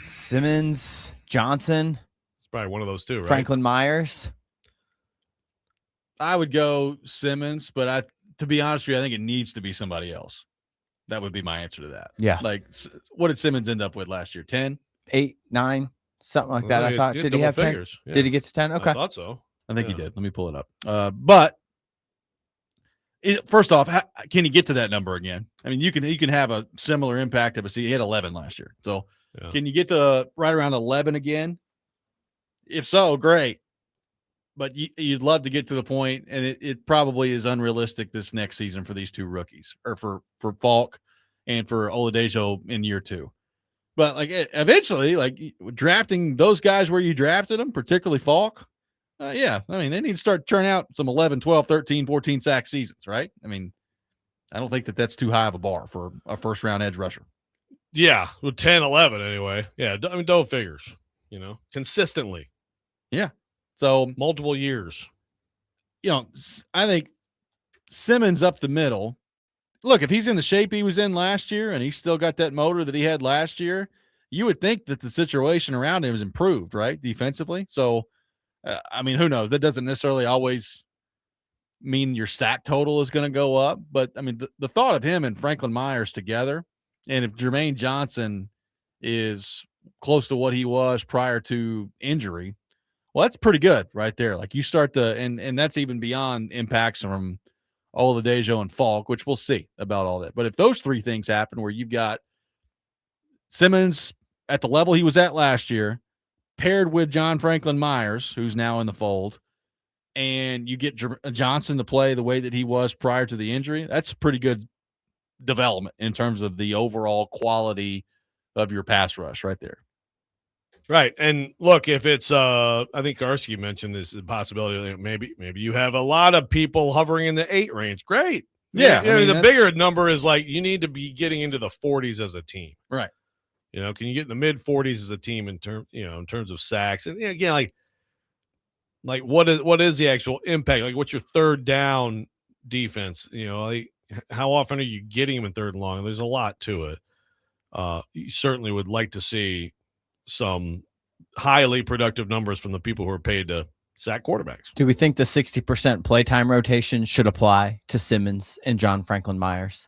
Simmons, Johnson. It's probably one of those two, right? Franklin Myers. I would go Simmons, but to be honest with you, I think it needs to be somebody else. That would be my answer to that. Yeah. Like, what did Simmons end up with last year? 10? 8, 9, something like that. I thought. Did he have 10? Figures. Yeah. Did he get to 10? Okay. I thought so. I think he did. Let me pull it up. But first off, can he get to that number again? I mean, you can have a similar impact of he had 11 last year. So can you get to right around 11 again? If so, great. But you'd love to get to the point, and it probably is unrealistic this next season for these two rookies, or for Falk and for Oladejo in year 2. But like eventually, like drafting those guys where you drafted them, particularly Falk, yeah, I mean, they need to start turning out some 11, 12, 13, 14 sack seasons, right? I mean, I don't think that's too high of a bar for a first-round edge rusher. Yeah, with 10, 11 anyway. Yeah, I mean, double figures, consistently. Yeah. So multiple years. I think Simmons up the middle. Look, if he's in the shape he was in last year and he's still got that motor that he had last year, you would think that the situation around him is improved, right, defensively? So, I mean, who knows? That doesn't necessarily always mean your sack total is going to go up. But, I mean, the thought of him and Franklin Myers together, and if Jermaine Johnson is close to what he was prior to injury, well, that's pretty good right there. Like you start to, and that's even beyond impacts from Oladejo and Falk, which we'll see about all that. But if those 3 things happen where you've got Simmons at the level he was at last year, paired with John Franklin Myers, who's now in the fold, and you get Johnson to play the way that he was prior to the injury, that's pretty good development in terms of the overall quality of your pass rush right there. Right. And look, if it's I think Karski mentioned this possibility that maybe you have a lot of people hovering in the 8 range. Great. Yeah. I mean, the bigger number is like you need to be getting into the 40s as a team. Right. Can you get in the mid 40s as a team in terms of sacks? And again, like what is the actual impact? Like what's your third down defense? Like how often are you getting them in third and long? There's a lot to it. You certainly would like to see some highly productive numbers from the people who are paid to sack quarterbacks. Do we think the 60% playtime rotation should apply to Simmons and John Franklin Myers?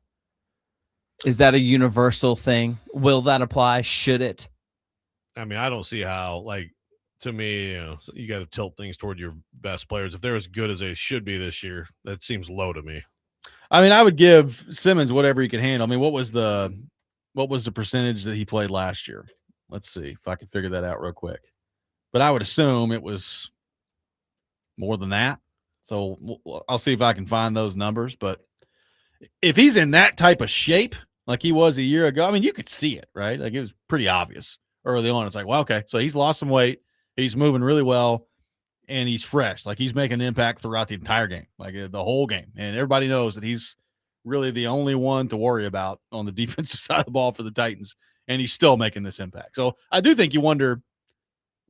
Is that a universal thing? Will that apply? Should it? I mean, I don't see how, like, to me, you got to tilt things toward your best players. If they're as good as they should be this year, that seems low to me. I mean, I would give Simmons whatever he can handle. I mean, what was the what was the percentage that he played last year? Let's see if I can figure that out real quick. But I would assume it was more than that. So I'll see if I can find those numbers. But if he's in that type of shape like he was a year ago, I mean, you could see it, right? Like it was pretty obvious early on. It's like, well, okay, so he's lost some weight. He's moving really well, and he's fresh. Like he's making an impact throughout the entire game, like the whole game. And everybody knows that he's really the only one to worry about on the defensive side of the ball for the Titans, and he's still making this impact. So I do think you wonder,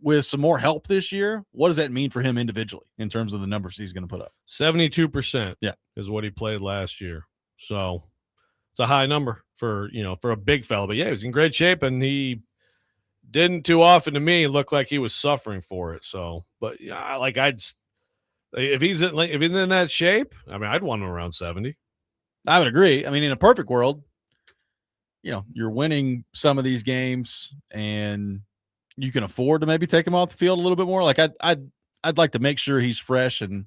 with some more help this year, what does that mean for him individually in terms of the numbers he's going to put up? 72%, yeah, is what he played last year. So it's a high number for a big fella. But yeah, he was in great shape, and he didn't too often to me look like he was suffering for it. So, but yeah, if he's in that shape, I mean, I'd want him around 70. I would agree. I mean, in a perfect world, you're winning some of these games, and you can afford to maybe take him off the field a little bit more. Like I'd like to make sure he's fresh and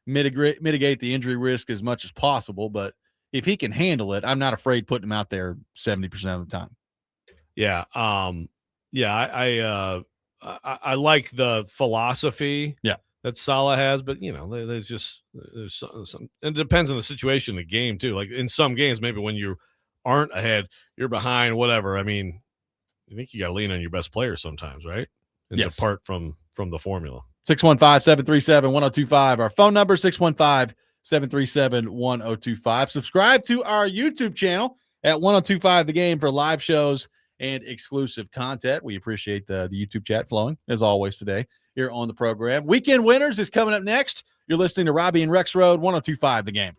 mitigate the injury risk as much as possible. But if he can handle it, I'm not afraid putting him out there 70% of the time. Yeah. I like the philosophy that Saleh has, but there's some, and it depends on the situation of the game too. Like in some games, maybe when you aren't ahead, you're behind, whatever. I mean, I think you got to lean on your best player sometimes, right? And depart from the formula. 615-737-1025. Our phone number, 615-737-1025. Subscribe to our YouTube channel at 1025 The Game for live shows and exclusive content. We appreciate the YouTube chat flowing, as always, today here on the program. Weekend Winners is coming up next. You're listening to Robby and Rexrode, 1025 The Game.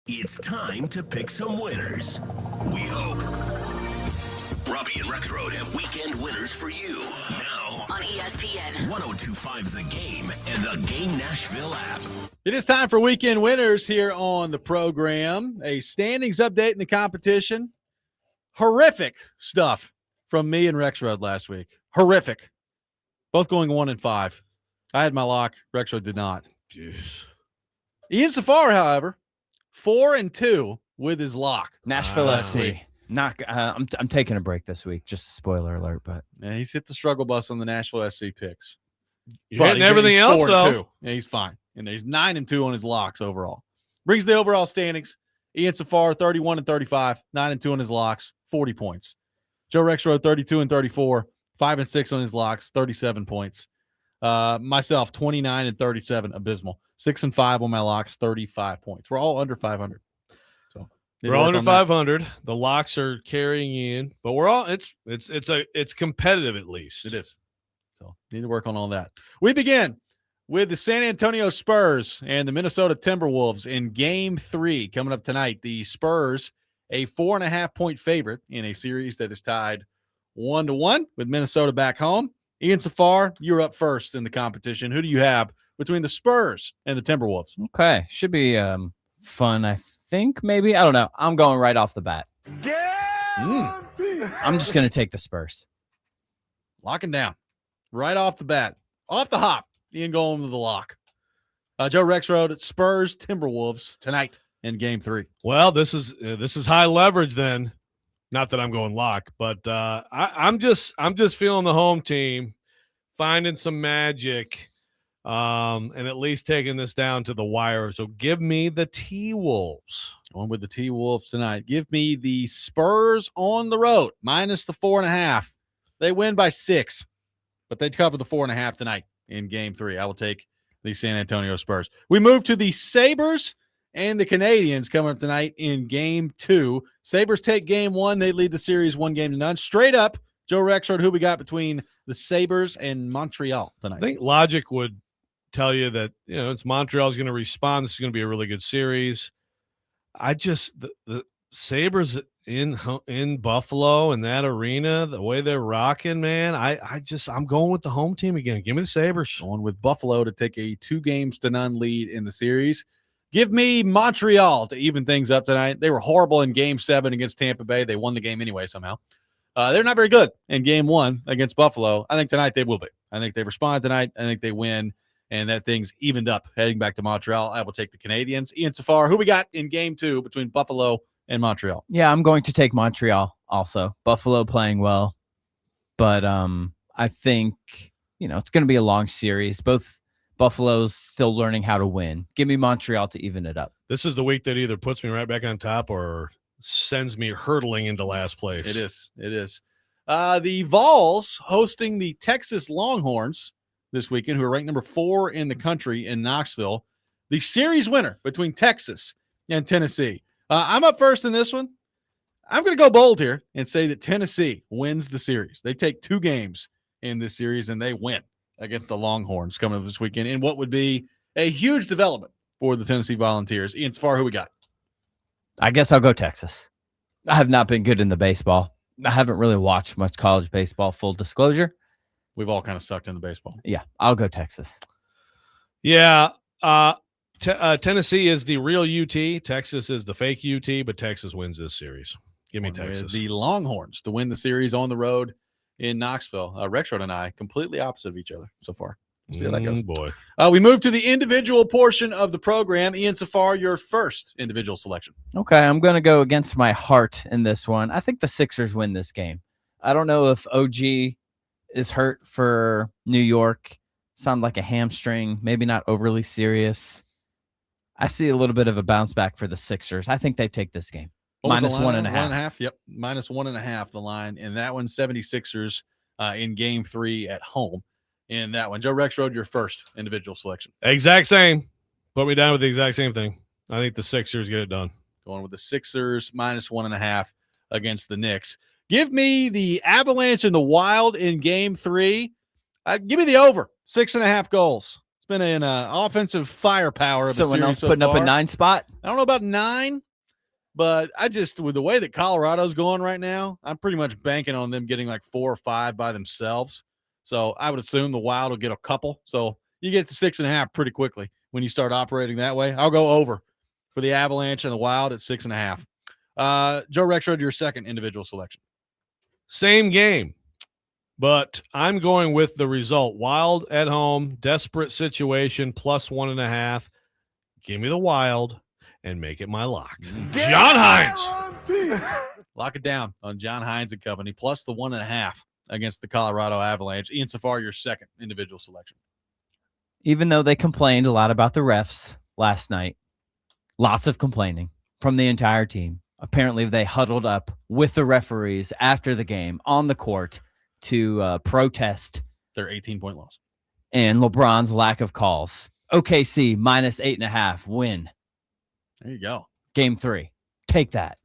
It's time to pick some winners. We hope. Robby and Rexrode have weekend winners for you. Now On ESPN. 1025 The Game and the Game Nashville app. It is time for weekend winners here on the program. A standings update in the competition. Horrific stuff from me and Rexrode last week. Horrific. Both going 1-5. I had my lock. Rexrode did not. Jeez. Ian Safar, however, 4-2 with his lock. Nashville SC. Not. I'm taking a break this week. Just a spoiler alert, but Yeah, he's hit the struggle bus on the Nashville SC picks. You're But hitting he's everything else, 4-2. though. Yeah, he's fine. And he's 9-2 on his locks overall. Brings the overall standings. Ian Safar, 31-35, 9-2 on his locks, 40 points. Joe Rexrode, 32-34, 5-6 on his locks, 37 points. Myself, 29-37, abysmal. 6-5 on my locks, 35 points. We're all under 500. So need We're to all work under on that. 500. The locks are carrying in, but we're all it's competitive at least. It is. So need to work on all that. We begin with the San Antonio Spurs and the Minnesota Timberwolves in Game 3 coming up tonight. The Spurs, a 4.5-point favorite in a series that is tied 1-1 with Minnesota back home. Ian Safar, you're up first in the competition. Who do you have between the Spurs and the Timberwolves? okay. Should be fun, I think, maybe. I don't know. I'm going right off the bat. I'm just going to take the Spurs. Locking down right off the bat. Off the hop. Ian going with the lock. Joe Rexrode, Spurs, Timberwolves tonight in Game 3. Well, this is high leverage then. Not that I'm going lock, but I'm just feeling the home team, finding some magic, and at least taking this down to the wire. So give me the T-Wolves. Going with the T-Wolves tonight. Give me the Spurs on the road, minus the 4.5. They win by 6, but they cover the 4.5 tonight in Game 3. I will take the San Antonio Spurs. We move to the Sabres and the Canadians coming up tonight in Game 2. Sabres take Game 1. They lead the series 1-0. Straight up, Joe Rexrode, who we got between the Sabres and Montreal tonight? I think logic would tell you that, it's Montreal's going to respond. This is going to be a really good series. The Sabres in Buffalo and that arena, the way they're rocking, man, I'm going with the home team again. Give me the Sabres. Going with Buffalo to take a 2-0 lead in the series. Give me Montreal to even things up tonight. They were horrible in Game 7 against Tampa Bay. They won the game anyway somehow. They're not very good in Game 1 against Buffalo. I think tonight they will be. I think they respond tonight. I think they win, and that thing's evened up heading back to Montreal. I will take the Canadians. Ian Safar, who we got in Game 2 between Buffalo and Montreal? Yeah, I'm going to take Montreal also. Buffalo playing well, but I think, it's going to be a long series. Both Buffalo's still learning how to win. Give me Montreal to even it up. This is the week that either puts me right back on top or sends me hurtling into last place. It is. It is. The Vols hosting the Texas Longhorns this weekend, who are ranked number 4 in the country in Knoxville. The series winner between Texas and Tennessee. I'm up first in this one. I'm going to go bold here and say that Tennessee wins the series. They take 2 games in this series, and they win against the Longhorns coming up this weekend in what would be a huge development for the Tennessee Volunteers. Ian Safar, who we got? I guess I'll go Texas. I have not been good in the baseball. I haven't really watched much college baseball, full disclosure. We've all kind of sucked in the baseball. Yeah, I'll go Texas. Yeah. Tennessee is the real UT. Texas is the fake UT, but Texas wins this series. Give me Texas. The Longhorns to win the series on the road in Knoxville. Rexrode and I completely opposite of each other so far. We'll see how that goes. Boy. We move to the individual portion of the program. Ian Safar, your first individual selection. Okay, I'm going to go against my heart in this one. I think the Sixers win this game. I don't know if OG is hurt for New York. Sound like a hamstring, maybe not overly serious. I see a little bit of a bounce back for the Sixers. I think they take this game. Minus 1.5. 1.5. Yep. Minus 1.5 the line. And that one, 76ers in Game 3 at home. In that one, Joe Rexrode, your first individual selection. Exact same. Put me down with the exact same thing. I think the Sixers get it done. Going with the Sixers, minus 1.5 against the Knicks. Give me the Avalanche and the Wild in Game 3. Give me the over. 6.5 goals. It's been an offensive firepower of Someone a series else so putting up far. a 9 spot. I don't know about 9, but with the way that Colorado's going right now, I'm pretty much banking on them getting like 4 or 5 by themselves. So I would assume the Wild will get a couple. So you get to 6.5 pretty quickly when you start operating that way. I'll go over for the Avalanche and the Wild at 6.5. Joe Rexrode, your second individual selection. Same game, but I'm going with the result. Wild at home, desperate situation, plus 1.5. Give me the Wild and make it my lock. John Hines. Lock it down on John Hines and company, plus the 1.5 against the Colorado Avalanche. Ian Safar, your second individual selection. Even though they complained a lot about the refs last night, lots of complaining from the entire team. Apparently, they huddled up with the referees after the game on the court to protest their 18-point loss and LeBron's lack of calls. OKC minus 8.5 win. There you go. Game 3. Take that.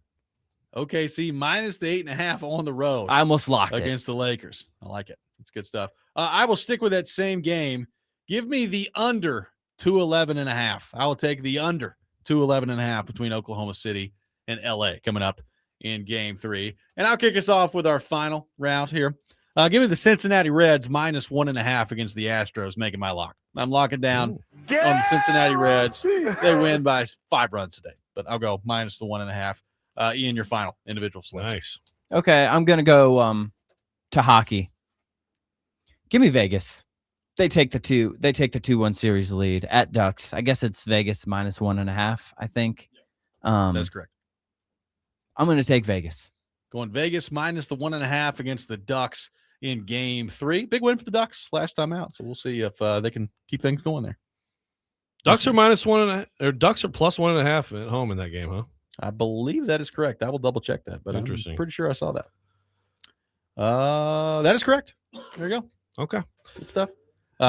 OKC minus the 8.5 on the road. I almost locked against the Lakers. I like it. It's good stuff. I will stick with that same game. Give me the under 211.5. I will take the under 211.5 between Oklahoma City and LA coming up in game 3. And I'll kick us off with our final round here. Give me the Cincinnati Reds minus 1.5 against the Astros, making my lock. I'm locking down on the Cincinnati Reds. They win by 5 runs today, but I'll go minus the 1.5. Ian, your final individual selection. Nice. Okay, I'm going to go to hockey. Give me Vegas. They take the 2-1 series lead at Ducks. I guess it's Vegas minus 1.5, I think. That's correct. I'm going to take Vegas. Going Vegas minus the 1.5 against the Ducks in game 3. Big win for the Ducks last time out. So we'll see if they can keep things going there. Ducks are minus 1.5, or Ducks are plus 1.5 at home in that game, huh? I believe that is correct. I will double check that, but Interesting. I'm pretty sure I saw that. That is correct. There you go. Okay. Good stuff.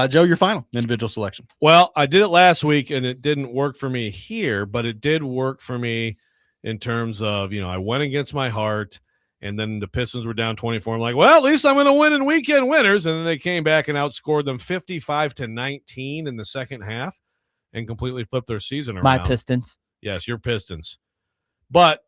Joe, your final individual selection. Well, I did it last week and it didn't work for me here, but it did work for me in terms of, I went against my heart and then the Pistons were down 24. I'm like, well, at least I'm going to win in weekend winners. And then they came back and outscored them 55-19 in the second half and completely flipped their season around. My Pistons. Yes, your Pistons. But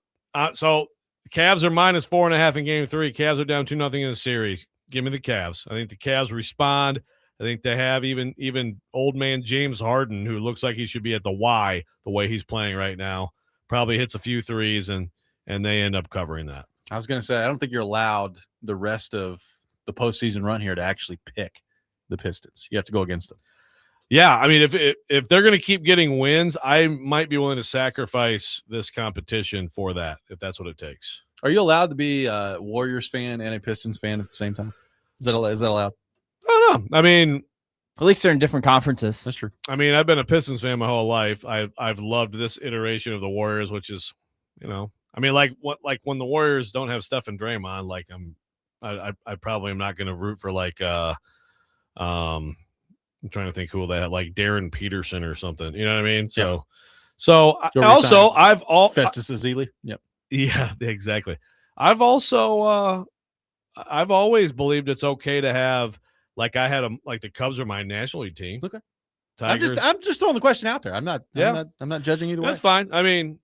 so Cavs are minus 4.5 in game 3. Cavs are down 2-0 in the series. Give me the Cavs. I think the Cavs respond. I think they have even old man James Harden, who looks like he should be at the Y the way he's playing right now, probably hits a few threes and they end up covering that. I was going to say, I don't think you're allowed the rest of the postseason run here to actually pick the Pistons. You have to go against them. Yeah, I mean, if they're going to keep getting wins, I might be willing to sacrifice this competition for that, if that's what it takes. Are you allowed to be a Warriors fan and a Pistons fan at the same time? Is that allowed? I don't know. I mean, at least they're in different conferences. That's true. I mean, I've been a Pistons fan my whole life. I've loved this iteration of the Warriors, which is, I mean, like when the Warriors don't have Steph and Draymond, like I probably am not going to root for I'm trying to think who they had, like Darren Peterson or something. You know what I mean? Yeah. So also Festus Ezeli. Yep. Yeah, exactly. I've always believed it's okay to have, like I had like the Cubs are my National League team. Okay. Tigers. I'm just throwing the question out there. I'm not judging either way. That's fine. I mean,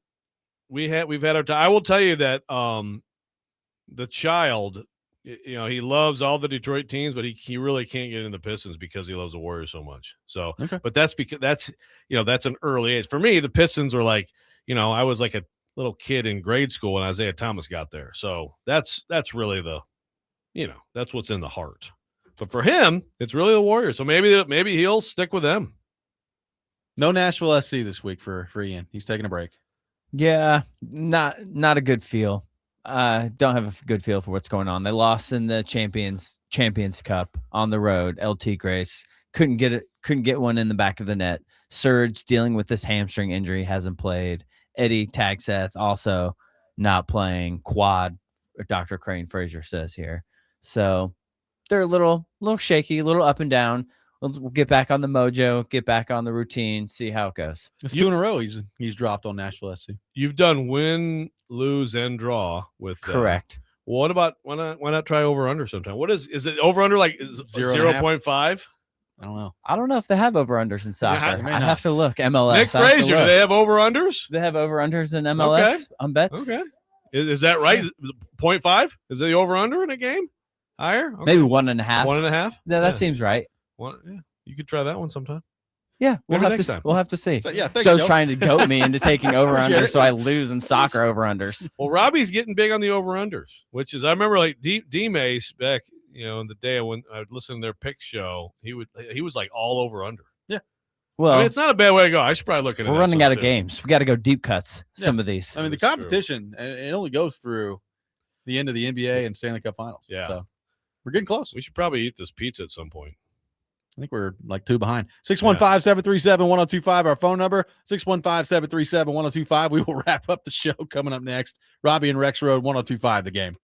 we've had our time. I will tell you that the child, he loves all the Detroit teams, but he really can't get in the Pistons because he loves the Warriors so much. So, okay. But that's because that's an early age. For me, the Pistons were like, I was like a little kid in grade school when Isaiah Thomas got there. So that's really that's what's in the heart. But for him, it's really the Warriors. So maybe he'll stick with them. No Nashville SC this week for Ian. He's taking a break. Yeah, not a good feel. Don't have a good feel for what's going on. They lost in the Champions Cup on the road. LT Grace couldn't get one in the back of the net. Serge dealing with this hamstring injury, hasn't played. Eddie Tagseth also not playing. Quad, Dr. Crane Fraser says here. So they're a little shaky, a little up and down. We'll get back on the mojo, get back on the routine, see how it goes. It's 2 in a row. He's dropped on Nashville SC. You've done win, lose, and draw with them. Correct. What about why not try over under sometime? What is it over under like 0.5? I don't know. I don't know if they have over-unders in soccer. may I not. have to look. MLS. Nick I have to Frazier, do look. they have over-unders? They have over-unders in MLS on bets? Okay. Is that right? 0.5? Is the over-under in a game? Higher? Okay. Maybe 1.5. 1.5? Yeah, that seems right. You could try that one sometime. Yeah, Maybe next time. We'll have to see. So, yeah, thanks, Joe's Joe. trying to goat me into taking over-unders Appreciate it. so I lose in soccer over-unders. Well, Robbie's getting big on the over-unders, which is, I remember like D-Mace back, in the day when I would listen to their pick show, he was like all over-under. Well, I mean, it's not a bad way to go. I should probably look at it. we're running out of games. We got to go deep cuts. Some of these. I mean, the competition, and it only goes through the end of the NBA and Stanley Cup Finals. Yeah. So we're getting close. We should probably eat this pizza at some point. I think we're like 2 behind. 615-737-1025, our phone number. 615-737-1025. We will wrap up the show coming up next. Robby and Rexrode, 1025 The Game.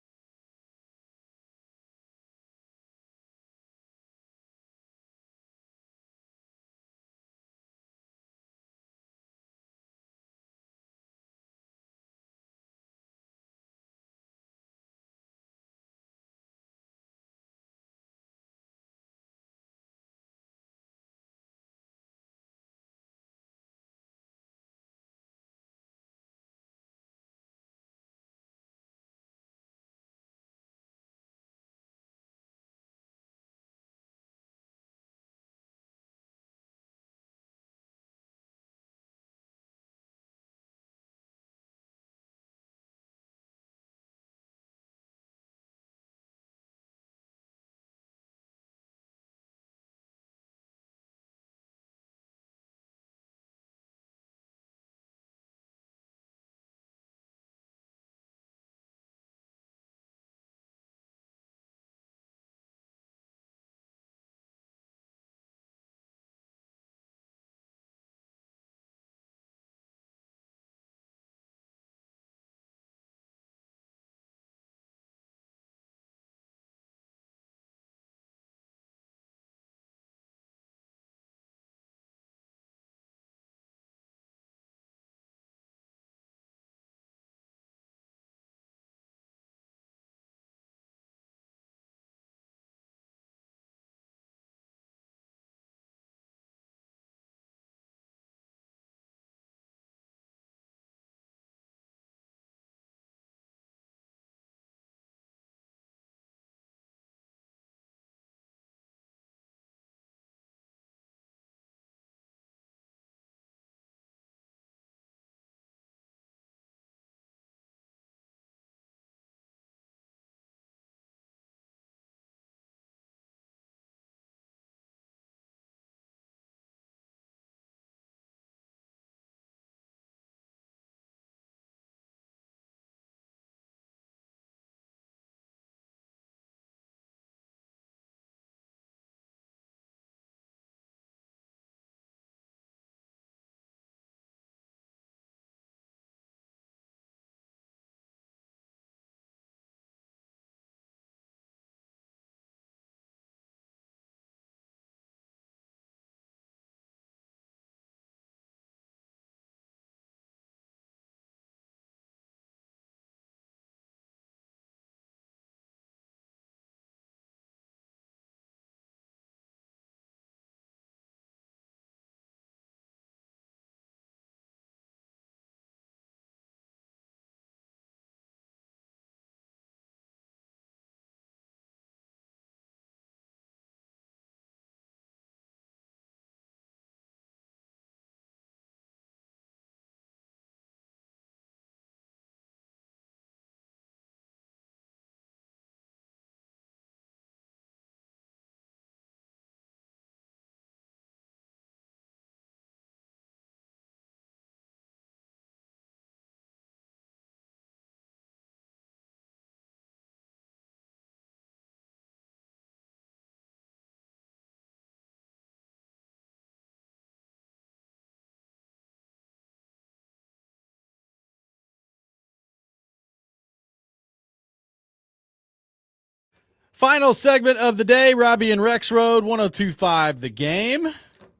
Final segment of the day, Robby and Rexrode, 1025 The Game.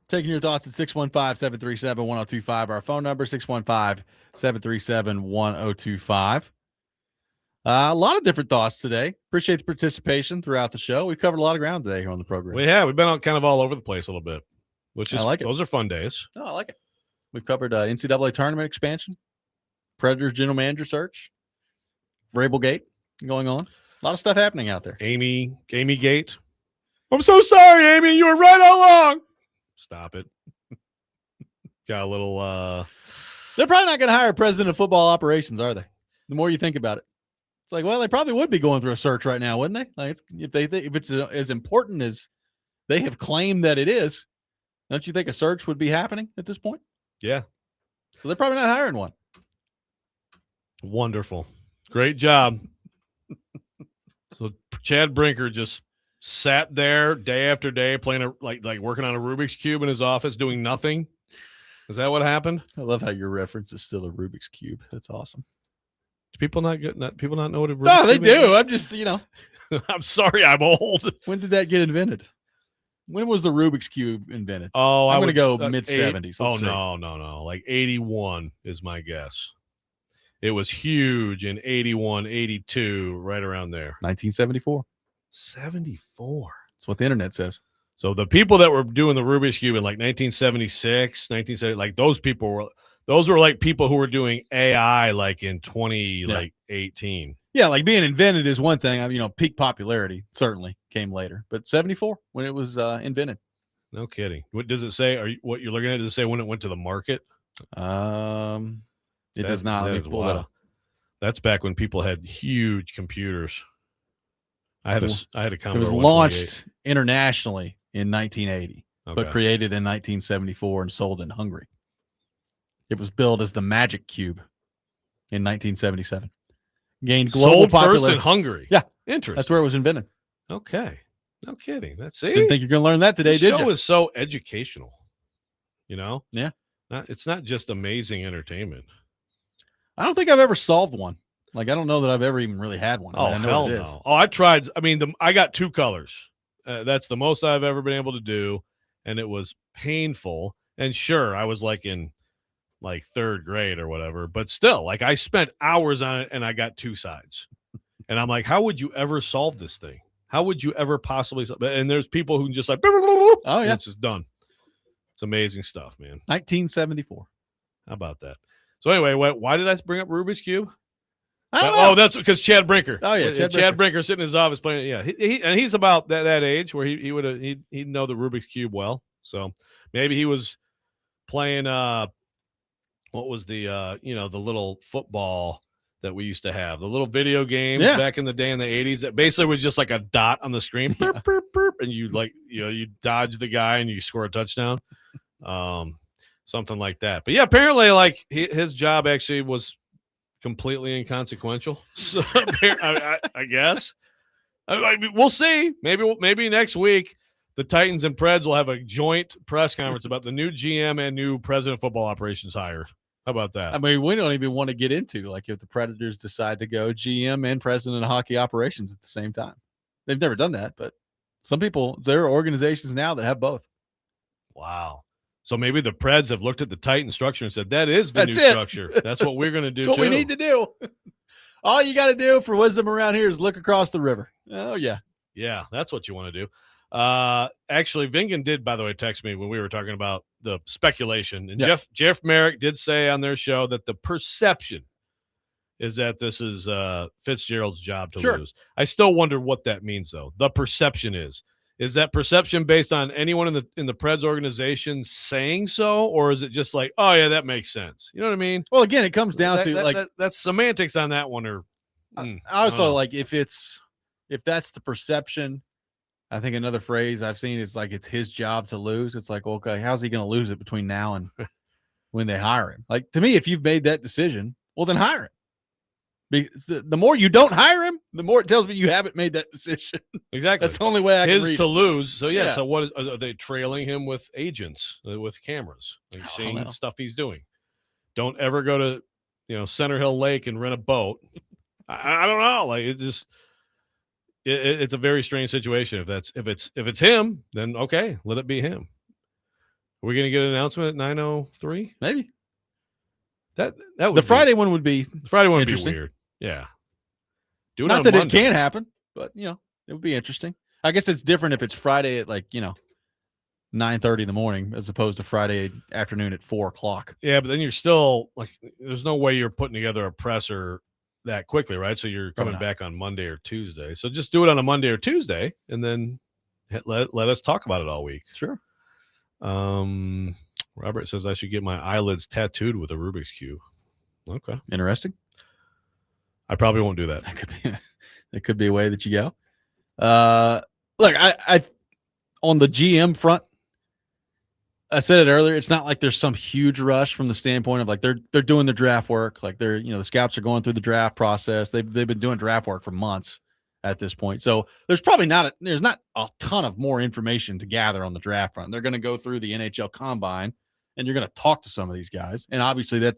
Taking your thoughts at 615-737-1025, our phone number, 615-737-1025. A lot of different thoughts today. Appreciate the participation throughout the show. We've covered a lot of ground today here on the program. We've been kind of all over the place a little bit, which is I like it. Those are fun days. Oh, I like it. We've covered NCAA tournament expansion, Predators general manager search, Vrabel Gate going on. A lot of stuff happening out there. Amy Gate. I'm so sorry, Amy. You were right all along. Stop it. Got a little. They're probably not going to hire a president of football operations, are they? The more you think about it, it's like, well, they probably would be going through a search right now, wouldn't they? Like, if it's as important as they have claimed that it is, don't you think a search would be happening at this point? Yeah. So they're probably not hiring one. Wonderful. Great job. So Chad Brinker just sat there day after day playing like working on a Rubik's Cube in his office doing nothing. Is that what happened? I love how your reference is still a Rubik's Cube. That's awesome. Do people not know what a Rubik's No, they Cube do. is? I'm just, I'm sorry, I'm old. When did that get invented? When was the Rubik's Cube invented? Oh, I'm going to go mid-70s. Oh, no. Like 81 is my guess. It was huge in 81, 82, right around there. 1974. 74. That's what the internet says. So the people that were doing the Rubik's Cube in like 1976, 1970, like those were like people who were doing AI like in 2018. Yeah, like being invented is one thing. Peak popularity certainly came later, but 74 when it was invented. No kidding. What does it say? What you're looking at? Does it say when it went to the market? It does not. Let me pull it up. That's back when people had huge computers. I had a Commodore. It was launched internationally in 1980, but created in 1974 and sold in Hungary. It was billed as the Magic Cube in 1977. Gained global popularity. First in Hungary. Yeah, interesting. That's where it was invented. Okay, no kidding. Didn't think you're going to learn that today, did you? The show is so educational. Yeah. It's not just amazing entertainment. I don't think I've ever solved one. Like, I don't know that I've ever even really had one. I know hell what it is. no. Oh, I tried. I mean, I got 2 colors. That's the most I've ever been able to do, and it was painful. And sure, I was like in like 3rd grade or whatever, but still, like I spent hours on it, and I got 2 sides. And I'm like, how would you ever solve this thing? How would you ever possibly solve it? And there's people who just like, oh yeah, it's just done. It's amazing stuff, man. 1974. How about that? So anyway, why did I bring up Rubik's Cube? Oh, that's because Chad Brinker. Oh yeah, Chad Brinker sitting in his office playing. Yeah, he's about that age where he'd know the Rubik's Cube well. So maybe he was playing. What was the the little football that we used to have, the little video games back in the day in the 80s that basically was just like a dot on the screen, burp, burp, burp, and you you dodge the guy and you score a touchdown, something like that. But yeah, apparently like his job actually was completely inconsequential. So I guess we'll see. Maybe next week the Titans and Preds will have a joint press conference about the new GM and new president of football operations hire. How about that? I mean, we don't even want to get into like if the Predators decide to go GM and president of hockey operations at the same time. They've never done that, but some people, there are organizations now that have both. Wow. So maybe the Preds have looked at the Titan structure and said, that is the new structure. That's what we're going to do. That's what we need to do. All you got to do for wisdom around here is look across the river. Oh, yeah. Yeah, that's what you want to do. Actually, Vingan did, by the way, text me when we were talking about the speculation. And Jeff Merrick did say on their show that the perception is that this is Fitzgerald's job to lose. I still wonder what that means, though. The perception is that perception based on anyone in the Preds organization saying so, or is it just like, oh yeah, that makes sense? You know what I mean? Well, again, it comes down to that's semantics on that one. Or also like if that's the perception. I think another phrase I've seen is like it's his job to lose. It's like, okay, how's he going to lose it between now and when they hire him? Like, to me, if you've made that decision, well, then hire him. Because the more you don't hire him, the more it tells me you haven't made that decision. Exactly. That's the only way I can read his to it. lose. So yeah. So are they trailing him with agents, with cameras, like seeing stuff he's doing? Don't ever go to Center Hill Lake and rent a boat. I don't know. Like it just. It's a very strange situation. If it's him, then okay, let it be him. Are we going to get an announcement at 9:03? Maybe. That would the Friday one would be weird. Yeah. Do it Not on that Monday. it can't happen, but it would be interesting. I guess it's different if it's Friday at 9:30 in the morning as opposed to Friday afternoon at 4:00. Yeah, but then you're still there's no way you're putting together a presser that quickly, right? So you're coming back on Monday or Tuesday. So just do it on a Monday or Tuesday, and then let us talk about it all week. Sure. Robert says I should get my eyelids tattooed with a Rubik's Cube. Okay. Interesting. I probably won't do that. That could be a way that you go. Look, I on the GM front, I said it earlier. It's not like there's some huge rush from the standpoint of they're doing the draft work. Like the scouts are going through the draft process. They've been doing draft work for months at this point. So there's not a ton of more information to gather on the draft front. They're going to go through the NHL Combine, and you're going to talk to some of these guys, and obviously that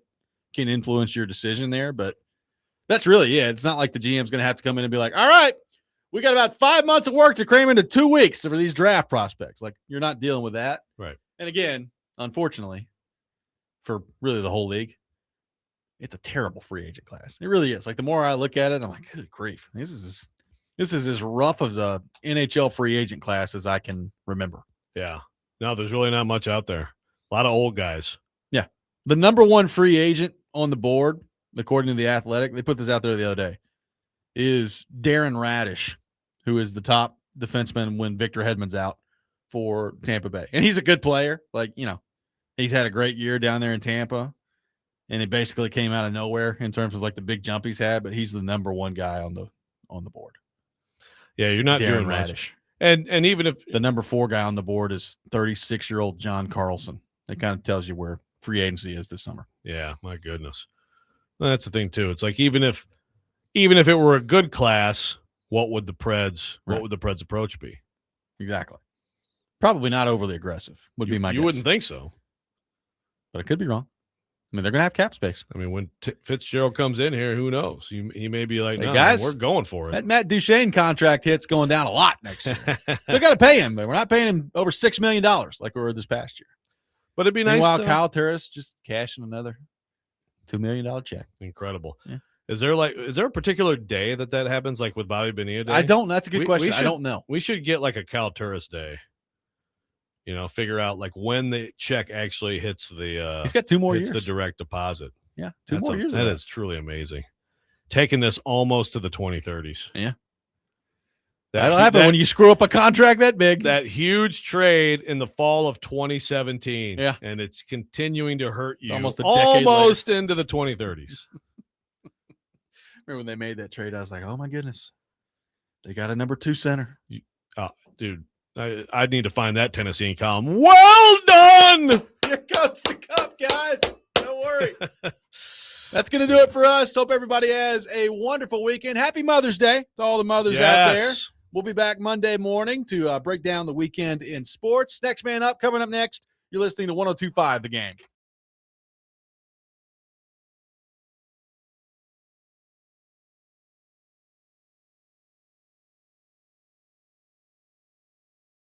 can influence your decision there. But that's really it. It's not like the GM's going to have to come in and be like, all right, we got about 5 months of work to cram into 2 weeks for these draft prospects. Like, you're not dealing with that. Right. And again, unfortunately, for really the whole league, it's a terrible free agent class. It really is. Like, the more I look at it, I'm like, good grief. This is as rough of a NHL free agent class as I can remember. Yeah. No, there's really not much out there. A lot of old guys. Yeah. The number one free agent on the board, according to The Athletic, they put this out there the other day, is Darren Radish, who is the top defenseman when Victor Hedman's out for Tampa Bay. And he's a good player. He's had a great year down there in Tampa, and it basically came out of nowhere in terms of the big jump he's had, but he's the number one guy on the board. Yeah, you're not Darren doing Radish. Much. And even if the number 4 guy on the board is 36-year-old John Carlson, that kind of tells you where free agency is this summer. Yeah, my goodness. Well, that's the thing too. It's like even if it were a good class, what would the Preds approach be? Exactly. Probably not overly aggressive would be my guess. You wouldn't think so. But I could be wrong. I mean, they're going to have cap space. I mean, when Fitzgerald comes in here, who knows? He may be like, hey, no, guys, we're going for it. That Matt Duchene contract hit's going down a lot next year. Still got to pay him, but we're not paying him over $6 million like we were this past year. But it'd be nice. Meanwhile, Kyle Turris just cashing another $2 million check. Incredible. Yeah. Is there a particular day that happens, like with Bobby Bonilla Day? I don't. That's a good question. I don't know. We should get a Kyle Turris Day. Figure out when the check actually hits the. He's got 2 more years. The direct deposit. Yeah, 2 more years. That is truly amazing. Taking this almost to the 2030s. Yeah. That'll happen when you screw up a contract that big. That huge trade in the fall of 2017. Yeah. And it's continuing to hurt you almost a decade almost into the 2030s. Remember when they made that trade, I was like, oh, my goodness. They got a number 2 center. Dude, I need to find that Tennessee column. Well done! Here comes the cup, guys. Don't worry. That's going to do it for us. Hope everybody has a wonderful weekend. Happy Mother's Day to all the mothers out there. We'll be back Monday morning to break down the weekend in sports. Next man up, coming up next, you're listening to 102.5 The Game.